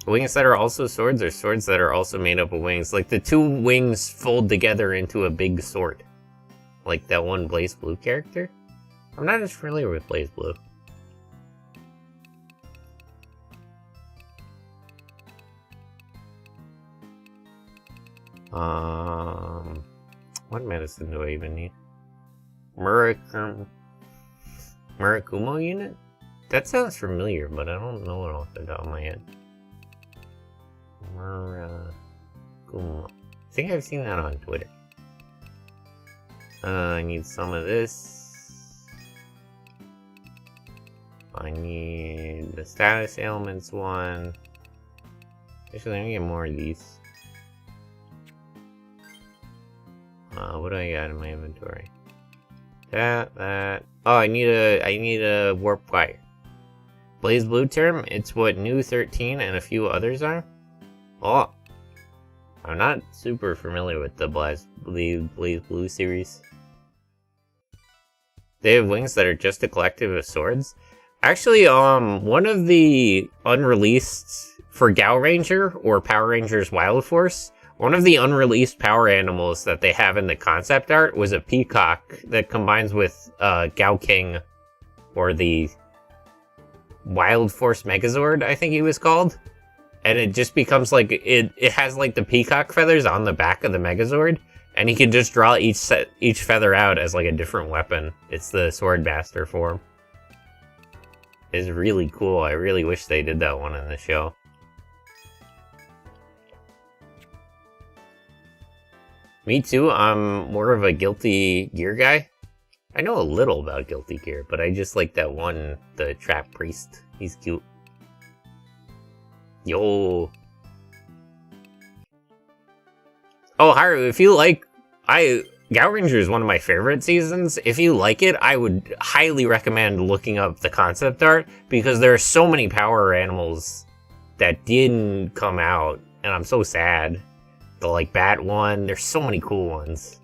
Wings that are also swords, or swords that are also made up of wings. Like the two wings fold together into a big sword. Like that one Blaze Blue character. I'm not as familiar with Blaze Blue. What medicine do I even need? Murakumo unit? That sounds familiar, but I don't know it off the top of my head. Murakumo. I think I've seen that on Twitter. I need some of this. I need the status ailments one. Actually, let me get more of these. What do I got in my inventory? That. Oh, I need a warp wire. Blaze Blue term, it's what New 13 and a few others are. Oh, I'm not super familiar with the Blaze Blue series. They have wings that are just a collective of swords. Actually, one of the unreleased for Gao Ranger or Power Rangers Wild Force, one of the unreleased power animals that they have in the concept art was a peacock that combines with Gao King, or the Wild Force Megazord, I think he was called. And it just becomes like, it has like the peacock feathers on the back of the Megazord, and he can just draw each feather out as like a different weapon. It's the Swordmaster form. It's really cool. I really wish they did that one in the show. Me too, I'm more of a Guilty Gear guy. I know a little about Guilty Gear, but I just like that one, the Trap Priest. He's cute. Yo. Oh, Haru, if you like... Gao Ranger is one of my favorite seasons. If you like it, I would highly recommend looking up the concept art, because there are so many power animals that didn't come out, and I'm so sad. The, like, Bat one, there's so many cool ones.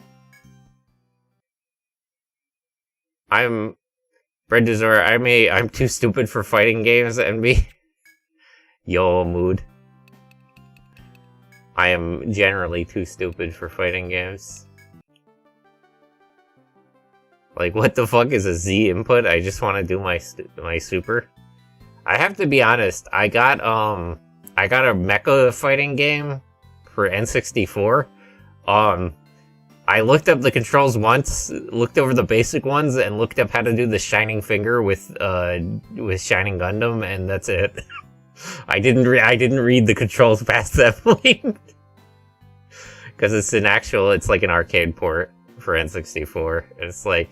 I'm too stupid for fighting games, NB. Yo, mood. I am generally too stupid for fighting games. Like, what the fuck is a Z input? I just want to do my super. I have to be honest, I got a mecha fighting game for N64. I looked up the controls once, looked over the basic ones, and looked up how to do the Shining Finger with Shining Gundam, and that's it. I didn't read the controls past that point. Because it's like an arcade port for N64. It's like,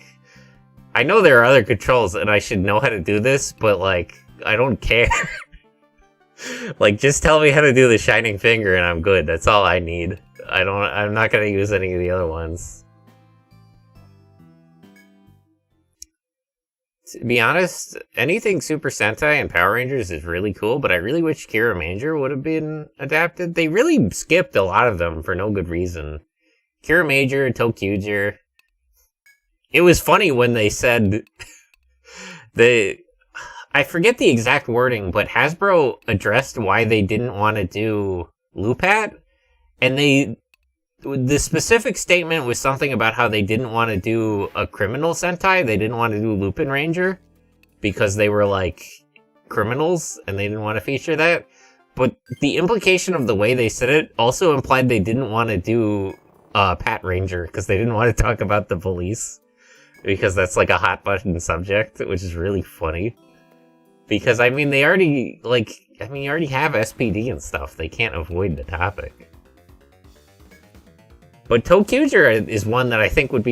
I know there are other controls and I should know how to do this, but like, I don't care. Like, just tell me how to do the Shining Finger and I'm good. That's all I need. I'm not gonna use any of the other ones. To be honest, anything Super Sentai and Power Rangers is really cool, but I really wish Kira Major would have been adapted. They really skipped a lot of them for no good reason. Kira Major, Tokyuger. It was funny when they said I forget the exact wording, but Hasbro addressed why they didn't want to do Lupat, and the specific statement was something about how they didn't want to do a criminal Sentai. They didn't want to do Lupin Ranger because they were like criminals and they didn't want to feature that. But the implication of the way they said it also implied they didn't want to do Pat Ranger because they didn't want to talk about the police because that's like a hot button subject, which is really funny. Because I mean, you already have SPD and stuff. They can't avoid the topic. But Tokyuger is one that I think would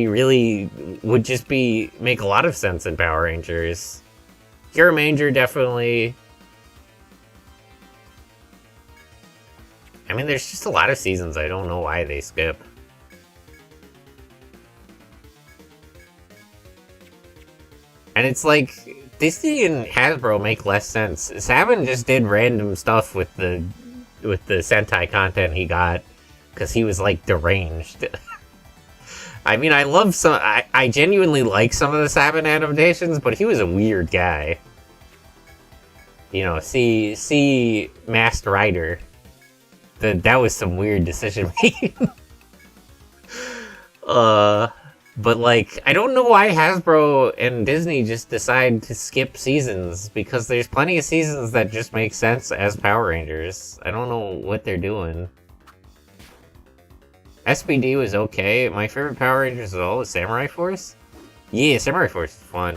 just make a lot of sense in Power Rangers. Kira Major, definitely. I mean, there's just a lot of seasons I don't know why they skip. And it's like, Disney and Hasbro make less sense. Saban just did random stuff with the Sentai content he got. Because he was, like, deranged. I mean, I genuinely like some of the Saban adaptations, but he was a weird guy. You know, see Masked Rider. That was some weird decision making. But, like, I don't know why Hasbro and Disney just decide to skip seasons, because there's plenty of seasons that just make sense as Power Rangers. I don't know what they're doing. SPD was okay. My favorite Power Rangers at all is Samurai Force. Yeah, Samurai Force is fun.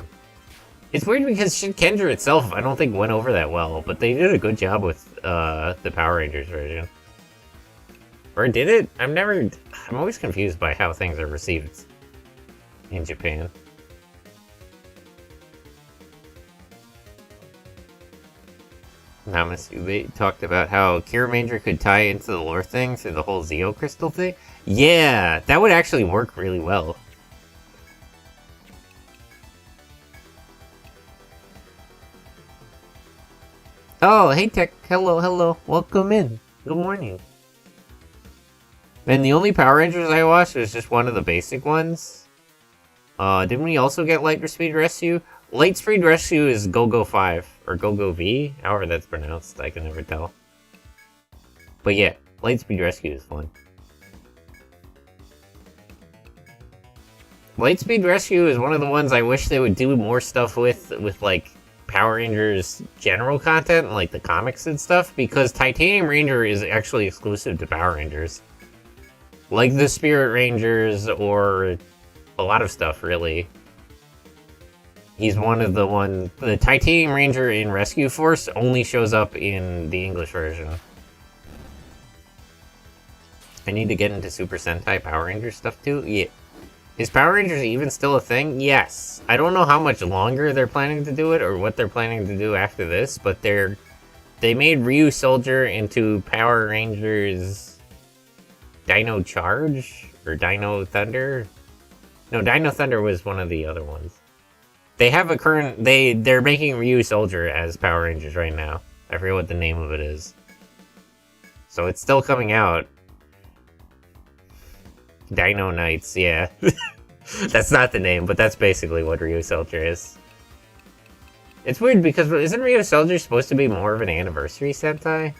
It's weird because Shin Kendra itself, I don't think went over that well, but they did a good job with the Power Rangers version. Or did it? I'm always confused by how things are received in Japan. Namasube talked about how Kira Major could tie into the lore thing through the whole Zeo Crystal thing. Yeah, that would actually work really well. Oh, hey Tech. Hello. Welcome in. Good morning. And the only Power Rangers I watched was just one of the basic ones. Didn't we also get Lightspeed Rescue? Lightspeed Rescue is Go-Go 5, or Go-Go V, however that's pronounced, I can never tell. But yeah, Lightspeed Rescue is fun. Lightspeed Rescue is one of the ones I wish they would do more stuff with like, Power Rangers general content, like the comics and stuff, because Titanium Ranger is actually exclusive to Power Rangers. Like the Spirit Rangers, or a lot of stuff, really. He's one of the Titanium Ranger in Rescue Force only shows up in the English version. I need to get into Super Sentai Power Rangers stuff too? Yeah. Is Power Rangers even still a thing? Yes. I don't know how much longer they're planning to do it, or what they're planning to do after this, but they made Ryu Soldier into Power Rangers Dino Charge? Or Dino Thunder? No, Dino Thunder was one of the other ones. They have a current... They're making Ryu Soldier as Power Rangers right now. I forget what the name of it is. So it's still coming out. Dino Knights, yeah. That's not the name, but that's basically what Ryu Soldier is. It's weird because isn't Ryu Soldier supposed to be more of an anniversary Sentai?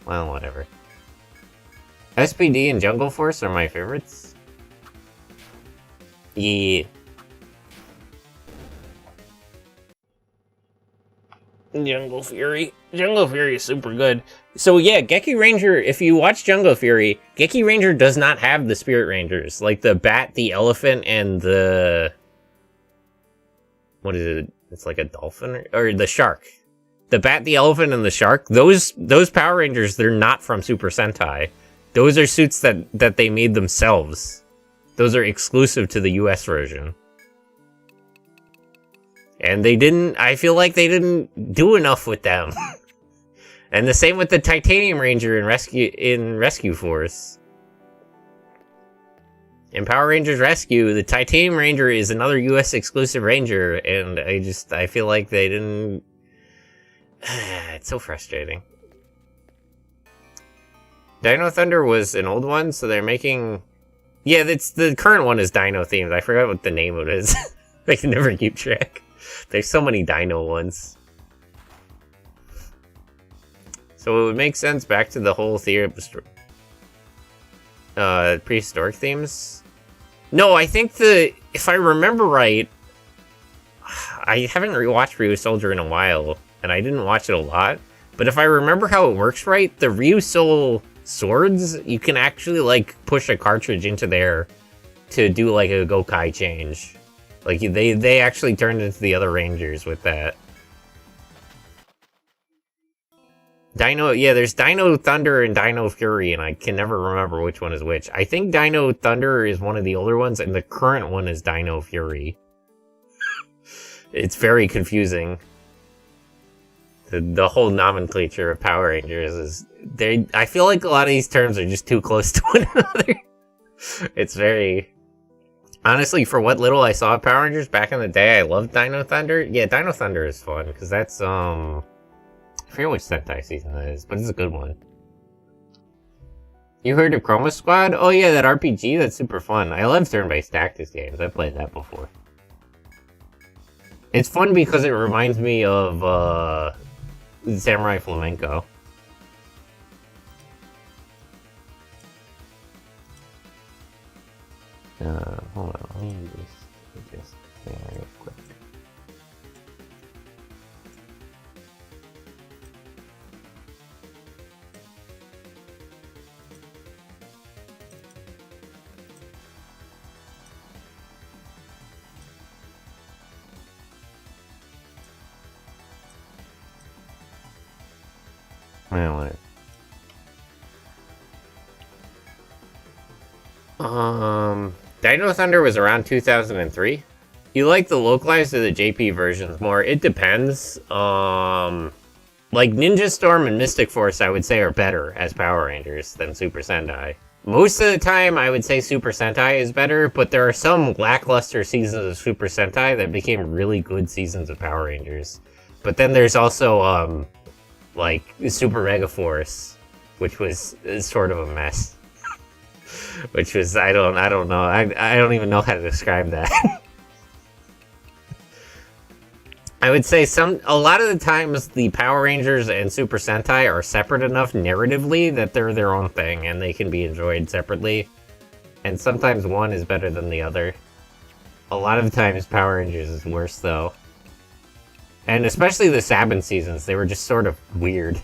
Well, whatever. SPD and Jungle Force are my favorites. Yeah. Jungle Fury. Jungle Fury is super good. So yeah, Geki Ranger, if you watch Jungle Fury, Geki Ranger does not have the Spirit Rangers. Like the bat, the elephant, and the... What is it? It's like a dolphin? Or the shark. The bat, the elephant, and the shark. Those Power Rangers, they're not from Super Sentai. Those are suits that they made themselves. Those are exclusive to the US version. And I feel like they didn't do enough with them. And the same with the Titanium Ranger in Rescue Force. In Power Rangers Rescue, the Titanium Ranger is another US exclusive Ranger, and I feel like they didn't... It's so frustrating. Dino Thunder was an old one, so they're making... Yeah, the current one is Dino themed. I forgot what the name of it is. I can never keep track. There's so many Dino ones. So it would make sense back to the whole theory of prehistoric themes. No, I think if I remember right, I haven't rewatched Ryu Soldier in a while, and I didn't watch it a lot, but if I remember how it works right, the Ryu Soul swords, you can actually, like, push a cartridge into there to do, like, a Gokai change. Like, they actually turned into the other Rangers with that. There's Dino Thunder and Dino Fury, and I can never remember which one is which. I think Dino Thunder is one of the older ones, and the current one is Dino Fury. It's very confusing. The whole nomenclature of Power Rangers is... I feel like a lot of these terms are just too close to one another. It's very... Honestly, for what little I saw of Power Rangers back in the day, I loved Dino Thunder. Yeah, Dino Thunder is fun, because that's, I forget which Sentai season that is, but it's a good one. You heard of Chroma Squad? Oh yeah, that RPG, that's super fun. I love turn-based tactics games, I've played that before. It's fun because it reminds me of, Samurai Flamenco. Hold on, let me just thing real quick. Anyway. Dino Thunder was around 2003. You like the localized or the JP versions more? It depends. Like Ninja Storm and Mystic Force, I would say, are better as Power Rangers than Super Sentai. Most of the time, I would say Super Sentai is better, but there are some lackluster seasons of Super Sentai that became really good seasons of Power Rangers. But then there's also, like, Super Mega Force, which was sort of a mess. Which was, I don't know, I don't even know how to describe that. I would say a lot of the times the Power Rangers and Super Sentai are separate enough narratively that they're their own thing and they can be enjoyed separately. And sometimes one is better than the other. A lot of the times Power Rangers is worse though. And especially the Sabin seasons, they were just sort of weird.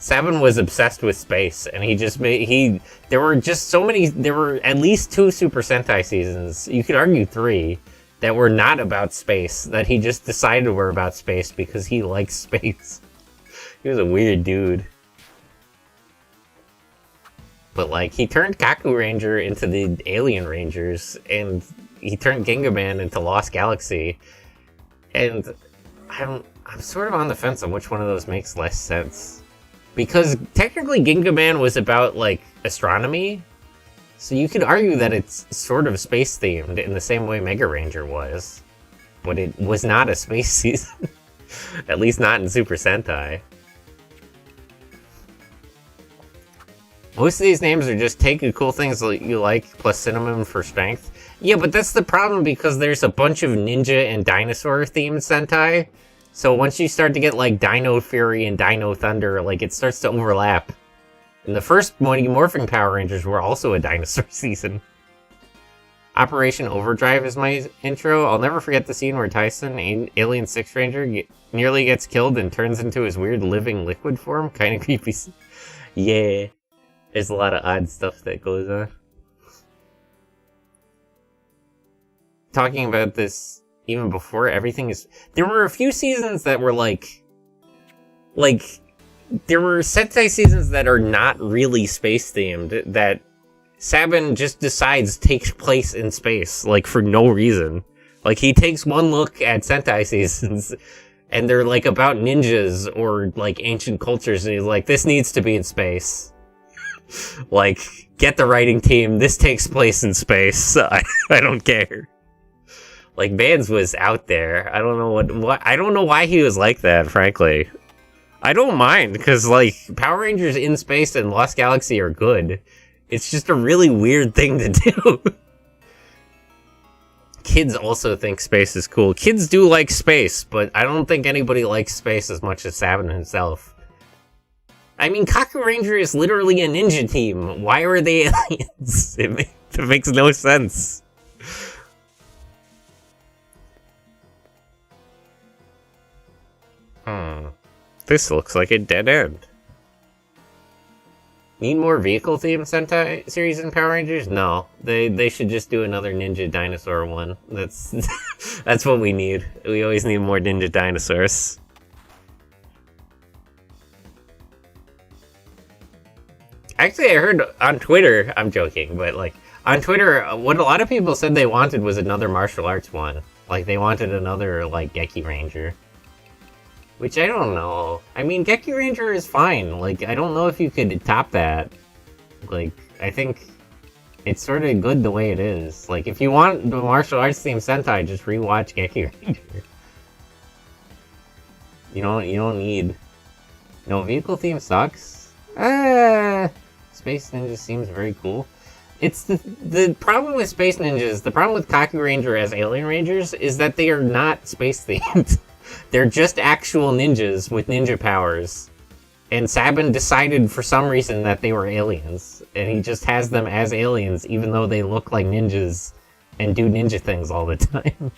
Sabin was obsessed with space, and there were just so many, there were at least 2 Super Sentai seasons, you could argue 3, that were not about space, that he just decided were about space because he likes space. He was a weird dude. But, like, he turned Kaku Ranger into the Alien Rangers, and he turned Gingaman into Lost Galaxy, and I'm sort of on the fence on which one of those makes less sense. Because technically Gingaman was about, like, astronomy, so you could argue that it's sort of space-themed in the same way Mega Ranger was. But it was not a space season. At least not in Super Sentai. Most of these names are just take the cool things that you like, plus cinnamon for strength. Yeah, but that's the problem because there's a bunch of ninja and dinosaur-themed Sentai. So once you start to get, like, Dino Fury and Dino Thunder, like, it starts to overlap. And the first Mighty Morphin Power Rangers were also a dinosaur season. Operation Overdrive is my intro. I'll never forget the scene where Tyson, Alien 6 Ranger, nearly gets killed and turns into his weird living liquid form. Kind of creepy. Yeah. There's a lot of odd stuff that goes on. Talking about this... even before everything is... There were a few seasons that were like... There were Sentai seasons that are not really space-themed, that Sabin just decides takes place in space, like, for no reason. Like, he takes one look at Sentai seasons, and they're, like, about ninjas or, like, ancient cultures, and he's like, this needs to be in space. Like, Get the writing team. This takes place in space. I don't care. Like, Vans was out there. I don't know what I don't know why he was like that, frankly. I don't mind, because, like, Power Rangers in space and Lost Galaxy are good. It's just a really weird thing to do. Kids also think space is cool. Kids do like space, but I don't think anybody likes space as much as Sabin himself. I mean, Kaku Ranger is literally a ninja team. Why are they aliens? It makes no sense. This looks like a dead end. Need more vehicle-themed Sentai series in Power Rangers? No. They should just do another Ninja Dinosaur one. That's that's what we need. We always need more Ninja Dinosaurs. Actually, I heard on Twitter, I'm joking, but like, on Twitter, what a lot of people said they wanted was another martial arts one. Like, they wanted another, like, Geki Ranger. Which I don't know. I mean, Geki Ranger is fine. Like, I don't know if you could top that. Like, I think it's sort of good the way it is. Like, if you want the martial arts themed Sentai, just rewatch Geki Ranger. You don't need... No, vehicle theme sucks. Space Ninja seems very cool. It's the problem with Space Ninjas, the problem with Kaku Ranger as Alien Rangers, is that they are not space themed. They're just actual ninjas with ninja powers. And Sabin decided for some reason that they were aliens. And he just has them as aliens, even though they look like ninjas and do ninja things all the time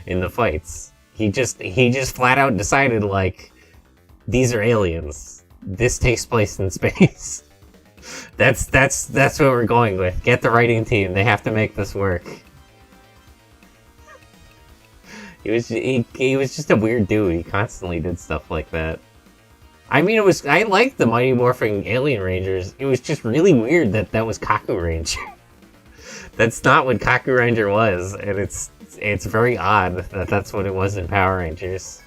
in the fights. He just flat out decided, like, these are aliens. This takes place in space. That's what we're going with. Get the writing team. They have to make this work. He was just a weird dude. He constantly did stuff like that. I mean, I liked the Mighty Morphing Alien Rangers. It was just really weird that was Kaku Ranger. That's not what Kaku Ranger was, and it's very odd that that's what it was in Power Rangers.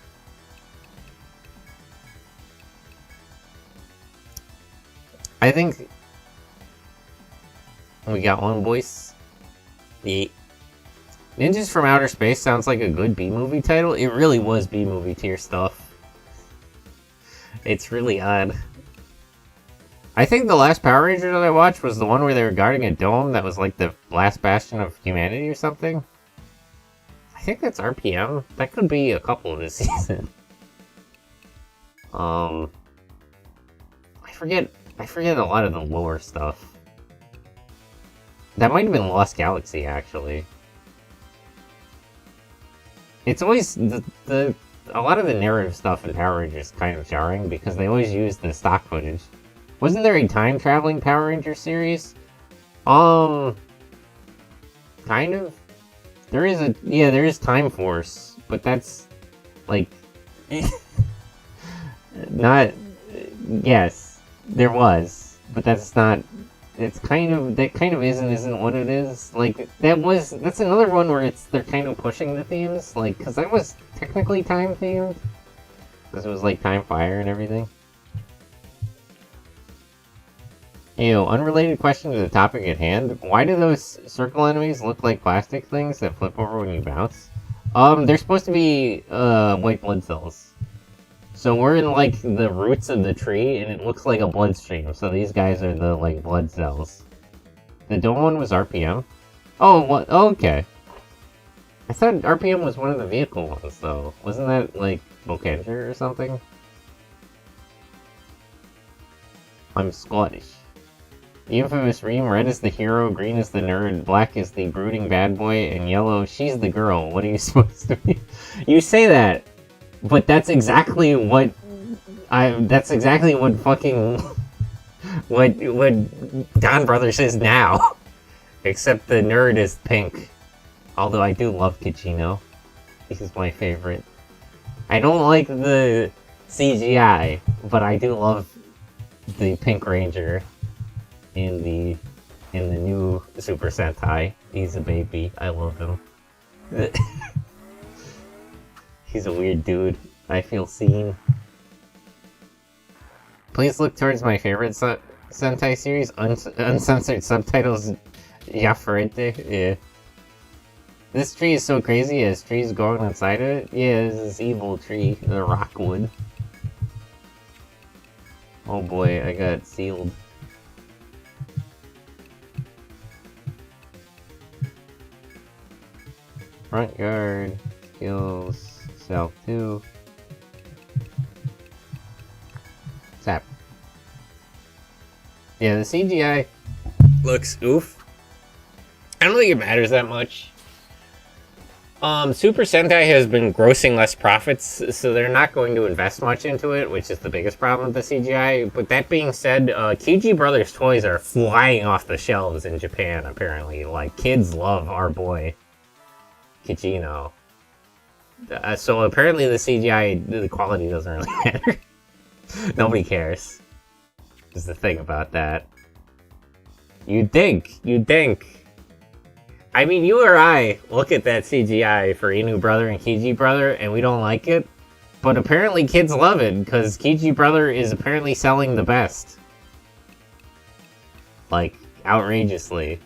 I think we got one, boys. Yeah. Ninjas from Outer Space sounds like a good B-movie title. It really was B-movie tier stuff. It's really odd. I think the last Power Ranger that I watched was the one where they were guarding a dome that was like the last bastion of humanity or something. I think that's RPM. That could be a couple this season. I forget a lot of the lore stuff. That might have been Lost Galaxy, actually. It's always a lot of the narrative stuff in Power Rangers is kind of jarring because they always use the stock footage. Wasn't there a time traveling Power Ranger series? Kind of. There is Time Force, but that's like not. Yes, there was, but that's not. It's kind of isn't what it is. Like that's another one where they're kind of pushing the themes, like because that was technically time themed, because it was like Time Fire and everything. Ew, unrelated question to the topic at hand. Why do those circle enemies look like plastic things that flip over when you bounce? They're supposed to be white blood cells. So we're in, like, the roots of the tree, and it looks like a bloodstream. So these guys are the, like, blood cells. The dome one was RPM? Oh, what? Oh, okay. I thought RPM was one of the vehicle ones, though. Wasn't that, like, Bokanger or something? I'm Scottish. The infamous Reem, red is the hero, green is the nerd, black is the brooding bad boy, and yellow, she's the girl. What are you supposed to be? You say that! But that's exactly what fucking what Don Brothers is now. Except the nerd is pink. Although I do love Kachino. He's my favorite. I don't like the CGI, but I do love the Pink Ranger in the new Super Sentai. He's a baby. I love him. He's a weird dude. I feel seen. Please look towards my favorite Sentai series, uncensored subtitles, Yafarente, yeah. This tree is so crazy, as trees growing inside of it. Yeah, this is evil tree, the rockwood. Oh boy, I got sealed. Front yard, skills, south 2. Tap. Yeah, the CGI looks oof. I don't think it matters that much. Super Sentai has been grossing less profits, so they're not going to invest much into it, which is the biggest problem with the CGI. But that being said, Kiji Brothers toys are flying off the shelves in Japan, apparently. Like, kids love our boy, Kichino. So apparently the CGI, the quality doesn't really matter. Nobody cares. Is the thing about that. You'd think. I mean, you or I look at that CGI for Inu Brother and Kiji Brother, and we don't like it. But apparently kids love it, because Kiji Brother is apparently selling the best. Like, outrageously.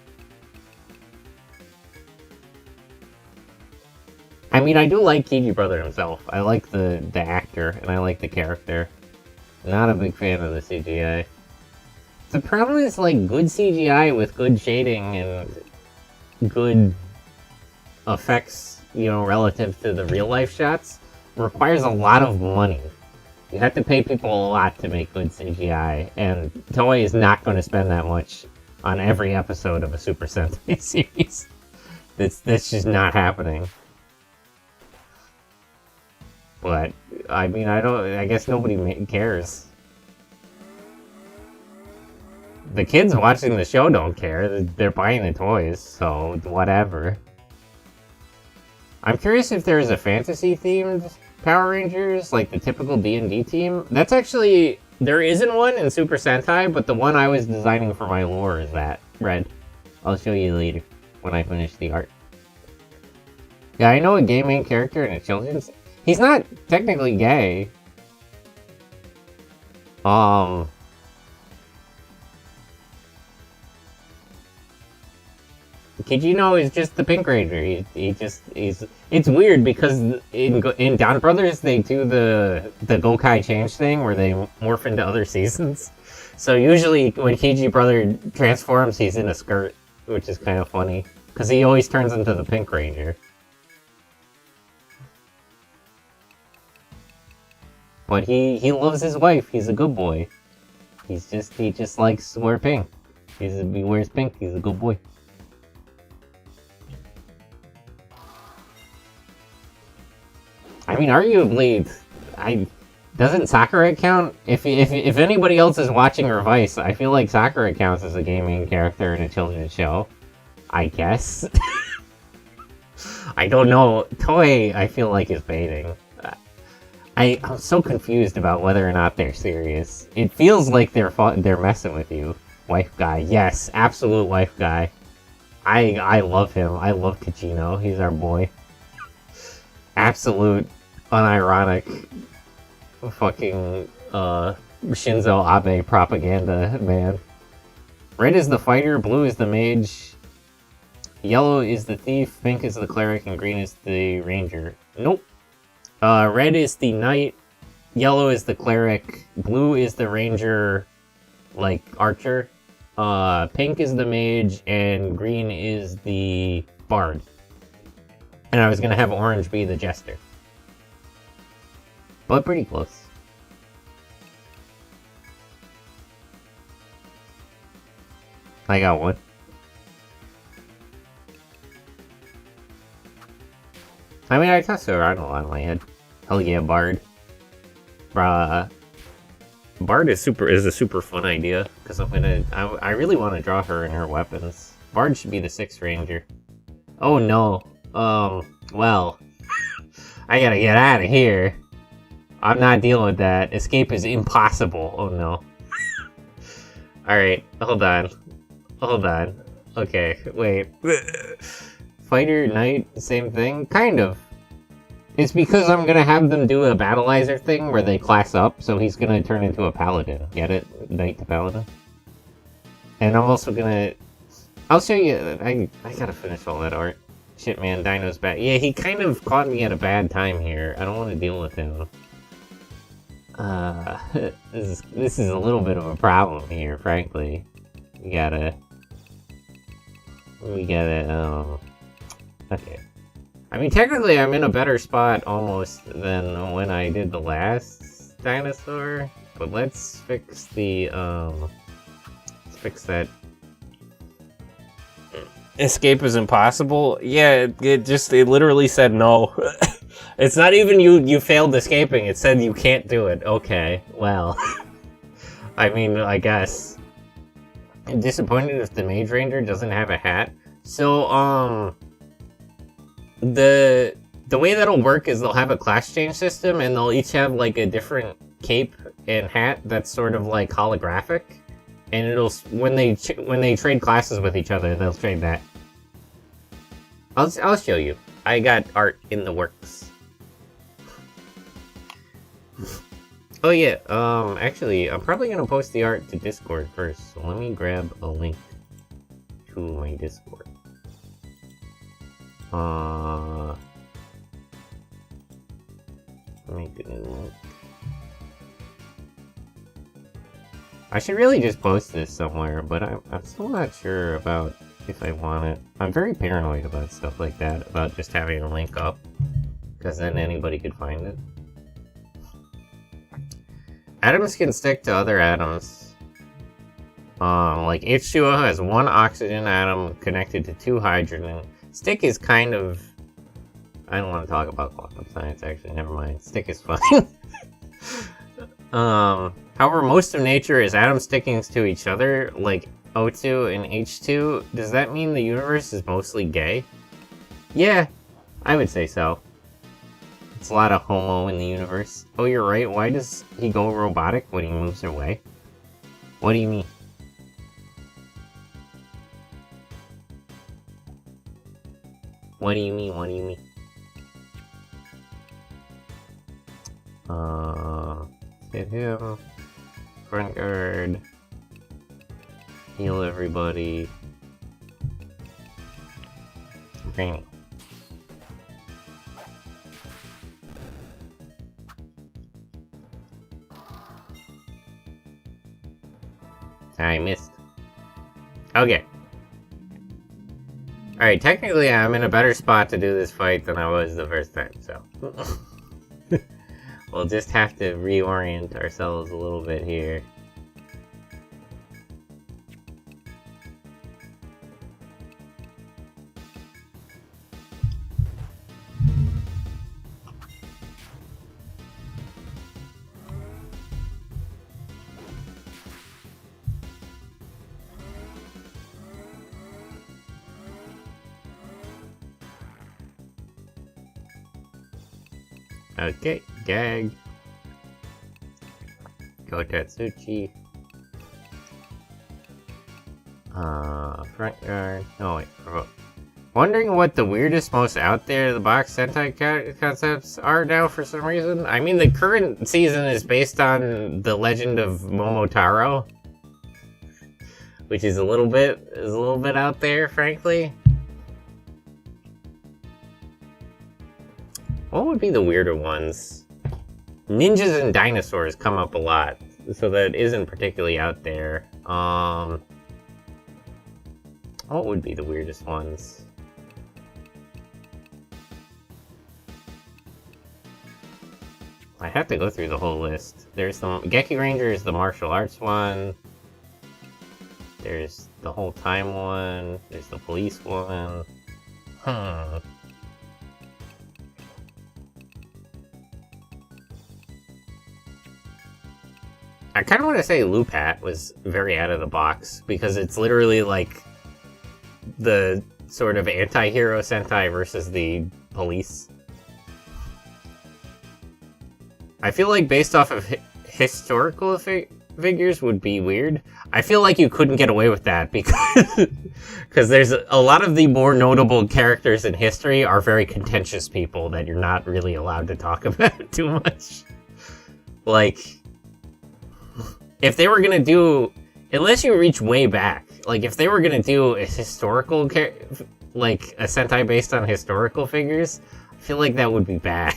I mean, I do like Kiji Brother himself. I like the actor, and I like the character. Not a big fan of the CGI. The problem is, like, good CGI with good shading and good effects, you know, relative to the real-life shots, requires a lot of money. You have to pay people a lot to make good CGI, and Toei is not going to spend that much on every episode of a Super Sentai series. That's just not happening. But, I mean, I guess nobody cares. The kids watching the show don't care. They're buying the toys, so whatever. I'm curious if there's a fantasy-themed Power Rangers, like the typical D&D team. That's actually... There isn't one in Super Sentai, but the one I was designing for my lore is that. Red. I'll show you later, when I finish the art. Yeah, I know a gay main character in a children's... He's not technically gay. Kijino is just the Pink Ranger. He's. It's weird because in Don Brothers they do the Gokai change thing where they morph into other seasons. So usually when Kiji Brother transforms, he's in a skirt, which is kind of funny because he always turns into the Pink Ranger. But he loves his wife. He's a good boy. He just likes to wear pink. He wears pink. He's a good boy. I mean, arguably, doesn't Sakura count? If anybody else is watching Revice, I feel like Sakura counts as a gaming character in a children's show. I guess. I don't know. Toei, I feel like, is baiting. I'm so confused about whether or not they're serious. It feels like they're messing with you. Wife guy. Yes, absolute wife guy. I love him. I love Kachino. He's our boy. Absolute, unironic, fucking, Shinzo Abe propaganda, man. Red is the fighter, blue is the mage, yellow is the thief, pink is the cleric, and green is the ranger. Nope. Red is the knight, yellow is the cleric, blue is the ranger, like, archer, pink is the mage, and green is the bard. And I was gonna have orange be the jester. But pretty close. I got one. I mean, I tossed it around a lot in my head. Hell yeah, Bard. Bard is a super fun idea, because I really want to draw her and her weapons. Bard should be the 6th ranger. Oh no. Well. I gotta get out of here. I'm not dealing with that. Escape is impossible. Oh no. Alright, hold on. Okay, wait. Fighter, knight, same thing? Kind of. It's because I'm gonna have them do a battleizer thing where they class up, so he's gonna turn into a paladin. Get it? Knight to paladin? And I'm also gonna... I'll show you... I gotta finish all that art. Shit, man, Dino's back. Yeah, he kind of caught me at a bad time here. I don't want to deal with him. This is a little bit of a problem here, frankly. We gotta... Okay. I mean, technically, I'm in a better spot almost than when I did the last dinosaur. But let's fix the, let's fix that. Escape is impossible? Yeah, it literally said no. It's not even you failed escaping, it said you can't do it. Okay, well. I mean, I guess. I'm disappointed if the Mage Ranger doesn't have a hat. So, the way that'll work is they'll have a class change system, and they'll each have, like, a different cape and hat that's sort of, like, holographic. And it'll, when they trade classes with each other, they'll trade that. I'll show you. I got art in the works. Oh yeah, actually, I'm probably gonna post the art to Discord first, so let me grab a link to my Discord. Let me get a link. I should really just post this somewhere, but I'm still not sure about if I want it. I'm very paranoid about stuff like that, about just having a link up, because then anybody could find it. Atoms can stick to other atoms. Like H2O has one oxygen atom connected to 2 hydrogen. Stick is kind of... I don't want to talk about quantum science, actually, never mind. Stick is fine. However, most of nature is atoms sticking to each other, like O2 and H2. Does that mean the universe is mostly gay? Yeah, I would say so. It's a lot of homo in the universe. Oh, you're right, why does he go robotic when he moves away? What do you mean? What do you mean? What do you mean? Hit him. Front guard. Heal everybody. Training. I missed. Okay. Alright, technically I'm in a better spot to do this fight than I was the first time, so... We'll just have to reorient ourselves a little bit here. Okay, gag. Go Tatsuchi. Front guard. Oh wait, provoke. Wondering what the weirdest, most out there the box Sentai concepts are now for some reason. I mean, the current season is based on the Legend of Momotaro, which is a little bit out there, frankly. What would be the weirder ones? Ninjas and dinosaurs come up a lot, so that isn't particularly out there. What would be the weirdest ones? I have to go through the whole list. There's the Geki Ranger is the martial arts one. There's the whole time one. There's the police one. I kind of want to say Lupat was very out of the box, because it's literally like the sort of anti-hero Sentai versus the police. I feel like based off of historical figures would be weird. I feel like you couldn't get away with that because there's a lot of the more notable characters in history are very contentious people that you're not really allowed to talk about too much. Like... If they were gonna do, unless you reach way back, like, if they were gonna do a historical, like, a Sentai based on historical figures, I feel like that would be bad.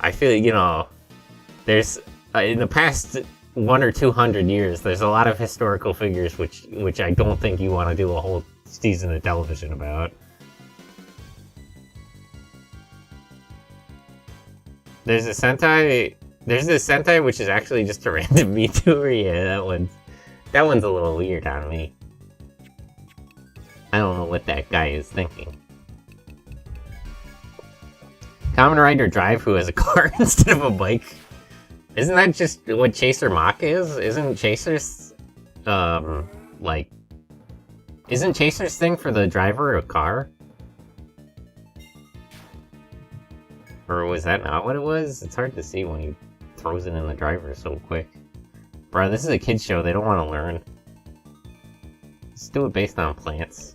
I feel, you know, there's, in the past 100 or 200 years, there's a lot of historical figures which I don't think you want to do a whole season of television about. There's this Sentai which is actually just a random Vtuber. Yeah, that one's a little weird on me. I don't know what that guy is thinking. Kamen Rider Drive, who has a car instead of a bike. Isn't that just what Chaser Mach is? Isn't Chaser's, isn't Chaser's thing for the driver a car? Or was that not what it was? It's hard to see when he throws it in the driver so quick. Bro, this is a kid's show, they don't want to learn. Let's do it based on plants.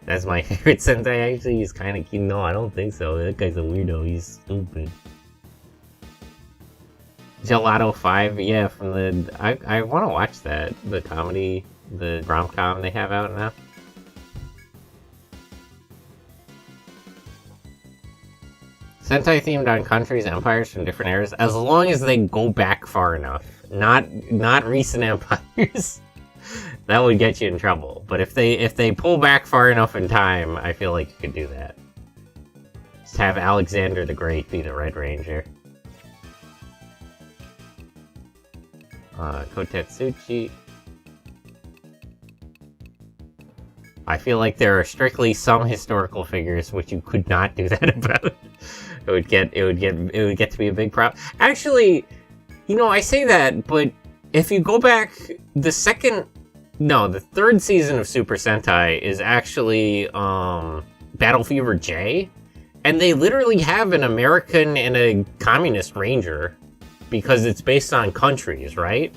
That's my favorite Sentai, actually. He's kind of cute. No, I don't think so. That guy's a weirdo. He's stupid. Gelato 5, yeah, from the... I want to watch that. The comedy, the rom-com they have out now. Sentai themed on countries, empires from different eras, as long as they go back far enough. Not recent empires. That would get you in trouble. But if they pull back far enough in time, I feel like you could do that. Just have Alexander the Great be the Red Ranger. Kotetsuchi. I feel like there are strictly some historical figures which you could not do that about. It would get to be a big problem. Actually, you know, I say that, but if you go back, the third season of Super Sentai is actually Battle Fever J, and they literally have an American and a communist ranger because it's based on countries, right?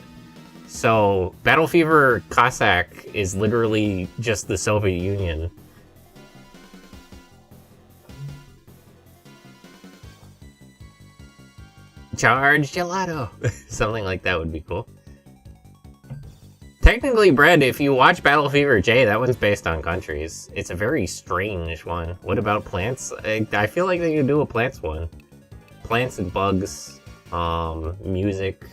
So Battle Fever Cossack is literally just the Soviet Union. Charge Gelato! Something like that would be cool. Technically, Brad, if you watch Battle Fever J, that one's based on countries. It's a very strange one. What about plants? I feel like they could do a plants one. Plants and bugs, music.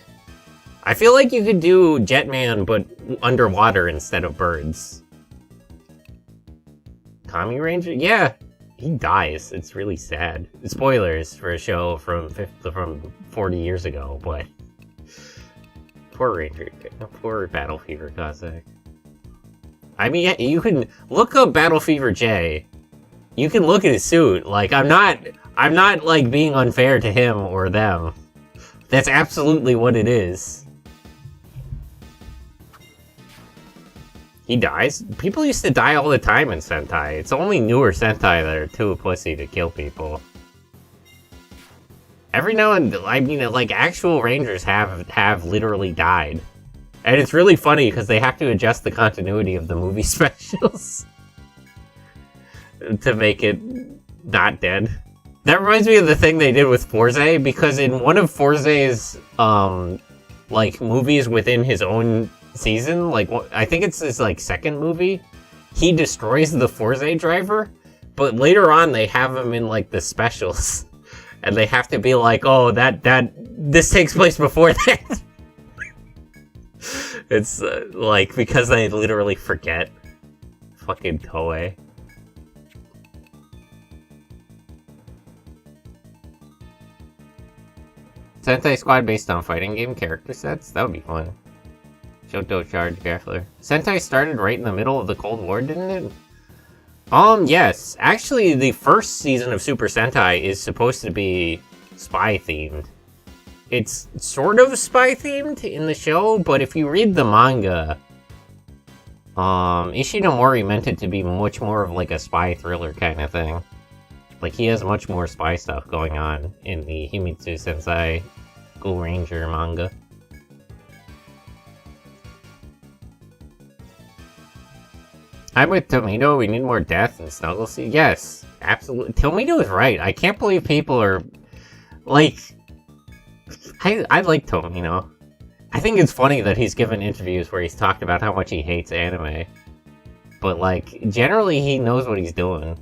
I feel like you could do Jetman, but underwater instead of birds. Tommy Ranger? Yeah, he dies. It's really sad. Spoilers for a show from 40 years ago, but... Poor Ranger. Poor Battle Fever Cossack. I mean, you can look up Battle Fever J. You can look at his suit. Like, I'm not, like, being unfair to him or them. That's absolutely what it is. He dies? People used to die all the time in Sentai. It's only newer Sentai that are too pussy to kill people. Every now and then, I mean, like, actual Rangers have literally died. And it's really funny because they have to adjust the continuity of the movie specials to make it not dead. That reminds me of the thing they did with Forze, because in one of Forze's, like, movies within his own season, like, I think it's his, like, second movie, he destroys the Forze driver, but later on they have him in, like, the specials. And they have to be like, oh, this takes place before that. It's, like, because they literally forget. Fucking Toei. Sentai Squad based on fighting game character sets? That would be fun. Shoto Charge Grappler. Sentai started right in the middle of the Cold War, didn't it? Yes. Actually, the first season of Super Sentai is supposed to be spy-themed. It's sort of spy-themed in the show, but if you read the manga, Ishinomori meant it to be much more of like a spy thriller kind of thing. Like, he has much more spy stuff going on in the Himitsu Sensei Ghoul Ranger manga. I'm with Tomato, we need more death and Snuggle Sea. Yes, absolutely. Tomato is right. I can't believe people are, like... I like Tomato. I think it's funny that he's given interviews where he's talked about how much he hates anime. But, like, generally he knows what he's doing.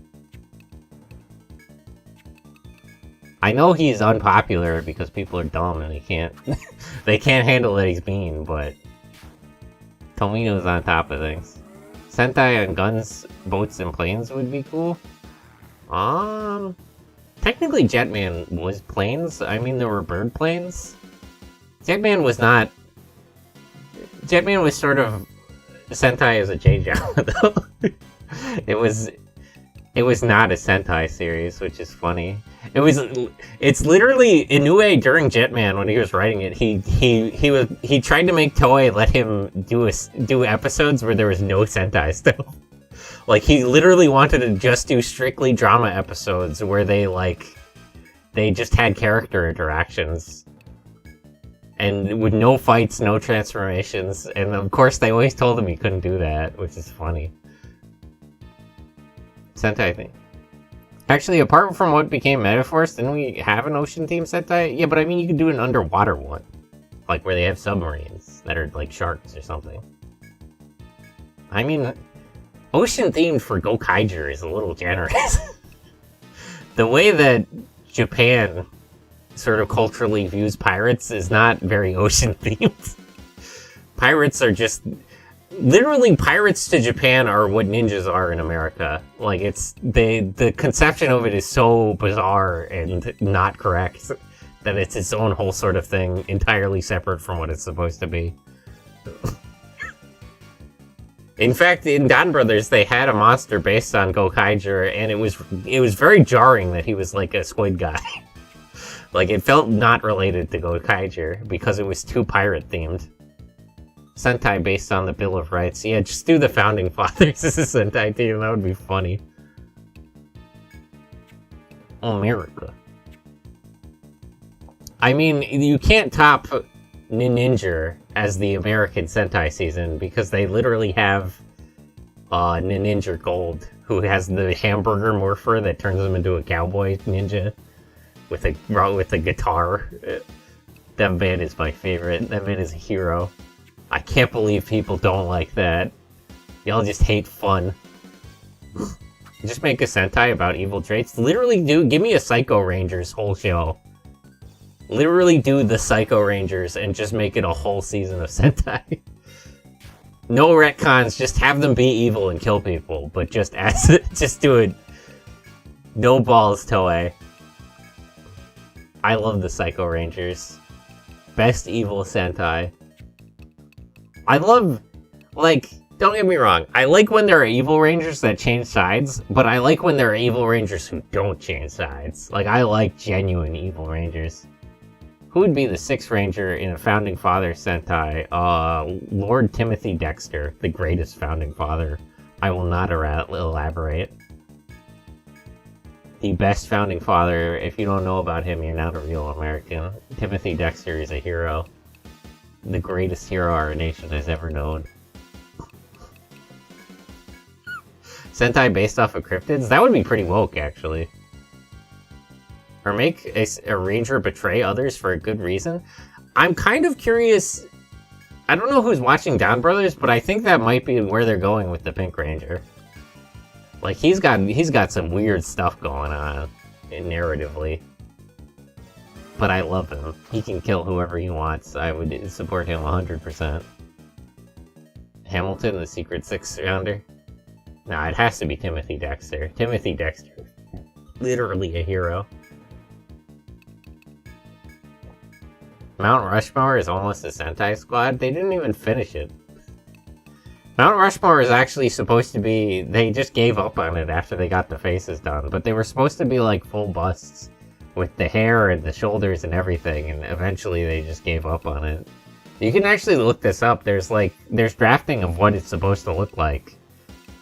I know he's unpopular because people are dumb and they can't handle that he's mean, but Tomino's on top of things. Sentai on guns, boats, and planes would be cool. Technically Jetman was planes. I mean, there were bird planes. Jetman was not... Jetman was sort of Sentai as a J-genre, though. It was not a Sentai series, which is funny. It's literally Inoue during Jetman when he was writing it. He tried to make Toei let him do episodes where there was no Sentai stuff. Like, he literally wanted to just do strictly drama episodes where they just had character interactions. And with no fights, no transformations. And of course, they always told him he couldn't do that, which is funny. Sentai thing. Actually, apart from what became Metaforce, didn't we have an ocean theme Sentai? Yeah, but I mean, you could do an underwater one. Like, where they have submarines that are like sharks or something. I mean, ocean themed for Gokaiger is a little generous. The way that Japan sort of culturally views pirates is not very ocean themed. Pirates are just... Literally, pirates to Japan are what ninjas are in America. Like, the conception of it is so bizarre and not correct that it's its own whole sort of thing, entirely separate from what it's supposed to be. In fact, in Don Brothers, they had a monster based on Gokaiger, and it was very jarring that he was like a squid guy. Like, it felt not related to Gokaiger because it was too pirate themed. Sentai based on the Bill of Rights. Yeah, just do the Founding Fathers as a Sentai team, that would be funny. America. I mean, you can't top Ninja as the American Sentai season because they literally have Ninja Gold, who has the hamburger morpher that turns him into a cowboy ninja with a guitar. That man is my favorite. That man is a hero. I can't believe people don't like that. Y'all just hate fun. Just make a Sentai about evil traits. Literally give me a Psycho Rangers whole show. Literally do the Psycho Rangers and just make it a whole season of Sentai. No retcons, just have them be evil and kill people, but just do it. No balls, Toei. I love the Psycho Rangers. Best evil Sentai. I love, like, don't get me wrong, I like when there are evil rangers that change sides, but I like when there are evil rangers who don't change sides. Like, I like genuine evil rangers. Who would be the sixth ranger in a Founding Father Sentai? Lord Timothy Dexter, the greatest Founding Father. I will not elaborate. The best Founding Father, if you don't know about him, you're not a real American. Timothy Dexter is a hero. The greatest hero our nation has ever known. Sentai based off of cryptids? That would be pretty woke, actually. Or make a ranger betray others for a good reason? I'm kind of curious. I don't know who's watching Down Brothers, but I think that might be where they're going with the Pink Ranger. Like, he's got some weird stuff going on, narratively. But I love him. He can kill whoever he wants. I would support him 100%. Hamilton, the secret six-rounder? Nah, it has to be Timothy Dexter. Timothy Dexter. Literally a hero. Mount Rushmore is almost a Sentai squad? They didn't even finish it. Mount Rushmore is actually supposed to be... They just gave up on it after they got the faces done. But they were supposed to be like full busts. With the hair and the shoulders and everything, and eventually they just gave up on it. You can actually look this up. There's drafting of what it's supposed to look like.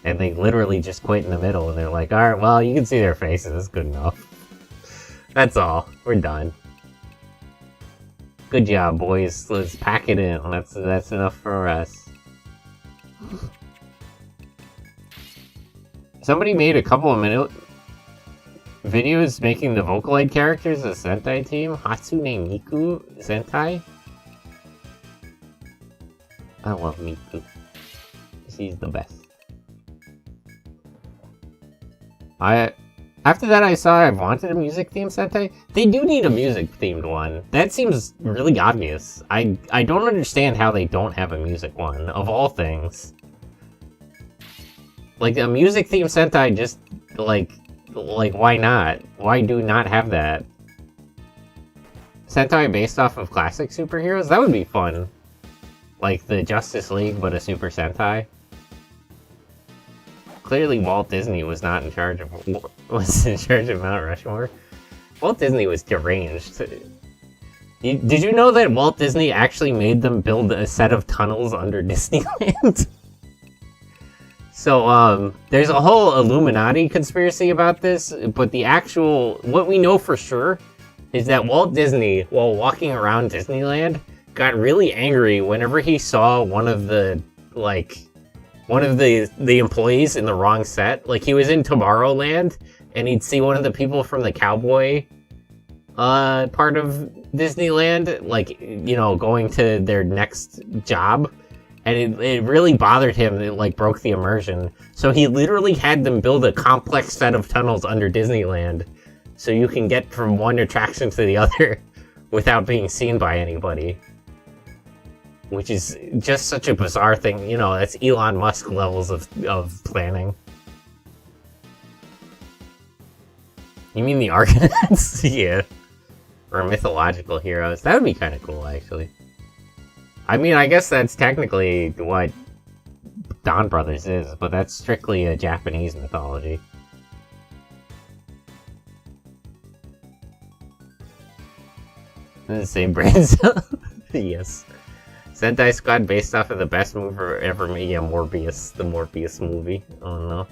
And they literally just quit in the middle, and they're like, alright, well, you can see their faces, it's good enough. That's all. We're done. Good job, boys. Let's pack it in. That's enough for us. Somebody made a couple of videos making the Vocaloid characters a Sentai team. Hatsune Miku Sentai? I love Miku. She's the best. After that I saw I wanted a music theme Sentai. They do need a music themed one. That seems really obvious. I don't understand how they don't have a music one, of all things. Like, a music themed Sentai just, like, why not? Why do not have that? Sentai based off of classic superheroes? That would be fun. Like the Justice League, but a Super Sentai. Clearly Walt Disney was not in charge of Mount Rushmore. Walt Disney was deranged. Did you know that Walt Disney actually made them build a set of tunnels under Disneyland? So, there's a whole Illuminati conspiracy about this, but the actual, what we know for sure is that Walt Disney, while walking around Disneyland, got really angry whenever he saw one of the employees in the wrong set. Like, he was in Tomorrowland, and he'd see one of the people from the cowboy part of Disneyland, like, you know, going to their next job. And it really bothered him. It, like, broke the immersion. So he literally had them build a complex set of tunnels under Disneyland so you can get from one attraction to the other without being seen by anybody. Which is just such a bizarre thing. You know, that's Elon Musk levels of planning. You mean the Argonauts? Yeah. Or mythological heroes. That would be kind of cool, actually. I mean, I guess that's technically what Don Brothers is, but that's strictly a Japanese mythology. The same brains. Yes. Sentai Squad based off of the best movie ever made. Yeah, Morbius. The Morbius movie. Oh no.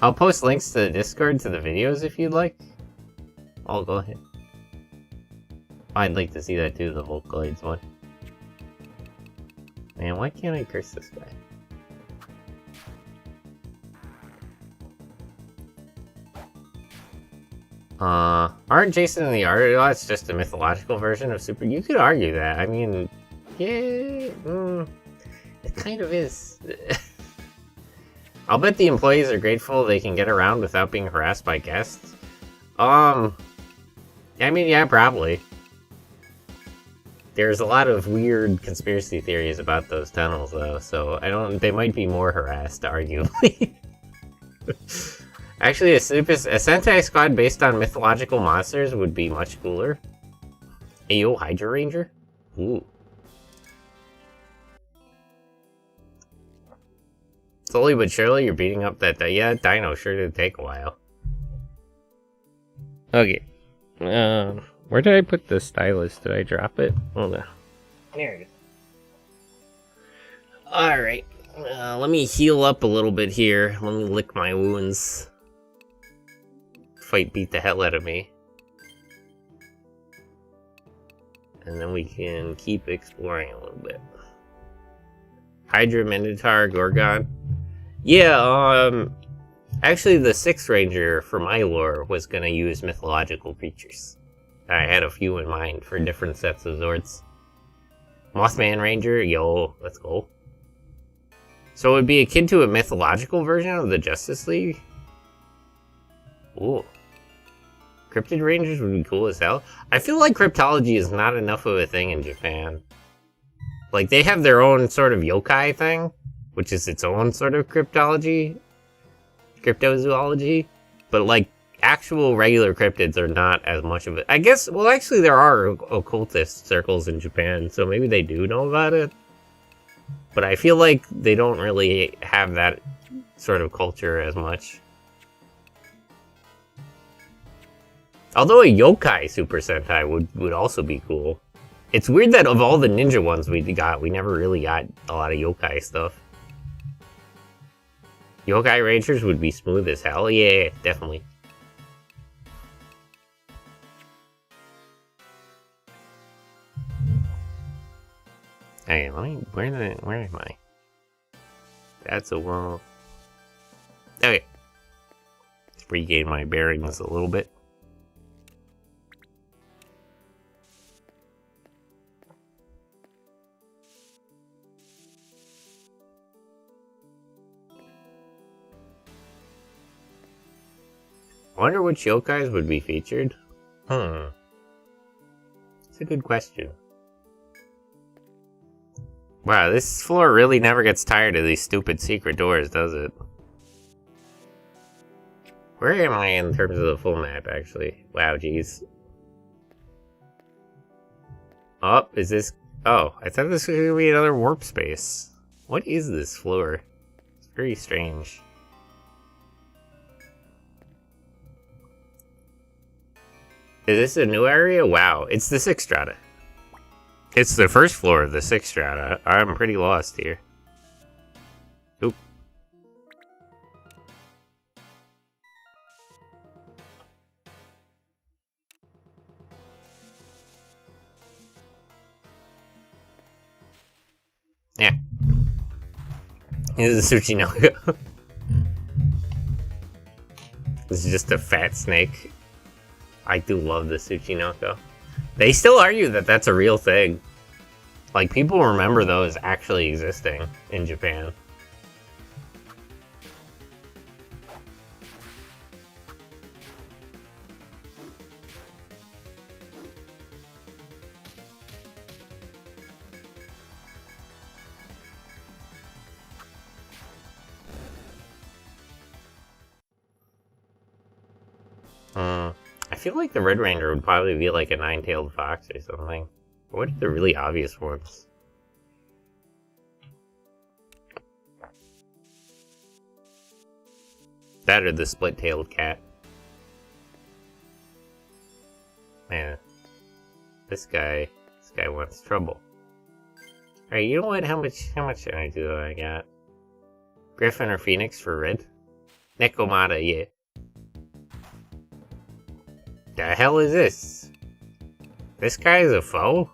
I'll post links to the Discord to the videos if you'd like. I'll go ahead. I'd like to see that too, the Volcoids one. Man, why can't I curse this guy? Aren't Jason and the Argonauts just a mythological version of Super? You could argue that. I mean, yeah, it kind of is. I'll bet the employees are grateful they can get around without being harassed by guests. I mean, yeah, probably. There's a lot of weird conspiracy theories about those tunnels, though, so they might be more harassed, arguably. Actually, a Sentai Squad based on mythological monsters would be much cooler. Ayo, Hydra Ranger? Ooh. Slowly but surely, you're beating up that Dino sure did take a while. Okay. Where did I put the stylus? Did I drop it? Hold on. There it is. Alright. Let me heal up a little bit here. Let me lick my wounds. Fight beat the hell out of me. And then we can keep exploring a little bit. Hydra, Minotaur, Gorgon. Yeah, actually the 6th Ranger for my lore was gonna use mythological creatures. I had a few in mind for different sets of Zords. Mothman Ranger, yo, let's go. So it would be akin to a mythological version of the Justice League? Ooh. Cryptid Rangers would be cool as hell. I feel like cryptology is not enough of a thing in Japan. Like, they have their own sort of yokai thing, which is its own sort of cryptozoology. But, like, actual regular cryptids are not as much of it. I guess, well, actually there are occultist circles in Japan, so maybe they do know about it. But I feel like they don't really have that sort of culture as much. Although a yokai Super Sentai would also be cool. It's weird that of all the ninja ones we never really got a lot of yokai stuff. Yokai Rangers would be smooth as hell. Yeah, definitely. Hey, where am I? That's a wall. Okay. Let's regain my bearings a little bit. I wonder which yokais would be featured. It's a good question. Wow, this floor really never gets tired of these stupid secret doors, does it? Where am I in terms of the full map, actually? Wow, jeez. Oh, is this... Oh, I thought this was going to be another warp space. What is this floor? It's very strange. Is this a new area? Wow, it's the 6th strata. It's the first floor of the 6th strata. I'm pretty lost here. Oop. Yeah. This is a Tsuchinoko. This is just a fat snake. I do love the Tsuchinoko. They still argue that that's a real thing. Like, people remember those actually existing in Japan. I feel like the Red Ranger would probably be like a 9-tailed fox or something. What are the really obvious ones? That or the split-tailed cat. Man, this guy wants trouble. Alright, you know what? How much energy do I got? Griffin or Phoenix for red? Nekomata, yeah. The hell is this? This guy is a foe?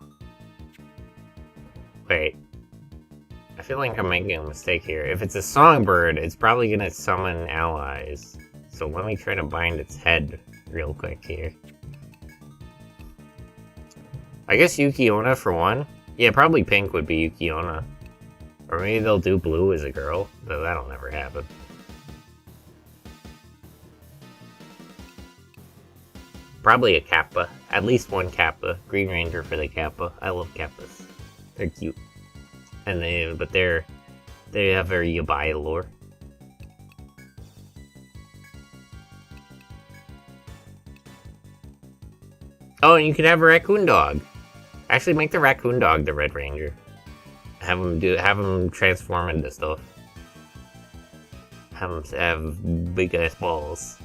Wait. I feel like I'm making a mistake here. If it's a songbird, it's probably gonna summon allies. So let me try to bind its head real quick here. I guess Yuki-onna for one. Yeah, probably pink would be Yuki-onna. Or maybe they'll do blue as a girl, though that'll never happen. Probably a Kappa. At least one Kappa. Green Ranger for the Kappa. I love Kappas. They're cute. And they have very yabai lore. Oh, and you can have a raccoon dog. Actually, make the raccoon dog the Red Ranger. Have him transform into stuff. Have him have big ass balls.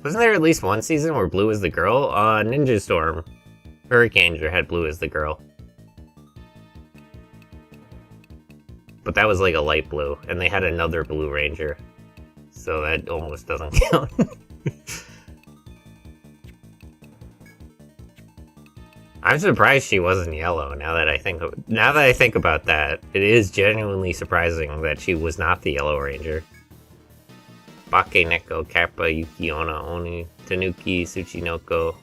Wasn't there at least one season where Blue is the girl? Ninja Storm. Hurricaneer had Blue as the girl. But that was like a light blue, and they had another Blue Ranger. So that almost doesn't count. I'm surprised she wasn't yellow, now that I think about that. It is genuinely surprising that she was not the Yellow Ranger. Bake Neko, Kappa, Yuki-onna, Oni, Tanuki, Tsuchinoko,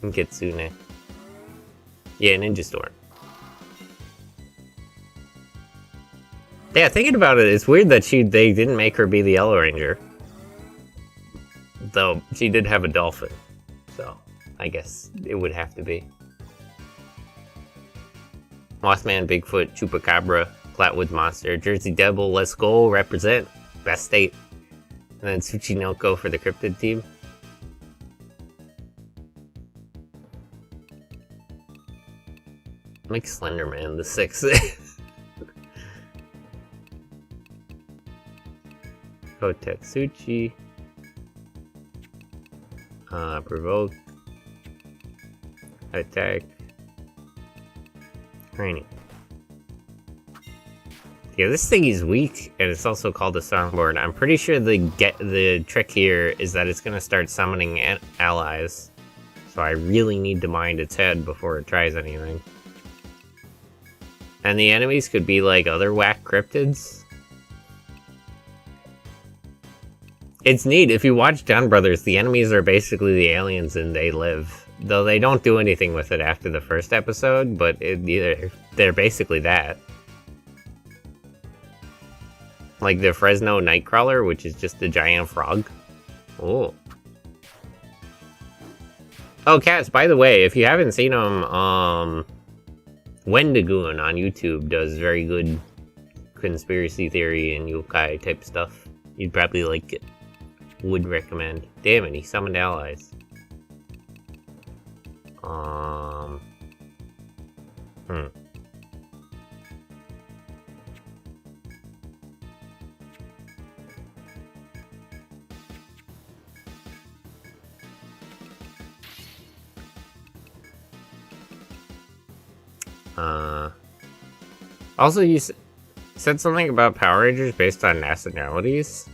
and Kitsune. Yeah, Ninja Storm. Yeah, thinking about it, it's weird that they didn't make her be the Yellow Ranger. Though, she did have a dolphin, so I guess it would have to be. Mothman, Bigfoot, Chupacabra, Flatwoods Monster, Jersey Devil, Let's Go, represent, best state. And then Tsuchinoko for the cryptid team. Make Slenderman the 6th. Kotetsuchi. Provoke. Attack. Training. Yeah, this thing is weak, and it's also called a songbird. I'm pretty sure the trick here is that it's gonna start summoning allies. So I really need to mind its head before it tries anything. And the enemies could be like other whack cryptids. It's neat, if you watch Down Brothers, the enemies are basically the aliens and they live. Though they don't do anything with it after the first episode, but they're basically that. Like the Fresno Nightcrawler, which is just a giant frog. Oh. Oh, Cats, by the way, if you haven't seen him, Wendigoon on YouTube does very good conspiracy theory and yokai type stuff. You'd probably like it. Would recommend. Damn it, he summoned allies. Also, you said something about Power Rangers based on nationalities?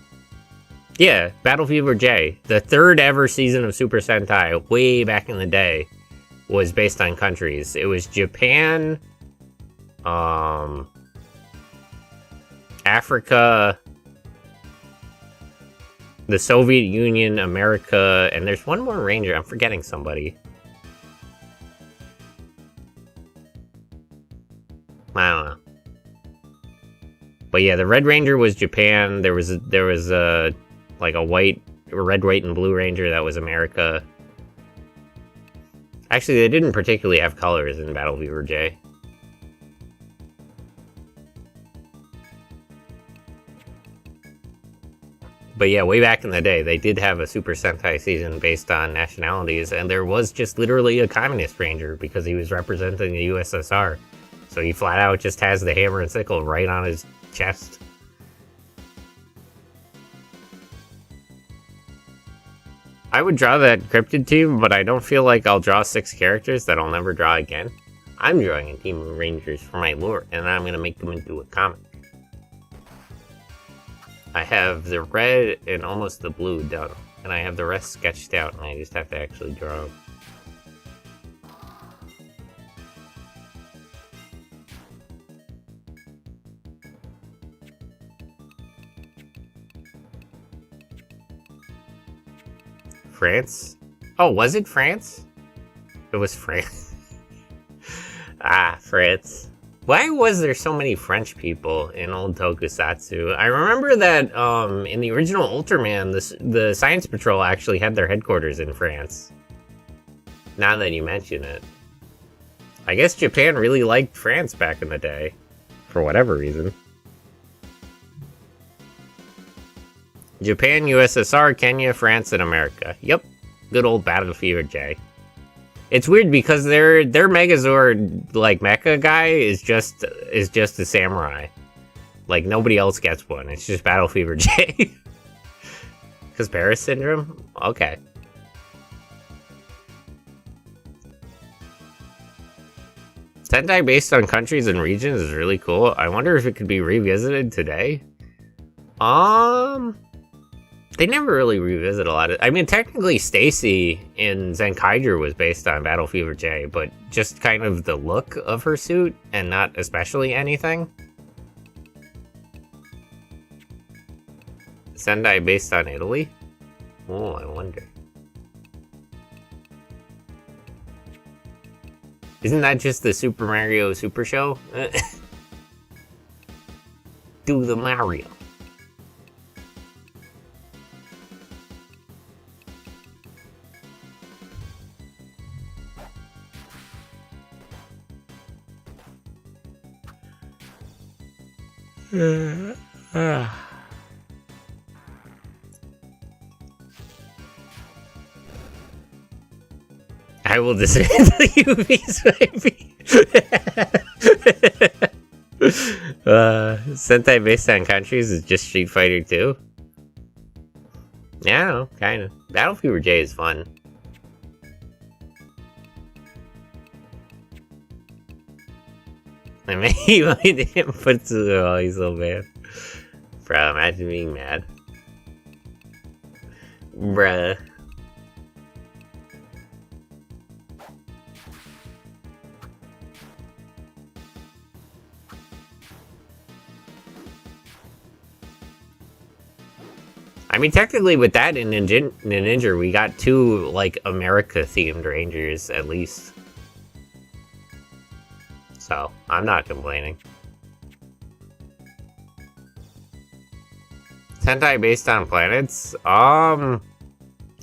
Yeah, Battle Fever J, the third ever season of Super Sentai, way back in the day, was based on countries. It was Japan, Africa, the Soviet Union, America, and there's one more ranger. I'm forgetting somebody. I don't know. But yeah, the Red Ranger was Japan. There was like a red, white, and blue ranger that was America. Actually, they didn't particularly have colors in Battle Fever J. But yeah, way back in the day, they did have a Super Sentai season based on nationalities, and there was just literally a communist ranger because he was representing the USSR. So he flat out just has the hammer and sickle right on his chest. I would draw that cryptid team, but I don't feel like I'll draw 6 characters that I'll never draw again. I'm drawing a team of Rangers for my lore, and I'm gonna make them into a comic. I have the red and almost the blue done, and I have the rest sketched out, and I just have to actually draw them. France? Oh, was it France? It was France. Ah, France. Why was there so many French people in old Tokusatsu? I remember that in the original Ultraman, the Science Patrol actually had their headquarters in France. Now that you mention it. I guess Japan really liked France back in the day. For whatever reason. Japan, USSR, Kenya, France, and America. Yep. Good old Battle Fever J. It's weird because their Megazord, like, mecha guy is just a samurai. Like, nobody else gets one. It's just Battle Fever J. Because Paris Syndrome? Okay. Sentai based on countries and regions is really cool. I wonder if it could be revisited today. They never really revisit a lot of... I mean, technically, Stacy in Zenkaiger was based on Battle Fever J, but just kind of the look of her suit, and not especially anything. Sendai based on Italy? Oh, I wonder. Isn't that just the Super Mario Super Show? Do the Mario. I will disable the UVs, baby. Sentai based on countries is just Street Fighter 2. Yeah, kind of. Battle Fever J is fun. I mean, he didn't put oh, he's so bad. Bro, imagine being mad. Bruh. I mean, technically with that in Ninja, we got 2, like, America-themed Rangers, at least. So, I'm not complaining. Sentai based on planets?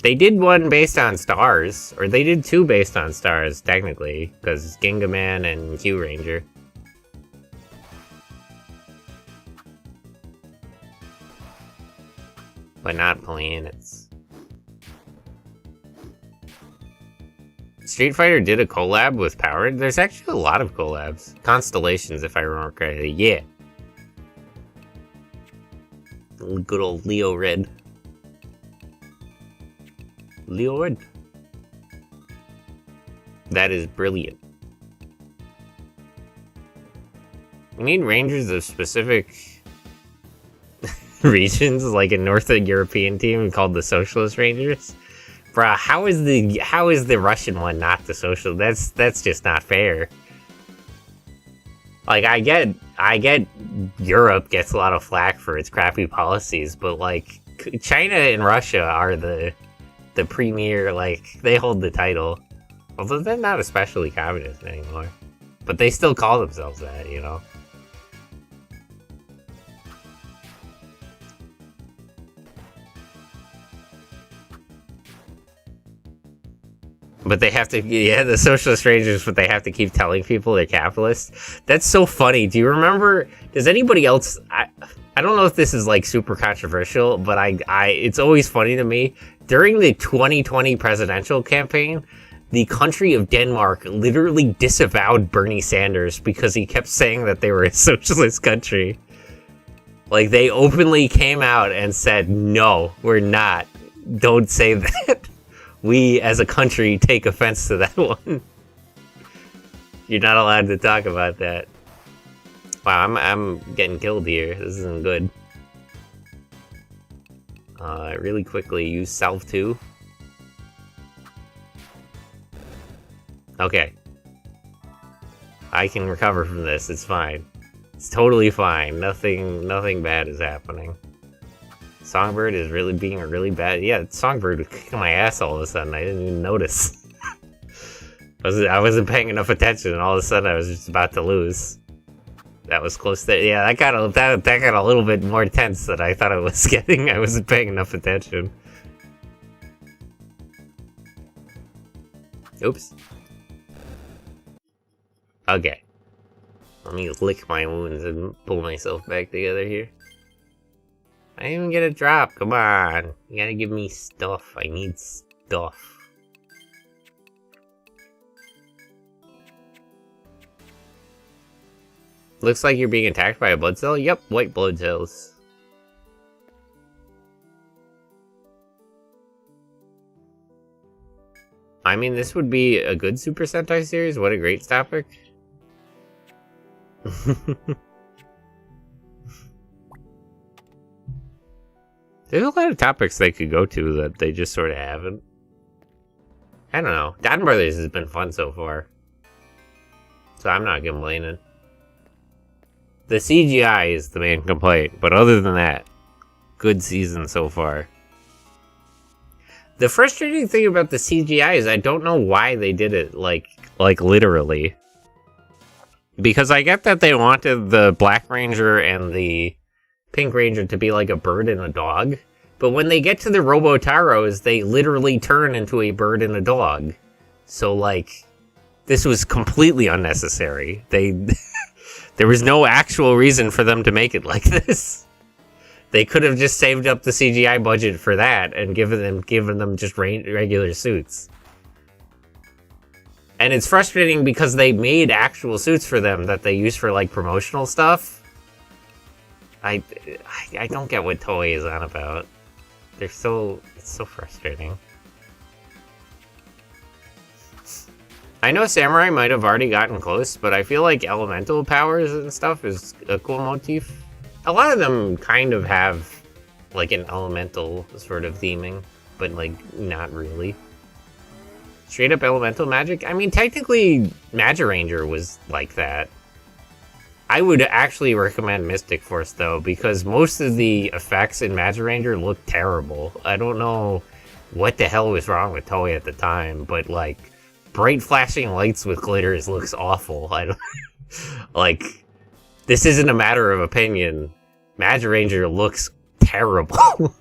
They did one based on stars. Or they did two based on stars, technically. Because Gingaman and Q Ranger. But not planets. Street Fighter did a collab with Power. There's actually a lot of collabs. Constellations, if I remember correctly. Yeah. Good old Leo Red. Leo Red. That is brilliant. You need rangers of specific regions, like a Northern European team called the Socialist Rangers. Bruh, how is the Russian one not the social? That's just not fair. Like, I get Europe gets a lot of flack for its crappy policies, but like China and Russia are the premier, like they hold the title. Although they're not especially communist anymore. But they still call themselves that, you know. But they have to, yeah, the Socialist Rangers, but they have to keep telling people they're capitalists. That's so funny. Do you remember, does anybody else, I don't know if this is like super controversial, but it's always funny to me. During the 2020 presidential campaign, the country of Denmark literally disavowed Bernie Sanders because he kept saying that they were a socialist country. Like, they openly came out and said, no, we're not. Don't say that. We, as a country, take offense to that one. You're not allowed to talk about that. Wow, I'm getting killed here. This isn't good. Really quickly, use Salve 2. Okay. I can recover from this, it's fine. It's totally fine. Nothing bad is happening. Songbird is really being a really bad... Yeah, Songbird was kicking my ass all of a sudden. I didn't even notice. I wasn't paying enough attention, and all of a sudden I was just about to lose. That was close to... Yeah, that got a little bit more tense than I thought it was getting. I wasn't paying enough attention. Oops. Okay. Let me lick my wounds and pull myself back together here. I didn't even get a drop, come on. You gotta give me stuff, I need stuff. Looks like you're being attacked by a blood cell? Yep, white blood cells. I mean, this would be a good Super Sentai series, what a great topic. There's a lot of topics they could go to that they just sort of haven't. I don't know. Don Brothers has been fun so far. So I'm not complaining. The CGI is the main complaint, but other than that, good season so far. The frustrating thing about the CGI is I don't know why they did it, like literally. Because I get that they wanted the Black Ranger and the Pink Ranger to be like a bird and a dog, but when they get to the Robotaros, they literally turn into a bird and a dog. So, like, this was completely unnecessary. There was no actual reason for them to make it like this. They could have just saved up the CGI budget for that and given them just regular suits. And it's frustrating because they made actual suits for them that they use for, like, promotional stuff. I don't get what Toei is on about. It's so frustrating. I know Samurai might have already gotten close, but I feel like elemental powers and stuff is a cool motif. A lot of them kind of have like an elemental sort of theming, but like not really. Straight up elemental magic? I mean, technically Magiranger was like that. I would actually recommend Mystic Force, though, because most of the effects in Magiranger look terrible. I don't know what the hell was wrong with Toei at the time, but, like, bright flashing lights with glitters looks awful. I don't... like, this isn't a matter of opinion. Magiranger looks terrible.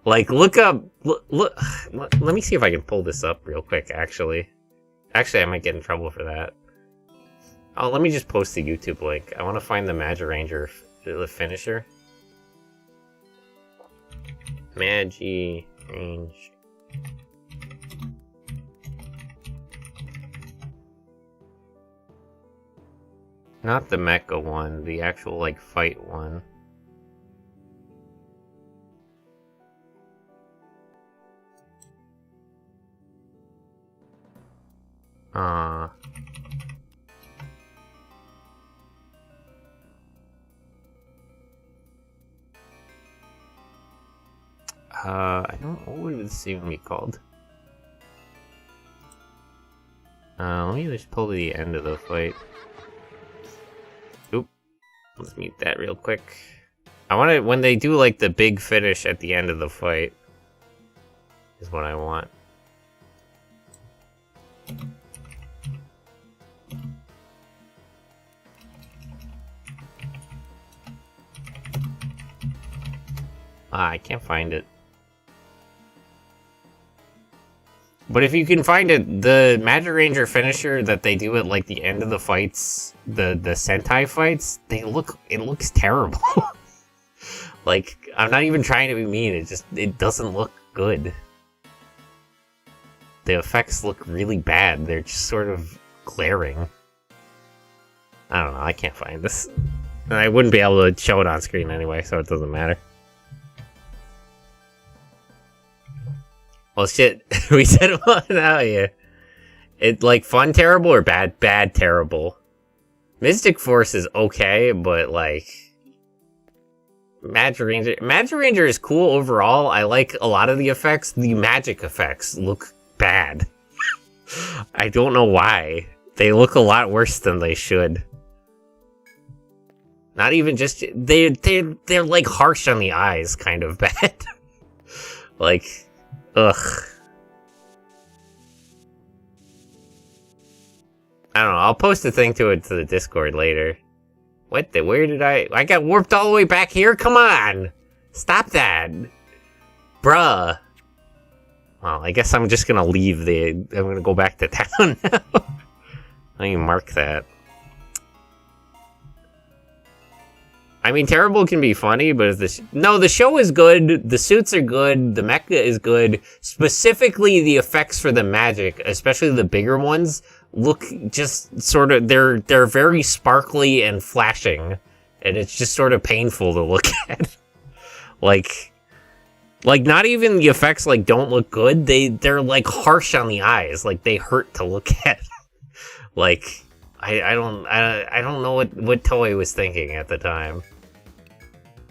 Like, look up... Look, let me see if I can pull this up real quick, actually. Actually, I might get in trouble for that. Oh, let me just post the YouTube link. I want to find the Magiranger the finisher. Magirange. Not the mecha one, the actual, like, fight one. I don't know, what would this even be called? Let me just pull to the end of the fight. Oop. Let's mute that real quick. I want it when they do, like, the big finish at the end of the fight. Is what I want. I can't find it. But if you can find it, the Magiranger finisher that they do at like the end of the fights, the Sentai fights, it looks terrible. Like, I'm not even trying to be mean, it doesn't look good. The effects look really bad, they're just sort of glaring. I don't know, I can't find this. And I wouldn't be able to show it on screen anyway, so it doesn't matter. Well, shit, we said one out here. It, like, fun terrible or bad terrible? Mystic Force is okay, but, like... Magiranger is cool overall. I like a lot of the effects. The magic effects look bad. I don't know why. They look a lot worse than they should. Not even just... They're like, harsh on the eyes, kind of bad. Like... Ugh. I don't know, I'll post a thing to the Discord later. What the, where did I got warped all the way back here? Come on! Stop that! Bruh. Well, I guess I'm just gonna leave I'm gonna go back to town now. Let me mark that. I mean, terrible can be funny, but no, the show is good, the suits are good, the mecha is good. Specifically, the effects for the magic, especially the bigger ones, look just sort of, they're very sparkly and flashing, and it's just sort of painful to look at. Like not even the effects, like, don't look good, they're, like, harsh on the eyes, like, they hurt to look at. Like... I don't know what Toei was thinking at the time.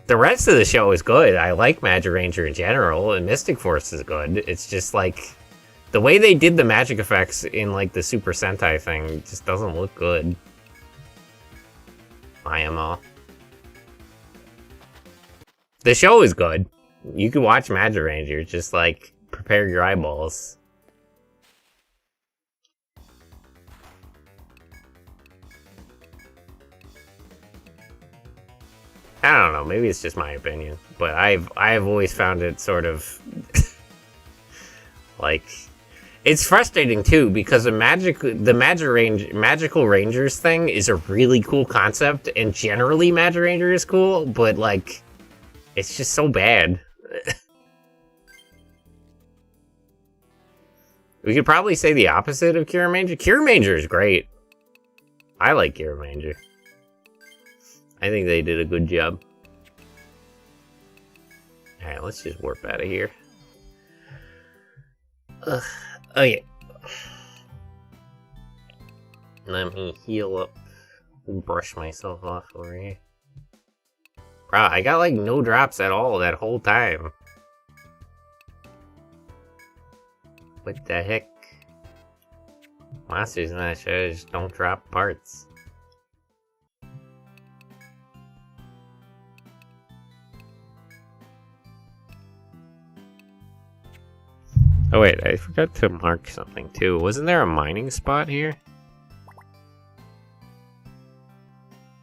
The rest of the show is good. I like Magiranger in general, and Mystic Force is good. It's just like the way they did the magic effects in like the Super Sentai thing just doesn't look good. IMO. The show is good. You can watch Magiranger, just like prepare your eyeballs. I don't know, maybe it's just my opinion, but I've always found it sort of like, it's frustrating too, because the magical rangers thing is a really cool concept, and generally Magiranger is cool, but like, it's just so bad. We could probably say the opposite of Kiramanger. Kiramanger is great. I like Kiramanger. I think they did a good job. Alright, let's just warp out of here. Okay. Let me heal up and brush myself off over here. Wow, I got like no drops at all that whole time. What the heck? Monsters in that show just don't drop parts. Oh wait, I forgot to mark something too. Wasn't there a mining spot here?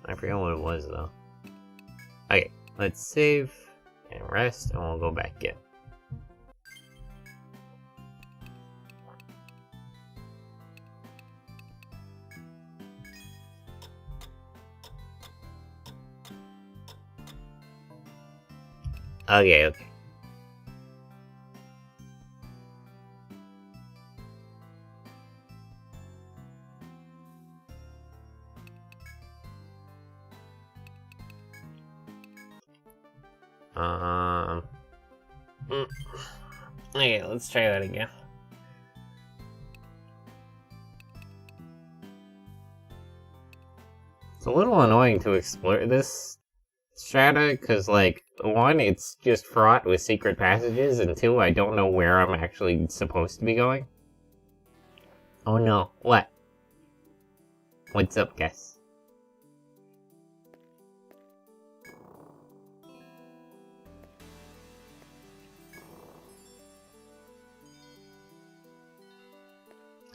I forgot what it was though. Okay, let's save And rest, and we'll go back in. Okay. Okay, let's try that again. It's a little annoying to explore this strata, because, like, one, it's just fraught with secret passages, and two, I don't know where I'm actually supposed to be going. Oh no, what? What's up, guys?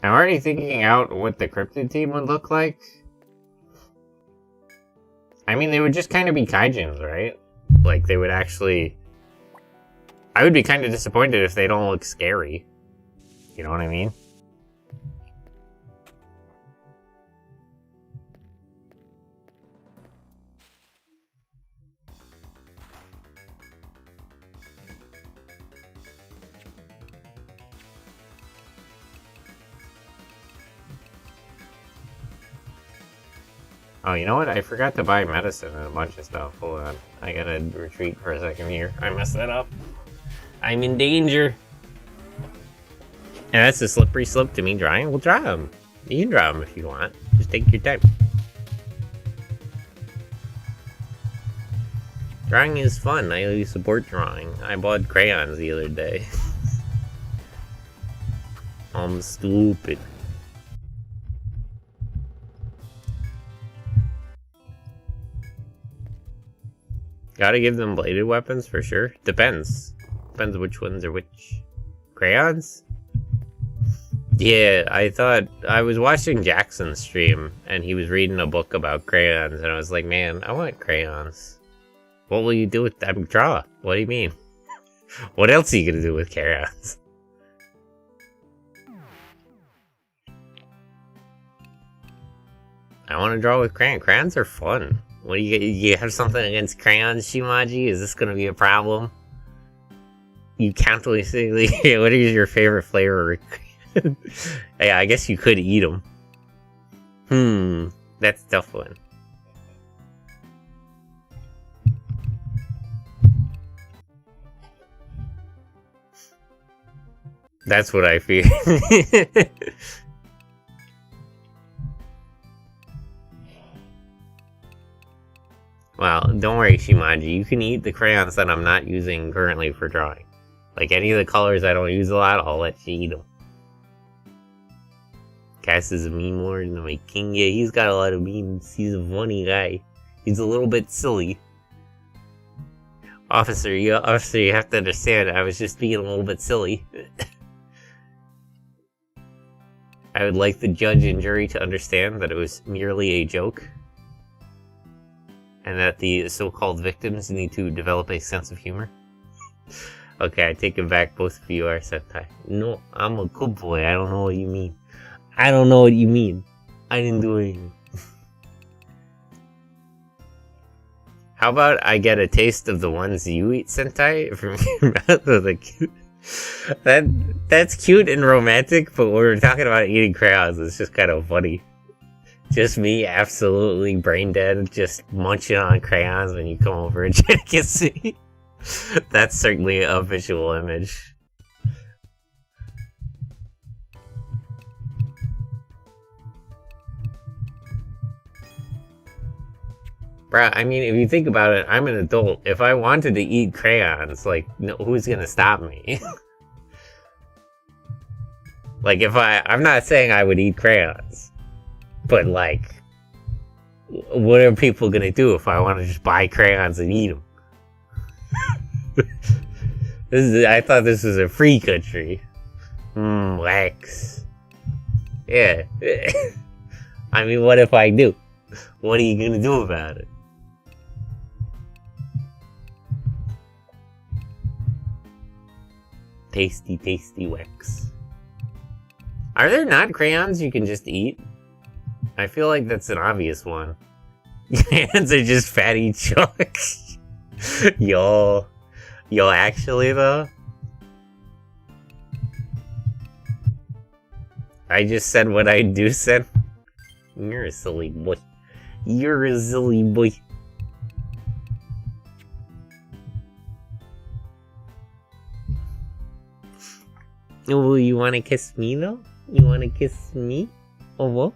I'm already thinking out what the cryptid team would look like. I mean, they would just kind of be kaijins, right? Like, they would actually... I would be kind of disappointed if they don't look scary. You know what I mean? Oh, you know what? I forgot to buy medicine and a bunch of stuff. Hold on. I gotta retreat for a second here. I messed that up. I'm in danger. And that's a slippery slope to me drawing. Well, draw them. You can draw them if you want. Just take your time. Drawing is fun. I really support drawing. I bought crayons the other day. I'm stupid. Gotta give them bladed weapons for sure. Depends. Depends which ones are which. Crayons? Yeah, I thought... I was watching Jackson's stream, and he was reading a book about crayons, and I was like, man, I want crayons. What will you do with them? Draw. What do you mean? What else are you gonna do with crayons? I want to draw with crayons. Crayons are fun. What do you have something against crayons, Shimaji? Is this gonna be a problem? You can't really say, what is your favorite flavor? Yeah, I guess you could eat them. That's a tough one. That's what I fear. Well, don't worry, Shimaji. You can eat the crayons that I'm not using currently for drawing. Like, any of the colors I don't use a lot, I'll let you eat them. Cass is a meme lord and my king. Yeah, he's got a lot of memes. He's a funny guy. He's a little bit silly. Officer, you have to understand, I was just being a little bit silly. I would like the judge and jury to understand that it was merely a joke. And that the so-called victims need to develop a sense of humor. Okay, I take it back, both of you are Sentai. No, I'm a good boy, I don't know what you mean. I don't know what you mean. I didn't do anything. How about I get a taste of the ones you eat, Sentai, from your mouth of the cute... That's cute and romantic, but when we're talking about eating crayons, it's just kind of funny. Just me absolutely brain dead, just munching on crayons when you come over and try to kiss me. That's certainly a visual image. Bruh, I mean, if you think about it, I'm an adult. If I wanted to eat crayons, like, no, who's gonna stop me? Like, if I'm not saying I would eat crayons. But, like, what are people gonna do if I want to just buy crayons and eat them? I thought this was a free country. Wax. Yeah. I mean, what if I do? What are you gonna do about it? Tasty, tasty Wix. Are there not crayons you can just eat? I feel like that's an obvious one. Hands are just fatty chunks. Yo, actually though, I just said what I do said. You're a silly boy. You're a silly boy. Oh, you wanna kiss me though? You wanna kiss me? Oh, what?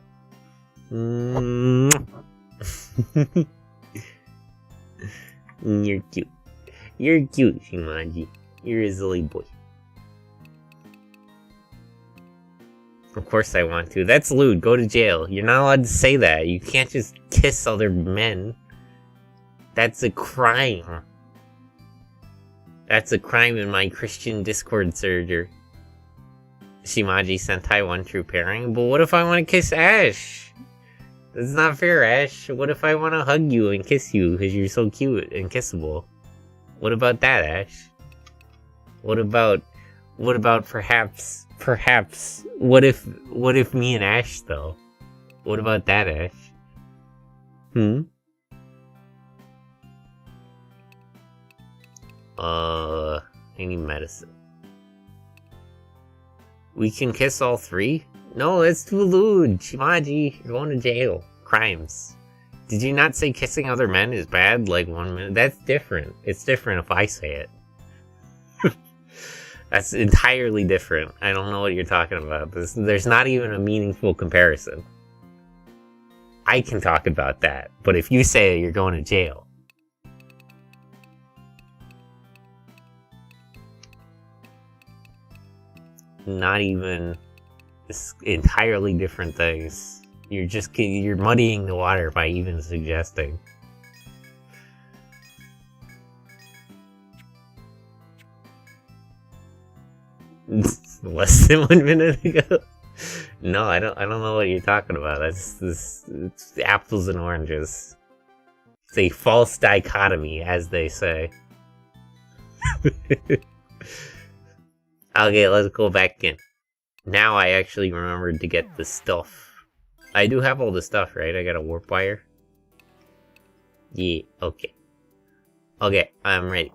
You're cute. You're cute, Shimaji. You're a silly boy. Of course I want to. That's lewd. Go to jail. You're not allowed to say that. You can't just kiss other men. That's a crime. That's a crime in my Christian Discord server. Shimaji Sentai one true pairing. But what if I want to kiss Ash? That's not fair, Ash. What if I want to hug you and kiss you because you're so cute and kissable? What about that, Ash? What about perhaps, what if me and Ash, though? What about that, Ash? I need medicine. We can kiss all three? No, that's too lewd. Shimaji, you're going to jail. Crimes. Did you not say kissing other men is bad? Like 1 minute? That's different. It's different if I say it. That's entirely different. I don't know what you're talking about. There's not even a meaningful comparison. I can talk about that, but if you say it, you're going to jail. Not even... It's entirely different things. You're muddying the water by even suggesting. Less than 1 minute ago? No, I don't know what you're talking about. It's apples and oranges. It's a false dichotomy, as they say. Okay, let's go back in. Now I actually remembered to get the stuff. I do have all the stuff, right? I got a warp wire. Yeah, okay. Okay, I'm ready.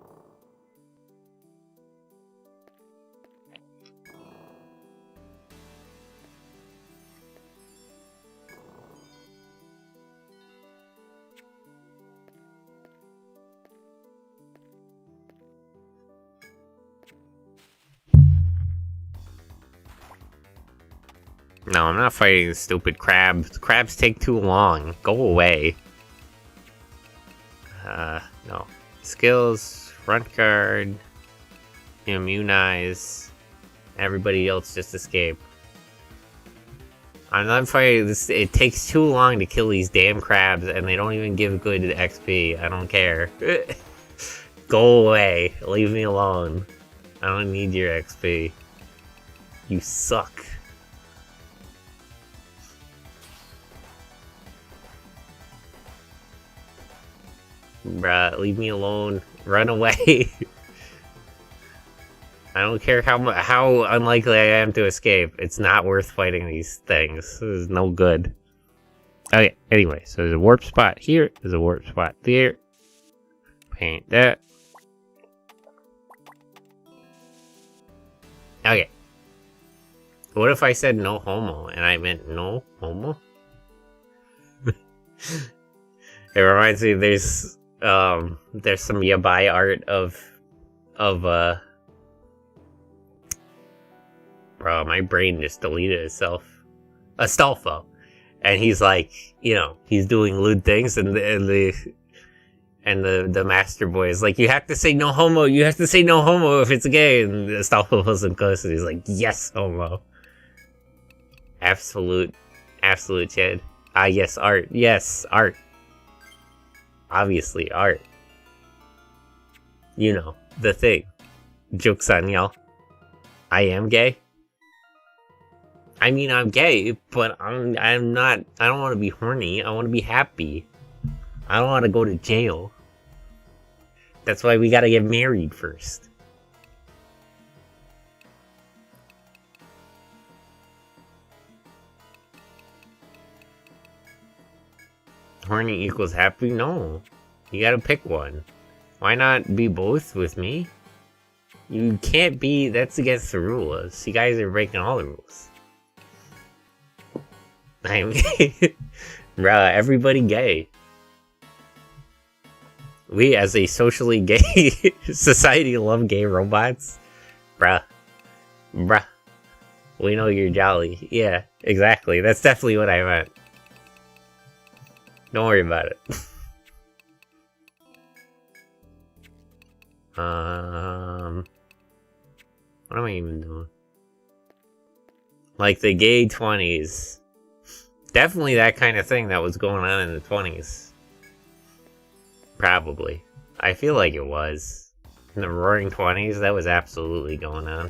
No, I'm not fighting the stupid crab. The crabs take too long. Go away. No. Skills, front guard, immunize. Everybody else just escape. I'm not fighting this. It takes too long to kill these damn crabs, and they don't even give good XP. I don't care. Go away. Leave me alone. I don't need your XP. You suck. Bruh, leave me alone. Run away. I don't care how unlikely I am to escape. It's not worth fighting these things. This is no good. Okay, anyway, so there's a warp spot here. There's a warp spot there. Paint that. Okay. What if I said no homo and I meant no homo? It reminds me there's some yabai art of bro, my brain just deleted itself. Astolfo. And he's like, you know, he's doing lewd things and the master boy is like, you have to say no homo, you have to say no homo if it's gay, and Astolfo wasn't close and he's like, yes, homo. Absolute Chad. Ah, yes, art. Yes, art. Obviously, art. You know, the thing. Joke's on y'all. I am gay. I mean, I'm gay, but I'm not, I don't want to be horny. I want to be happy. I don't want to go to jail. That's why we gotta get married first. horny equals happy? No. You gotta pick one. Why not be both with me? You can't be... That's against the rules. You guys are breaking all the rules. I'm gay. Bruh, everybody gay. We, as a socially gay society, love gay robots. Bruh. Bruh. We know you're jolly. Yeah, exactly. That's definitely what I meant. Don't worry about it. What am I even doing? Like the gay 20s. Definitely that kind of thing that was going on in the 20s. Probably. I feel like it was. In the roaring 20s, that was absolutely going on.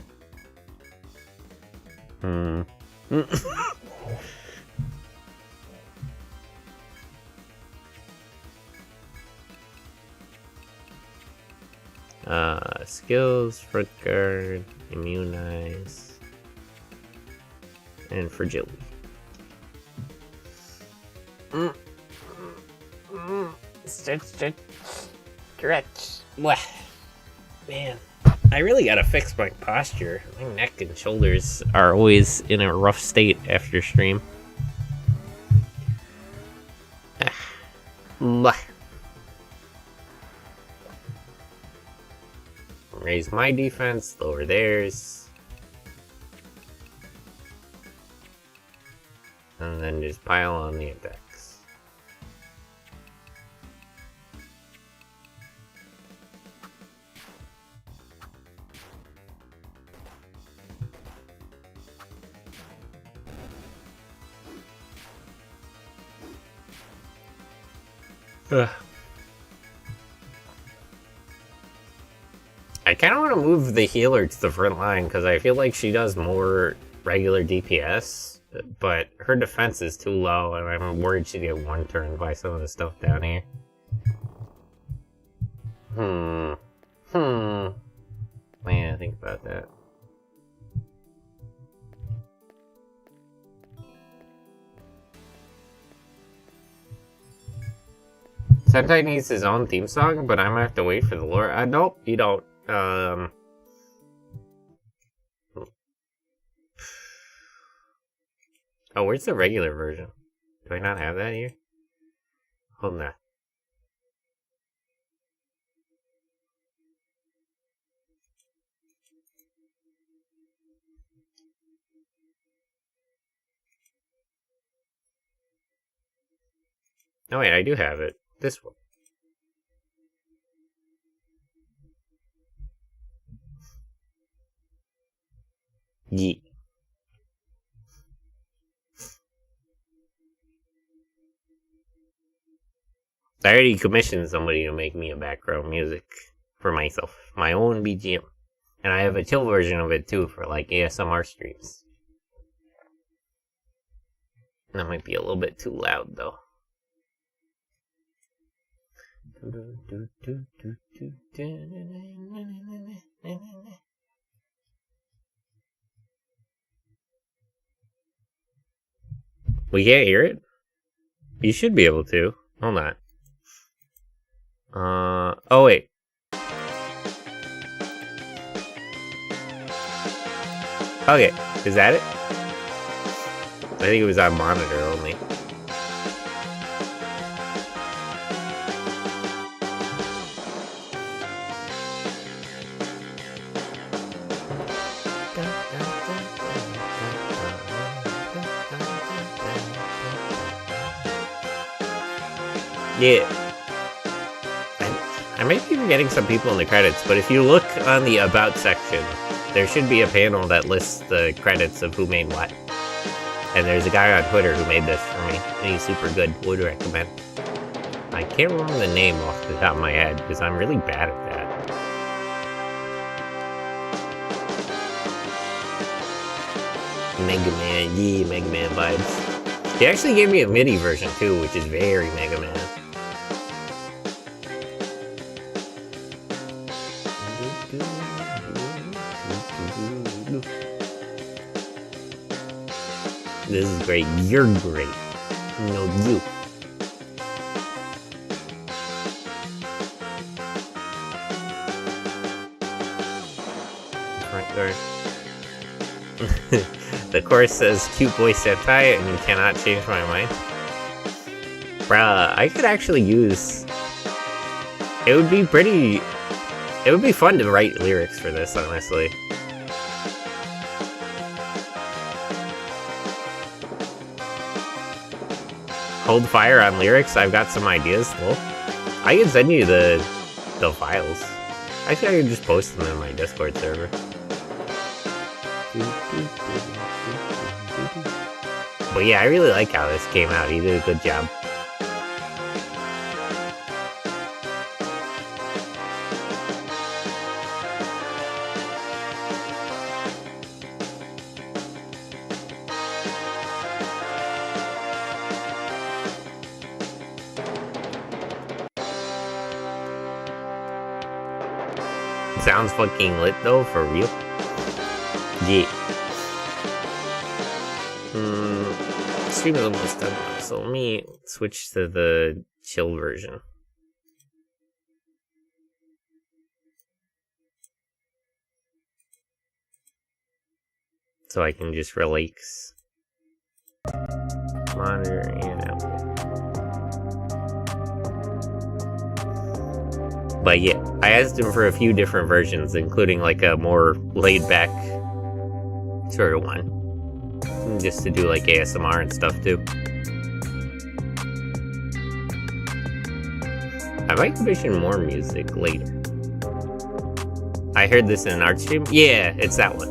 Skills, fruit guard, immunize, and fragility. Stretch. Man, I really gotta fix my posture. My neck and shoulders are always in a rough state after stream. Raise my defense, lower theirs. And then just pile on the attacks. I kind of want to move the healer to the front line because I feel like she does more regular DPS, but her defense is too low and I'm worried she'd get one turned by some of the stuff down here. Man, think about that. Sentai needs his own theme song, but I'm gonna have to wait for the lore. Nope, you don't. Oh, where's the regular version? Do I not have that here? Hold on. Oh wait, I do have it. This one. Yeet. I already commissioned somebody to make me a background music for myself. My own BGM. And I have a chill version of it too for like ASMR streams. That might be a little bit too loud though. We can't hear it? You should be able to. Hold on. Oh wait. Okay, is that it? I think it was on monitor only. Yeah. I might be forgetting some people in the credits, but if you look on the About section, there should be a panel that lists the credits of who made what. And there's a guy on Twitter who made this for me, and he's super good. Would recommend. I can't remember the name off the top of my head, because I'm really bad at that. Mega Man, yeah, Mega Man vibes. He actually gave me a MIDI version too, which is very Mega Man. This is great. You're great. No, you. The chorus says, cute boy senpai, and you cannot change my mind. Bruh, I could actually use... It would be fun to write lyrics for this, honestly. Hold fire on lyrics, I've got some ideas. Well, I can send you the files. Actually, I can just post them in my Discord server. But yeah, I really like how this came out. He did a good job. Sounds fucking lit though, for real. Yeah. Stream is almost done now, so let me switch to the chill version. So I can just relax. Monitor and output. But yeah, I asked him for a few different versions, including like a more laid-back sort of one. Just to do like ASMR and stuff too. I might commission more music later. I heard this in an art stream. Yeah, it's that one.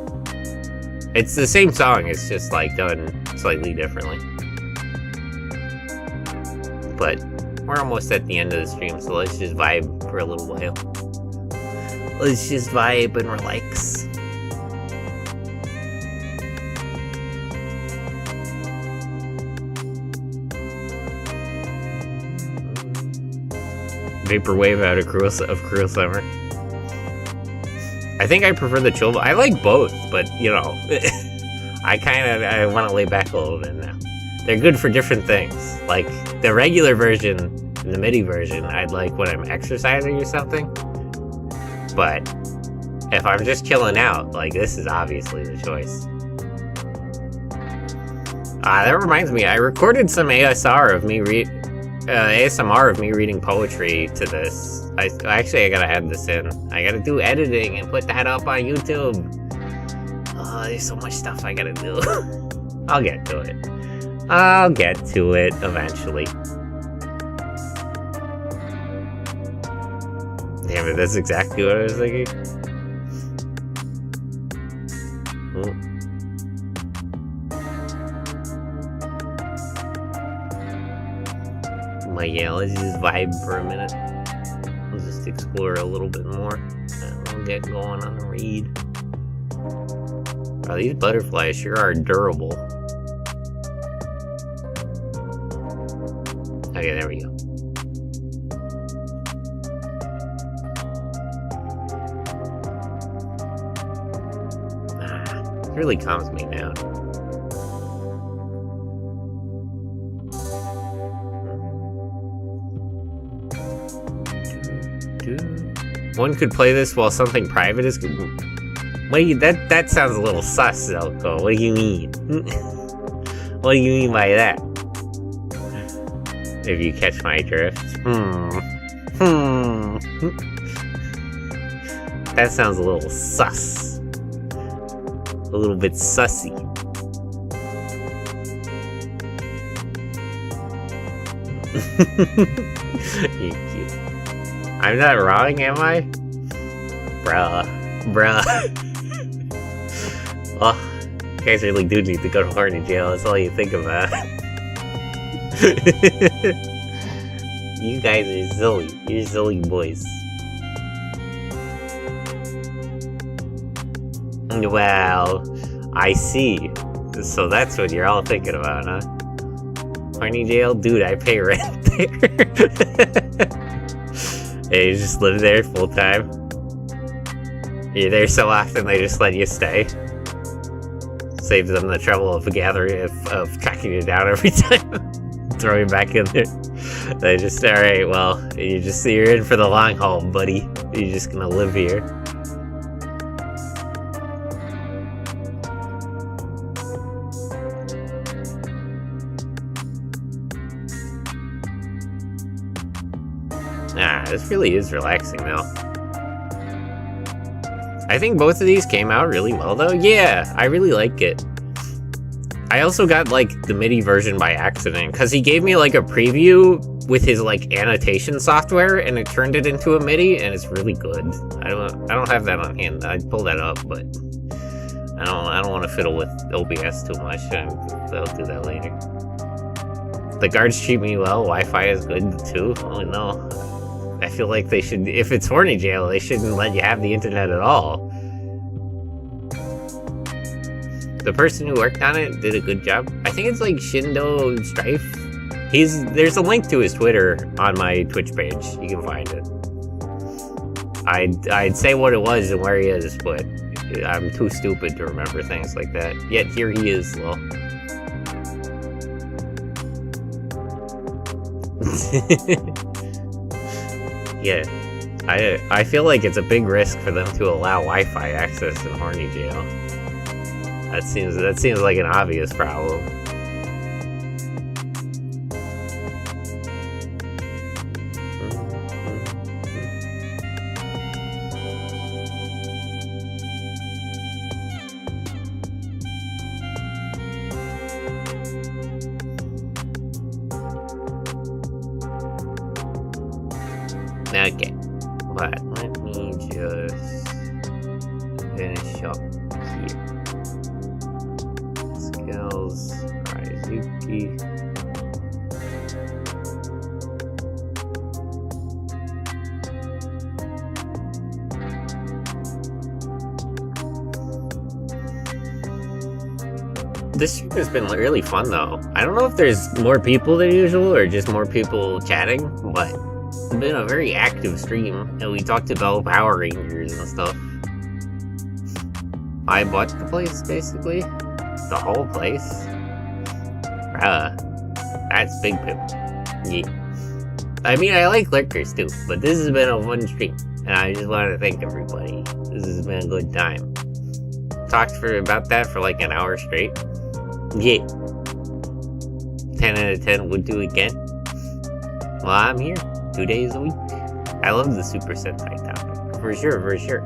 It's the same song, it's just like done slightly differently. But we're almost at the end of the stream, so let's just vibe for a little while. Let's just vibe and relax. Vaporwave out of Cruel Summer. I think I prefer the chill. I like both, but you know, I want to lay back a little bit now. They're good for different things. Like the regular version and the MIDI version, I'd like when I'm exercising or something. But if I'm just chilling out, like this is obviously the choice. That reminds me, I recorded some ASMR of me reading poetry to this. I gotta add this in. I gotta do editing and put that up on YouTube. Oh, there's so much stuff I gotta do. I'll get to it. I'll get to it eventually. Damn it, that's exactly what I was thinking. But yeah, let's just vibe for a minute. Let's just explore a little bit more. And we'll get going on the read. Oh, these butterflies sure are durable. Okay, there we go. It really calms me down. One could play this while something private is... Wait, that sounds a little sus, Zelko. What do you mean? What do you mean by that? If you catch my drift. That sounds a little sus. A little bit sussy. You're cute. I'm not wrong, am I? Bruh. Oh, you guys really do need to go to horny jail, that's all you think about. You guys are silly. You're silly boys. Wow, I see. So that's what you're all thinking about, huh? Horny jail? Dude, I pay rent there. Hey, you just live there full time? You're there so often they just let you stay? Saves them the trouble of of tracking you down every time. Throw you back in there. They just, alright, well, you're in for the long haul, buddy. You're just gonna live here. Ah, this really is relaxing though. I think both of these came out really well though. Yeah, I really like it. I also got like the MIDI version by accident because he gave me like a preview with his like annotation software and it turned it into a MIDI and it's really good. I don't have that on hand. I'd pull that up, but I don't want to fiddle with OBS too much. I'll do that later. The guards treat me well. Wi-Fi is good too. Oh no. I feel like they should, if it's horny jail, they shouldn't let you have the internet at all. The person who worked on it did a good job. I think it's like Shindo Strife. There's a link to his Twitter on my Twitch page. You can find it. I'd say what it was and where he is, but I'm too stupid to remember things like that. Yet here he is, though. Yeah, I feel like it's a big risk for them to allow Wi-Fi access in horny jail. That seems like an obvious problem. Okay, but let me just finish up here. Skills, Raizuki. This stream has been really fun though. I don't know if there's more people than usual or just more people chatting, but it's been a very active stream, and we talked about Power Rangers and stuff. I bought the place, basically. The whole place. That's big pip. Yeah. I mean, I like lurkers too, but this has been a fun stream, and I just want to thank everybody. This has been a good time. Talked about that for like an hour straight. Yeah. 10 out of 10 would do again. Well, I'm here. 2 days a week. I love the Super Sentai topic. For sure, for sure.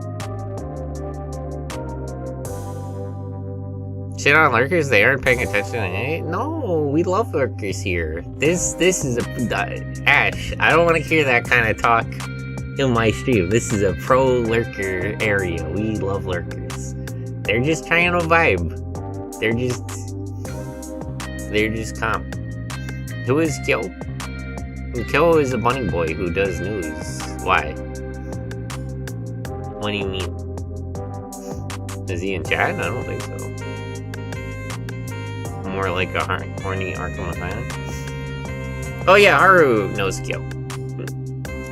Shit on lurkers, they aren't paying attention. Hey, no, we love lurkers here. This is a... Ash, I don't want to hear that kind of talk in my stream. This is a pro-lurker area. We love lurkers. They're just trying to vibe. They're just calm. Who is Kyo? Kyo is a bunny boy who does news. Why? What do you mean? Is he in chat? I don't think so. More like a horny Arkham Asylum. Oh yeah, Haru knows Kyo.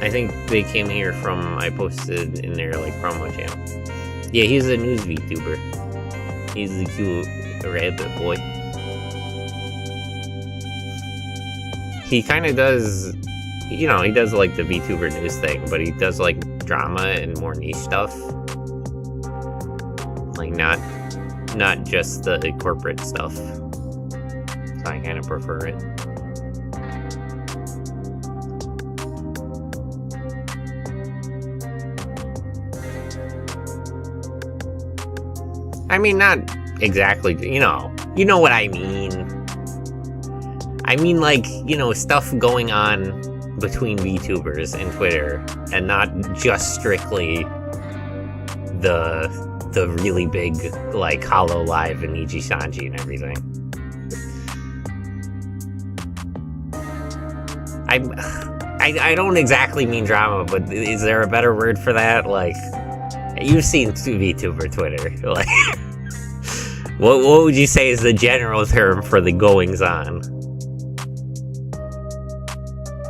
I think they came here from, I posted in their like promo channel. Yeah, he's a news VTuber. He's the cute rabbit boy. He kind of does, you know, he does like the VTuber news thing, but he does like drama and more niche stuff. Like not just the corporate stuff. So I kind of prefer it. I mean, not exactly, you know what I mean. I mean, like, you know, stuff going on between VTubers and Twitter, and not just strictly the really big, like, Hollow Live and Niji Sanji and everything. I don't exactly mean drama, but is there a better word for that? Like, you've seen VTuber Twitter. Like, what would you say is the general term for the goings-on?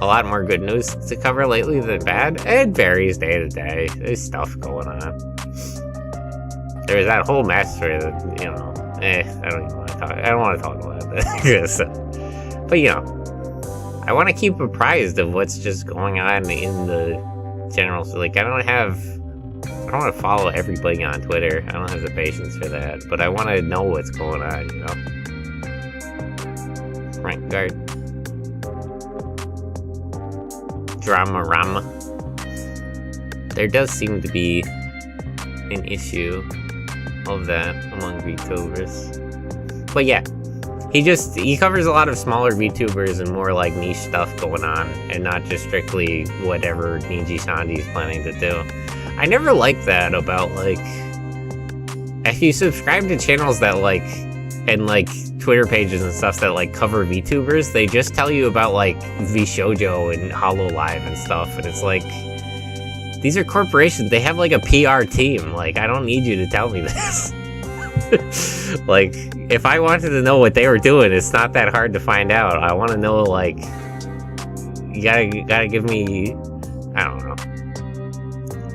A lot more good news to cover lately than bad. It varies day to day. There's stuff going on. There's that whole mess where, you know, I don't even want to talk. I don't want to talk about this. But you know, I want to keep apprised of what's just going on in the general. Like, I don't want to follow everybody on Twitter. I don't have the patience for that. But I want to know what's going on. You know, Frank Guard. drama. There does seem to be an issue of that among VTubers. But yeah, he covers a lot of smaller VTubers and more like niche stuff going on, and not just strictly whatever Niji Sanji's planning to do. I never liked that about, like, if you subscribe to channels that, like, and, like, Twitter pages and stuff that, like, cover VTubers, they just tell you about, like, VShojo and HoloLive and stuff, and it's like, these are corporations, they have, like, a PR team, like, I don't need you to tell me this. Like, if I wanted to know what they were doing, it's not that hard to find out. I want to know, like, you gotta give me, I don't know.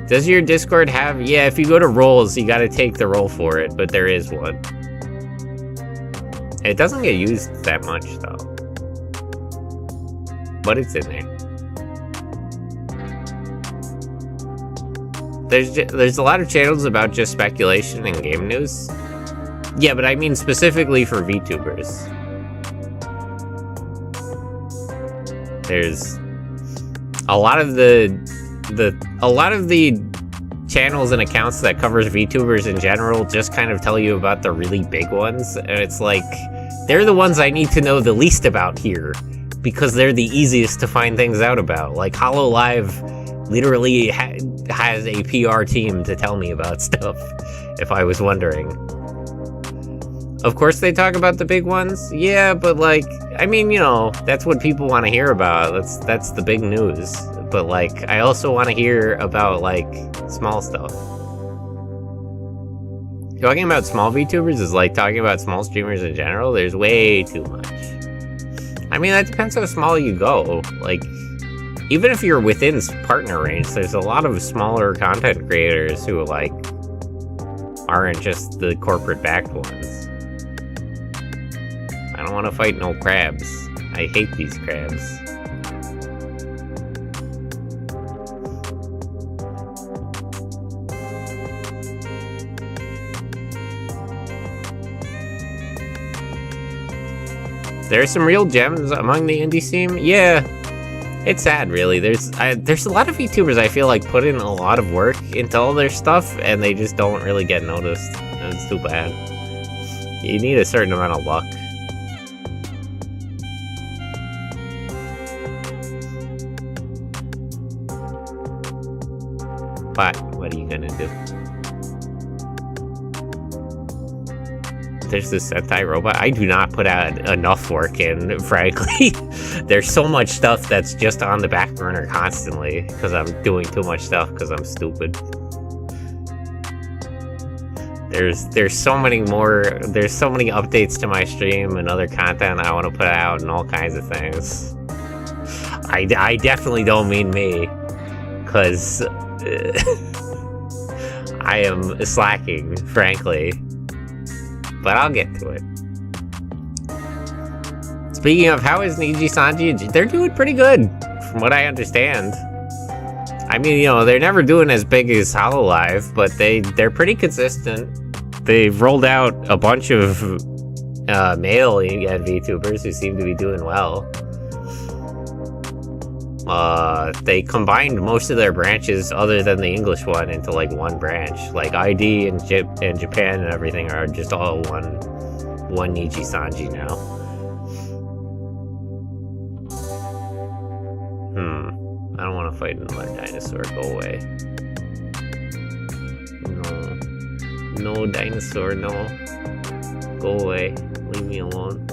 Does your Discord have, yeah, if you go to roles, you gotta take the role for it, but there is one. It doesn't get used that much, though. But it's in there. There's a lot of channels about just speculation and game news. Yeah, but I mean specifically for VTubers. There's a lot of the channels and accounts that covers VTubers in general just kind of tell you about the really big ones, and it's like, they're the ones I need to know the least about here, because they're the easiest to find things out about. Like, HoloLive literally has a PR team to tell me about stuff, if I was wondering. Of course they talk about the big ones, yeah, but like, I mean, you know, that's what people want to hear about, that's the big news. But like, I also want to hear about, like, small stuff. Talking about small VTubers is like talking about small streamers in general. There's way too much. I mean, that depends how small you go. Like, even if you're within partner range, there's a lot of smaller content creators who, like, aren't just the corporate-backed ones. I don't want to fight no crabs. I hate these crabs. There are some real gems among the indie scene. Yeah, it's sad, really. There's a lot of VTubers I feel like put in a lot of work into all their stuff, and they just don't really get noticed. And it's too bad. You need a certain amount of luck. But what are you gonna do? There's this Sentai robot. I do not put out enough work in, frankly. There's so much stuff that's just on the back burner constantly, because I'm doing too much stuff, because I'm stupid. There's so many updates to my stream and other content I want to put out and all kinds of things. I definitely don't mean me, because I am slacking, frankly. But I'll get to it. Speaking of, how is Niji Sanji? They're doing pretty good, from what I understand. I mean, you know, they're never doing as big as HoloLive, but they're pretty consistent. They've rolled out a bunch of male VTubers who seem to be doing well. They combined most of their branches, other than the English one, into like one branch. Like ID and Japan and everything are just all one Niji Sanji now. I don't want to fight another dinosaur. Go away. No dinosaur, no. Go away. Leave me alone.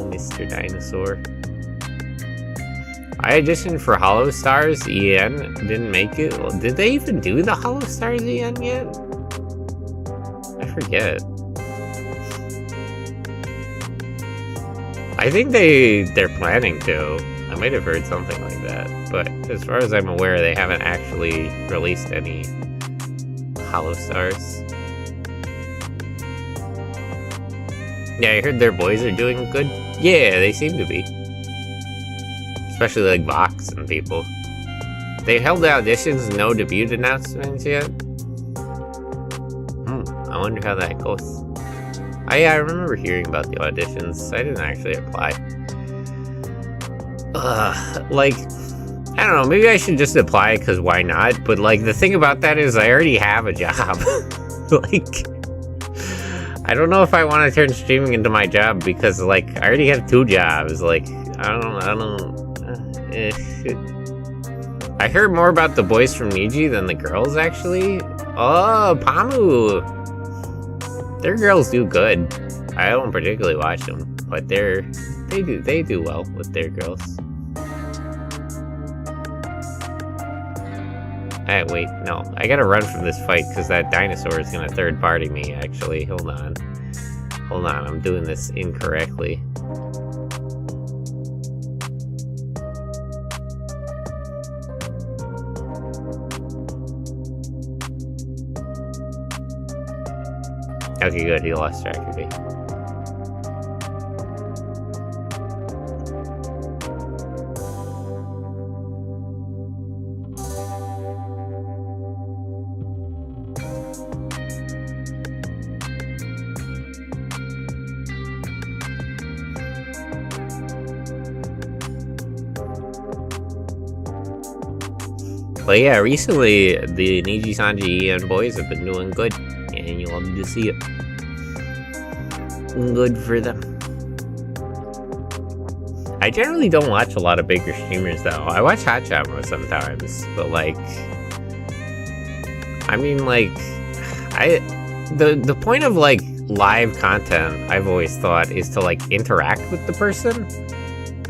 Mr. Dinosaur. I auditioned for Hollow Stars EN, didn't make it. Did they even do the Hollow Stars EN yet? I forget. I think they're planning to. I might have heard something like that, but as far as I'm aware, they haven't actually released any Hollow Stars. Yeah, I heard their boys are doing good. Yeah, they seem to be. Especially like Vox and people. They held the auditions, no debut announcements yet. I wonder how that goes. I remember hearing about the auditions. I didn't actually apply. like, I don't know, maybe I should just apply because why not? But, like, the thing about that is I already have a job. Like, I don't know if I want to turn streaming into my job because, like, I already have 2 jobs. Like, I heard more about the boys from Niji than the girls, actually. Oh, Pamu! Their girls do good. I don't particularly watch them, but they do well with their girls. Wait, no. I gotta run from this fight because that dinosaur is gonna third party me, actually. Hold on, I'm doing this incorrectly. Okay, good, he lost track of me. But yeah, recently the Niji, Sanji, and boys have been doing good, and you love to see it. Good for them. I generally don't watch a lot of bigger streamers though. I watch Hotshot sometimes, but like, I mean, like, the point of like live content, I've always thought, is to like interact with the person,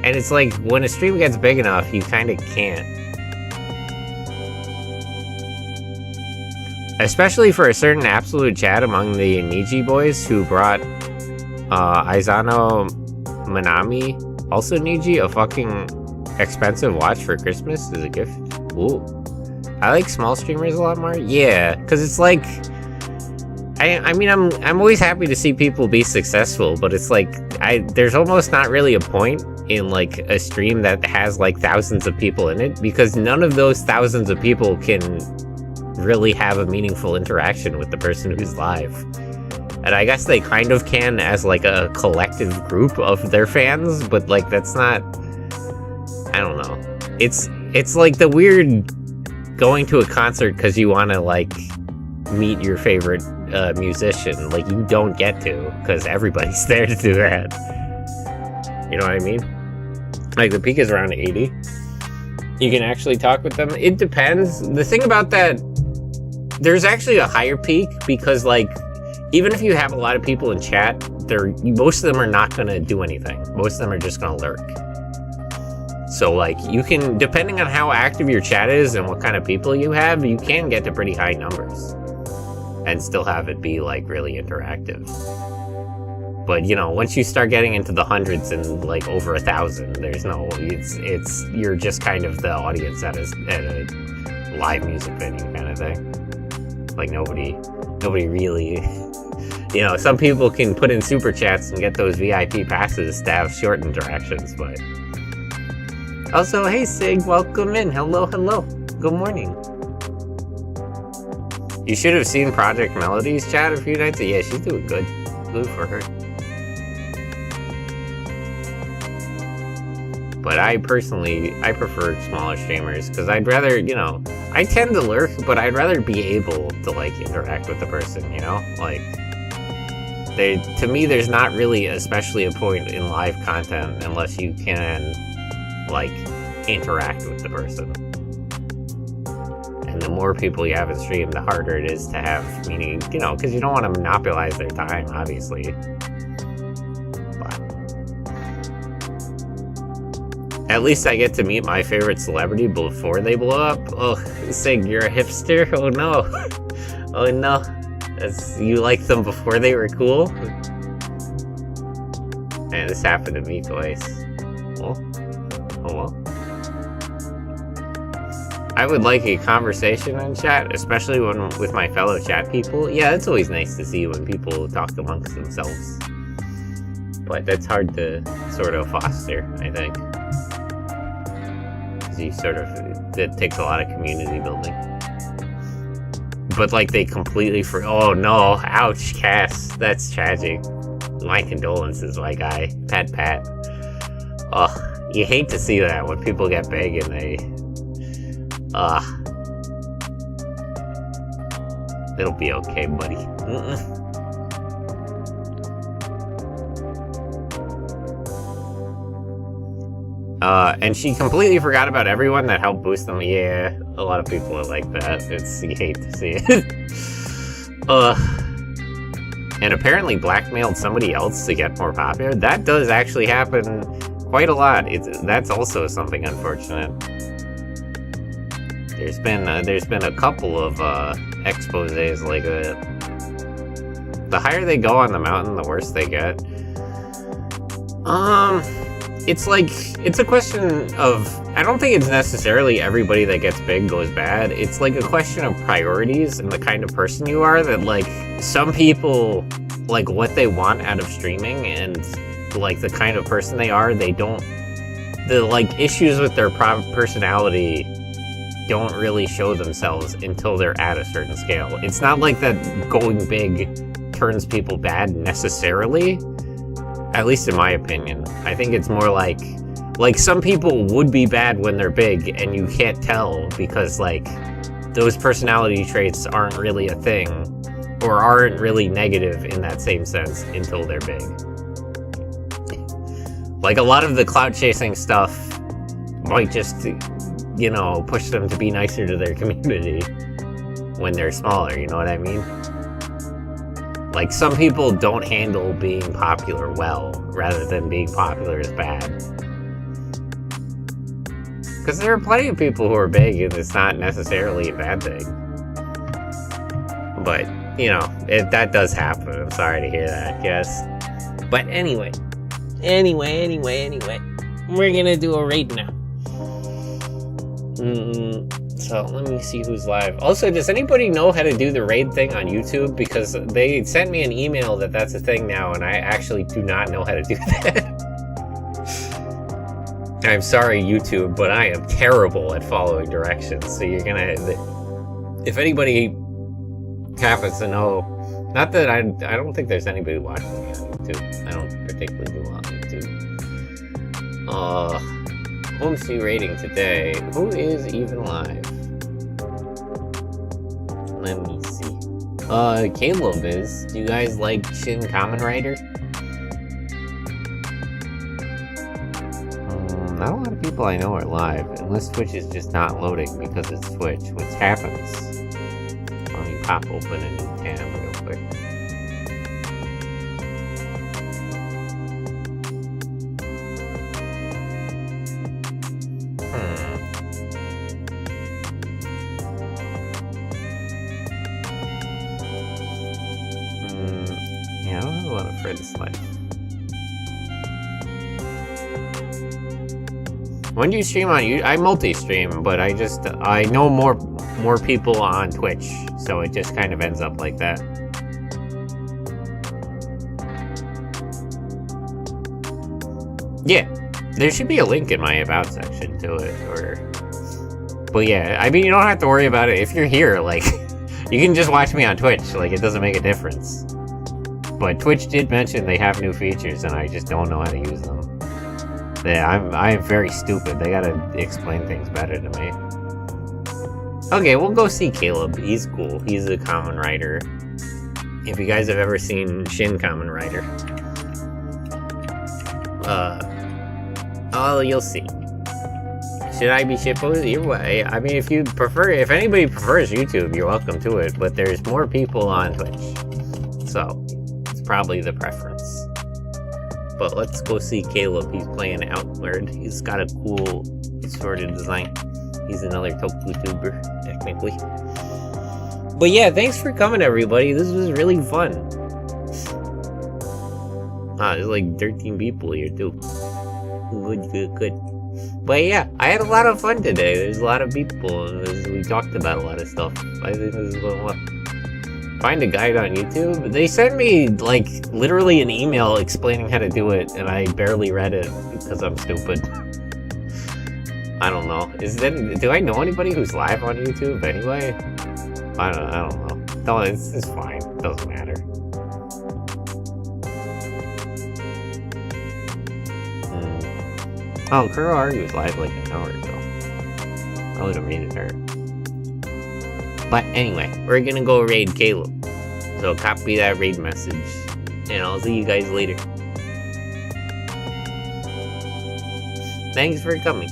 and it's like when a stream gets big enough, you kind of can't. Especially for a certain absolute chat among the Niji boys who brought Aizano Manami, also Niji, a fucking expensive watch for Christmas as a gift. Ooh. I like small streamers a lot more. Yeah, because it's like, I mean, I'm always happy to see people be successful, but it's like, there's almost not really a point in like a stream that has like thousands of people in it, because none of those thousands of people can really have a meaningful interaction with the person who's live. And I guess they kind of can as like a collective group of their fans, but like that's not, I don't know. It's like the weird going to a concert because you want to like meet your favorite musician. Like you don't get to because everybody's there to do that. You know what I mean? Like the peak is around 80. You can actually talk with them. It depends. The thing about that, there's actually a higher peak because like, even if you have a lot of people in chat, most of them are not going to do anything. Most of them are just going to lurk. So like you can, depending on how active your chat is and what kind of people you have, you can get to pretty high numbers and still have it be like really interactive. But you know, once you start getting into the hundreds and like over 1,000, there's no, you're just kind of the audience at a live music venue kind of thing. Like nobody really, you know, some people can put in super chats and get those VIP passes to have short interactions, but also, hey Sig, welcome in. Hello. Good morning. You should have seen Project Melody's chat a few nights ago. Yeah, she's doing good. Good for her. But I prefer smaller streamers because I'd rather, you know, I tend to lurk, but I'd rather be able to like interact with the person, you know? Like, to me, there's not really especially a point in live content unless you can like interact with the person. And the more people you have in stream, the harder it is to have meaning, you know, because you don't want to monopolize their time, obviously. At least I get to meet my favorite celebrity before they blow up. Oh, Sig, you're a hipster? Oh no. Oh no. You liked them before they were cool? Man, this happened to me twice. Oh well. I would like a conversation in chat, especially with my fellow chat people. Yeah, it's always nice to see when people talk amongst themselves. But that's hard to sort of foster, I think. It takes a lot of community building. But like they completely oh no, ouch, Cass, that's tragic. My condolences, my guy. Pat. Ugh. You hate to see that when people get big and they... It'll be okay, buddy. And she completely forgot about everyone that helped boost them. Yeah, a lot of people are like that. You hate to see it. And apparently blackmailed somebody else to get more popular. That does actually happen quite a lot. That's also something unfortunate. There's been a couple of exposés like that. The higher they go on the mountain, the worse they get. It's a question of, I don't think it's necessarily everybody that gets big goes bad. It's like a question of priorities and the kind of person you are, that like some people, like what they want out of streaming and like the kind of person they are, the like issues with their personality don't really show themselves until they're at a certain scale. It's not like that going big turns people bad necessarily. At least in my opinion. I think it's more like some people would be bad when they're big and you can't tell because like those personality traits aren't really a thing or aren't really negative in that same sense until they're big. Like a lot of the clout chasing stuff might just, you know, push them to be nicer to their community when they're smaller, you know what I mean? Like, some people don't handle being popular well, rather than being popular is bad. Because there are plenty of people who are big, and it's not necessarily a bad thing. But, you know, that does happen. I'm sorry to hear that, yes. But anyway. We're gonna do a raid now. So, let me see who's live. Also, does anybody know how to do the raid thing on YouTube? Because they sent me an email that that's a thing now, and I actually do not know how to do that. I'm sorry, YouTube, but I am terrible at following directions. So you're gonna... If anybody happens to know... Not that I don't think there's anybody watching me on YouTube. I don't particularly do on YouTube. Homestead rating today. Who is even live? Let me see. Caleb is. Do you guys like Shin Kamen Rider? Not a lot of people I know are live, unless Twitch is just not loading because it's Twitch, which happens. Let me pop open a new tab real quick. Yeah, I don't have a lot of friends live. When do you stream on YouTube? I multi-stream, but I know more people on Twitch, so it just kind of ends up like that. Yeah, there should be a link in my About section to it, But yeah, I mean, you don't have to worry about it. If you're here, like, you can just watch me on Twitch, like, it doesn't make a difference. But Twitch did mention they have new features, and I just don't know how to use them. Yeah, I'm very stupid. They gotta explain things better to me. Okay, we'll go see Caleb. He's cool. He's a Kamen Rider. If you guys have ever seen Shin Kamen Rider. Oh, you'll see. Should I be shitposted? Your way. I mean, if anybody prefers YouTube, you're welcome to it, but there's more people on Twitch. So, it's probably the preference. But let's go see Caleb. He's playing Outward. He's got a cool sort of design. He's another Vtuber, technically. But yeah, thanks for coming, everybody. This was really fun. There's like 13 people here, too. Good. But yeah, I had a lot of fun today. There's a lot of people. We talked about a lot of stuff. I think this is going Find a guide on YouTube? They sent me, like, literally an email explaining how to do it, and I barely read it because I'm stupid. I don't know. Do I know anybody who's live on YouTube anyway? I don't know. No, it's fine. It doesn't matter. Oh, Kuroharu was live like an hour ago. I would have raided her. But anyway, we're gonna go raid Caleb. So copy that raid message. And I'll see you guys later. Thanks for coming.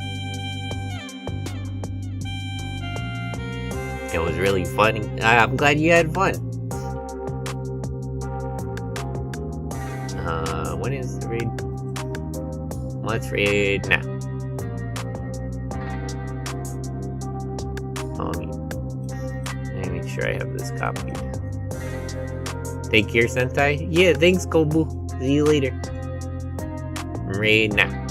It was really funny. I'm glad you had fun. When is the raid? Let's raid now. Let me make sure I have this copied. Take care, Sentai. Yeah, thanks, Kobu. See you later. Raid now.